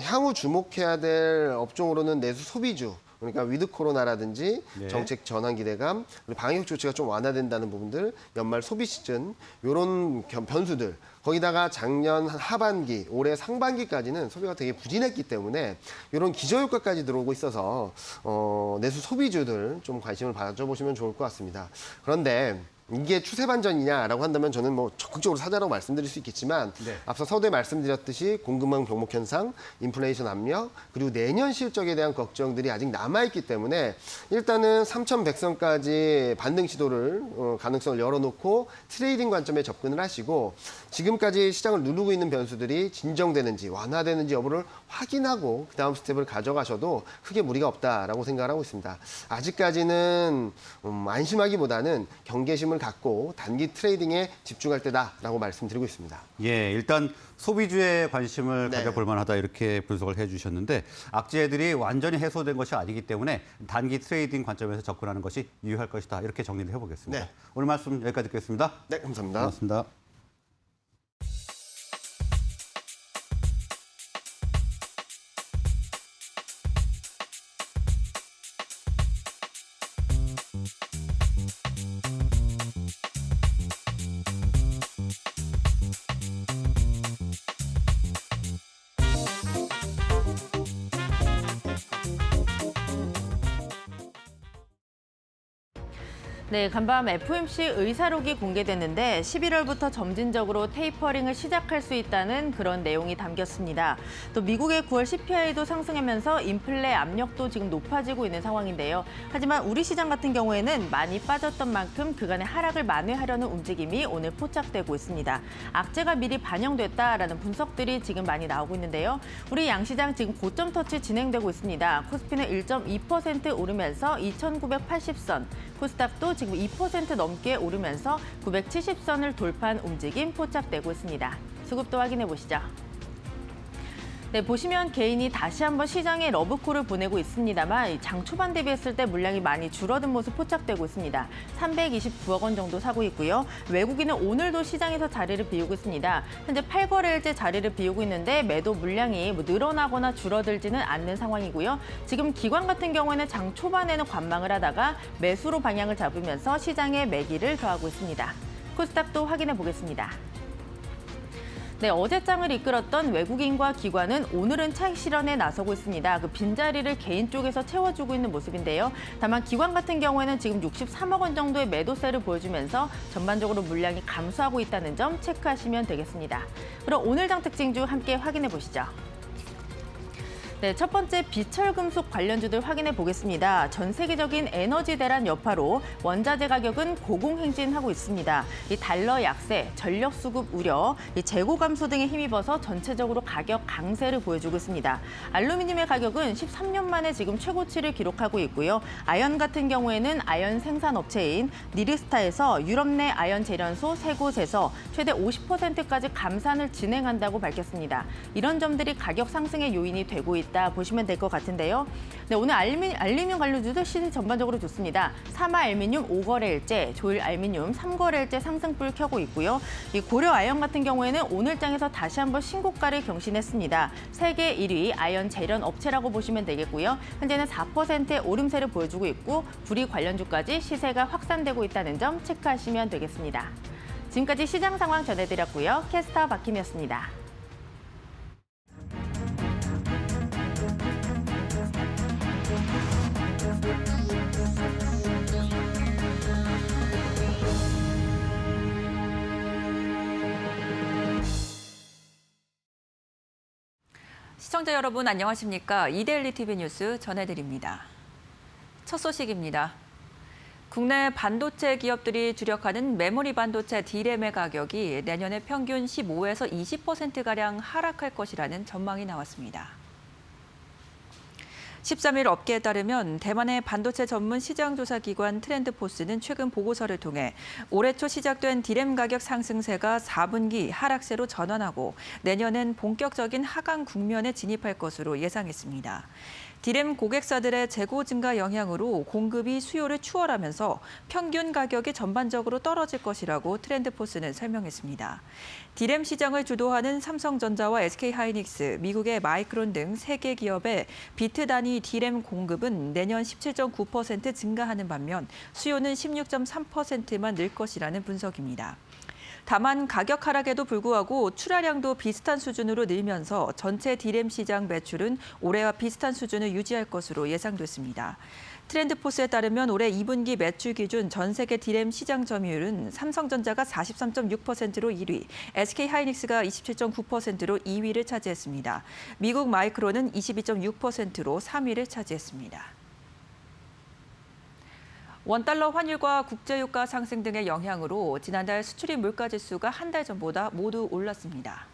M: 향후 주목해야 될 업종으로는 내수 소비주, 그러니까 위드 코로나라든지 정책 전환 기대감, 그리고 방역 조치가 좀 완화된다는 부분들, 연말 소비 시즌 이런 변수들, 거기다가 작년 하반기, 올해 상반기까지는 소비가 되게 부진했기 때문에 이런 기저효과까지 들어오고 있어서 내수 소비주들 좀 관심을 가져보시면 좋을 것 같습니다. 그런데 이게 추세 반전이냐라고 한다면 저는 뭐 적극적으로 사자라고 말씀드릴 수 있겠지만 앞서 서두에 말씀드렸듯이 공급망 병목 현상, 인플레이션 압력, 그리고 내년 실적에 대한 걱정들이 아직 남아있기 때문에 일단은 3,100선까지 반등 시도를 가능성을 열어놓고 트레이딩 관점에 접근을 하시고 지금까지 시장을 누르고 있는 변수들이 진정되는지 완화되는지 여부를 확인하고 그 다음 스텝을 가져가셔도 크게 무리가 없다라고 생각을 하고 있습니다. 아직까지는 안심하기보다는 경계심을 갖고 단기 트레이딩에 집중할 때다라고 말씀드리고 있습니다.
A: 예, 일단 소비주에 관심을 가져볼 만하다 이렇게 분석을 해주셨는데 악재들이 완전히 해소된 것이 아니기 때문에 단기 트레이딩 관점에서 접근하는 것이 유효할 것이다 이렇게 정리를 해보겠습니다. 오늘 말씀 여기까지 듣겠습니다.
M: 네, 감사합니다.
A: 고맙습니다.
N: 네, 간밤 FOMC 의사록이 공개됐는데 11월부터 점진적으로 테이퍼링을 시작할 수 있다는 그런 내용이 담겼습니다. 또 미국의 9월 CPI도 상승하면서 인플레 압력도 지금 높아지고 있는 상황인데요. 하지만 우리 시장 같은 경우에는 많이 빠졌던 만큼 그간의 하락을 만회하려는 움직임이 오늘 포착되고 있습니다. 악재가 미리 반영됐다라는 분석들이 지금 많이 나오고 있는데요. 우리 양시장 지금 고점 터치 진행되고 있습니다. 코스피는 1.2% 오르면서 2,980선, 코스닥도 지금 2% 넘게 오르면서 970선을 돌파한 움직임 포착되고 있습니다. 수급도 확인해 보시죠. 네, 보시면 개인이 다시 한번 시장에 러브콜을 보내고 있습니다만 장 초반 대비했을 때 물량이 많이 줄어든 모습 포착되고 있습니다. 329억 원 정도 사고 있고요. 외국인은 오늘도 시장에서 자리를 비우고 있습니다. 현재 8거래일째 자리를 비우고 있는데 매도 물량이 늘어나거나 줄어들지는 않는 상황이고요. 지금 기관 같은 경우에는 장 초반에는 관망을 하다가 매수로 방향을 잡으면서 시장에 매기를 더하고 있습니다. 코스닥도 확인해 보겠습니다. 네, 어제 장을 이끌었던 외국인과 기관은 오늘은 차익 실현에 나서고 있습니다. 그 빈자리를 개인 쪽에서 채워주고 있는 모습인데요. 다만 기관 같은 경우에는 지금 63억 원 정도의 매도세를 보여주면서 전반적으로 물량이 감소하고 있다는 점 체크하시면 되겠습니다. 그럼 오늘 장 특징주 함께 확인해 보시죠. 네, 첫 번째 비철금속 관련주들 확인해 보겠습니다. 전 세계적인 에너지 대란 여파로 원자재 가격은 고공행진하고 있습니다. 이 달러 약세, 전력 수급 우려, 이 재고 감소 등에 힘입어서 전체적으로 가격 강세를 보여주고 있습니다. 알루미늄의 가격은 13년 만에 지금 최고치를 기록하고 있고요. 아연 같은 경우에는 아연 생산업체인 니르스타에서 유럽 내 아연 재련소 3곳에서 최대 50%까지 감산을 진행한다고 밝혔습니다. 이런 점들이 가격 상승의 요인이 되고 있다 보시면 될 것 같은데요. 네, 오늘 알루미늄 관련주도 시세 전반적으로 좋습니다. 사마 알루미늄 5거래일째, 조일 알루미늄 3거래일째 상승불 켜고 있고요. 이 고려 아연 같은 경우에는 오늘 장에서 다시 한번 신고가를 경신했습니다. 세계 1위 아연 재련 업체라고 보시면 되겠고요. 현재는 4%의 오름세를 보여주고 있고 구리 관련주까지 시세가 확산되고 있다는 점 체크하시면 되겠습니다. 지금까지 시장 상황 전해드렸고요. 캐스터 박힘이었습니다.
O: 시청자 여러분 안녕하십니까? 이데일리 TV 뉴스 전해드립니다. 첫 소식입니다. 국내 반도체 기업들이 주력하는 메모리 반도체 D램의 가격이 내년에 평균 15에서 20%가량 하락할 것이라는 전망이 나왔습니다. 13일 업계에 따르면 대만의 반도체 전문 시장조사기관 트렌드포스는 최근 보고서를 통해 올해 초 시작된 D램 가격 상승세가 4분기 하락세로 전환하고 내년엔 본격적인 하강 국면에 진입할 것으로 예상했습니다. D램 고객사들의 재고 증가 영향으로 공급이 수요를 추월하면서 평균 가격이 전반적으로 떨어질 것이라고 트렌드포스는 설명했습니다. D램 시장을 주도하는 삼성전자와 SK하이닉스, 미국의 마이크론 등 3개 기업의 비트 단위 D램 공급은 내년 17.9% 증가하는 반면 수요는 16.3%만 늘 것이라는 분석입니다. 다만 가격 하락에도 불구하고 출하량도 비슷한 수준으로 늘면서 전체 D램 시장 매출은 올해와 비슷한 수준을 유지할 것으로 예상됐습니다. 트렌드포스에 따르면 올해 2분기 매출 기준 전 세계 디램 시장 점유율은 삼성전자가 43.6%로 1위, SK하이닉스가 27.9%로 2위를 차지했습니다. 미국 마이크론은 22.6%로 3위를 차지했습니다. 원달러 환율과 국제유가 상승 등의 영향으로 지난달 수출입 물가지수가 한 달 전보다 모두 올랐습니다.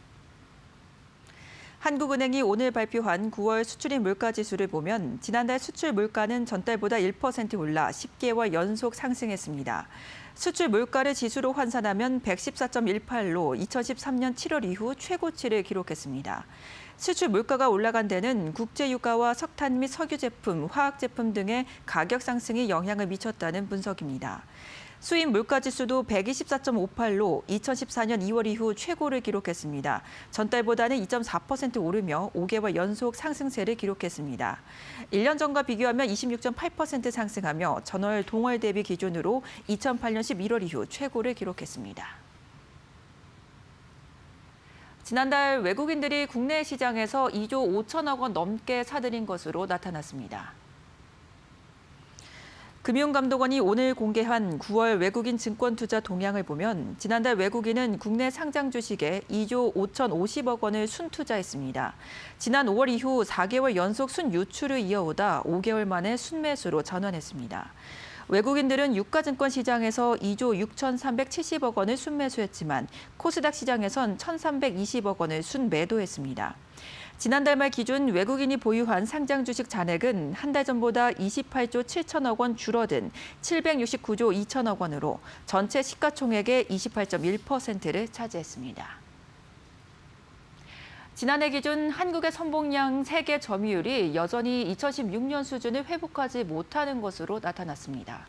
O: 한국은행이 오늘 발표한 9월 수출입 물가지수를 보면 지난달 수출 물가는 전달보다 1% 올라 10개월 연속 상승했습니다. 수출 물가를 지수로 환산하면 114.18로 2013년 7월 이후 최고치를 기록했습니다. 수출 물가가 올라간 데는 국제유가와 석탄 및 석유 제품, 화학 제품 등의 가격 상승이 영향을 미쳤다는 분석입니다. 수입 물가지수도 124.58로 2014년 2월 이후 최고를 기록했습니다. 전달보다는 2.4% 오르며 5개월 연속 상승세를 기록했습니다. 1년 전과 비교하면 26.8% 상승하며 전월 동월 대비 기준으로 2008년 11월 이후 최고를 기록했습니다. 지난달 외국인들이 국내 시장에서 2조 5천억 원 넘게 사들인 것으로 나타났습니다. 금융감독원이 오늘 공개한 9월 외국인 증권 투자 동향을 보면 지난달 외국인은 국내 상장 주식에 2조 5,050억 원을 순투자했습니다. 지난 5월 이후 4개월 연속 순유출을 이어오다 5개월 만에 순매수로 전환했습니다. 외국인들은 유가증권 시장에서 2조 6,370억 원을 순매수했지만 코스닥 시장에선 1,320억 원을 순매도했습니다. 지난달 말 기준 외국인이 보유한 상장 주식 잔액은 한 달 전보다 28조 7천억 원 줄어든 769조 2천억 원으로 전체 시가총액의 28.1%를 차지했습니다. 지난해 기준 한국의 선봉량 세계 점유율이 여전히 2016년 수준을 회복하지 못하는 것으로 나타났습니다.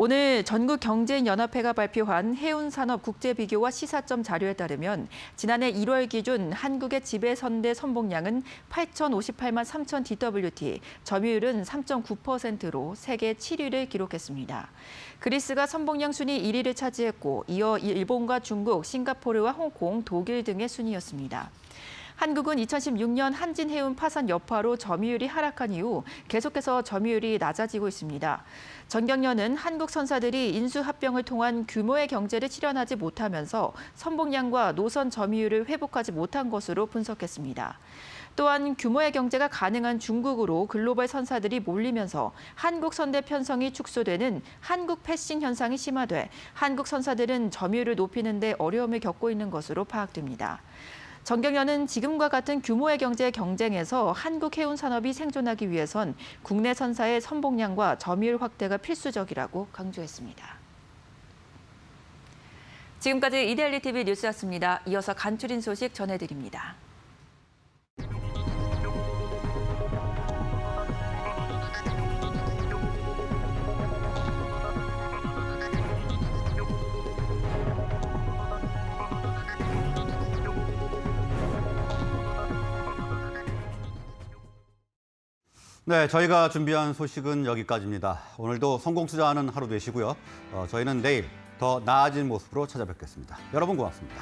O: 오늘 전국경제인연합회가 발표한 해운산업 국제비교와 시사점 자료에 따르면 지난해 1월 기준 한국의 지배선대 선봉량은 8,058만 3천 DWT, 점유율은 3.9%로 세계 7위를 기록했습니다. 그리스가 선봉량 순위 1위를 차지했고 이어 일본과 중국, 싱가포르와 홍콩, 독일 등의 순위였습니다. 한국은 2016년 한진해운 파산 여파로 점유율이 하락한 이후 계속해서 점유율이 낮아지고 있습니다. 전경련은 한국 선사들이 인수합병을 통한 규모의 경제를 실현하지 못하면서 선봉량과 노선 점유율을 회복하지 못한 것으로 분석했습니다. 또한 규모의 경제가 가능한 중국으로 글로벌 선사들이 몰리면서 한국 선대 편성이 축소되는 한국 패싱 현상이 심화돼 한국 선사들은 점유율을 높이는 데 어려움을 겪고 있는 것으로 파악됩니다. 전경련은 지금과 같은 규모의 경제 경쟁에서 한국 해운 산업이 생존하기 위해선 국내 선사의 선봉량과 점유율 확대가 필수적이라고 강조했습니다. 지금까지 이데일리 TV 뉴스였습니다. 이어서 간추린 소식 전해드립니다.
A: 네, 저희가 준비한 소식은 여기까지입니다. 오늘도 성공 투자하는 하루 되시고요. 저희는 내일 더 나아진 모습으로 찾아뵙겠습니다. 여러분 고맙습니다.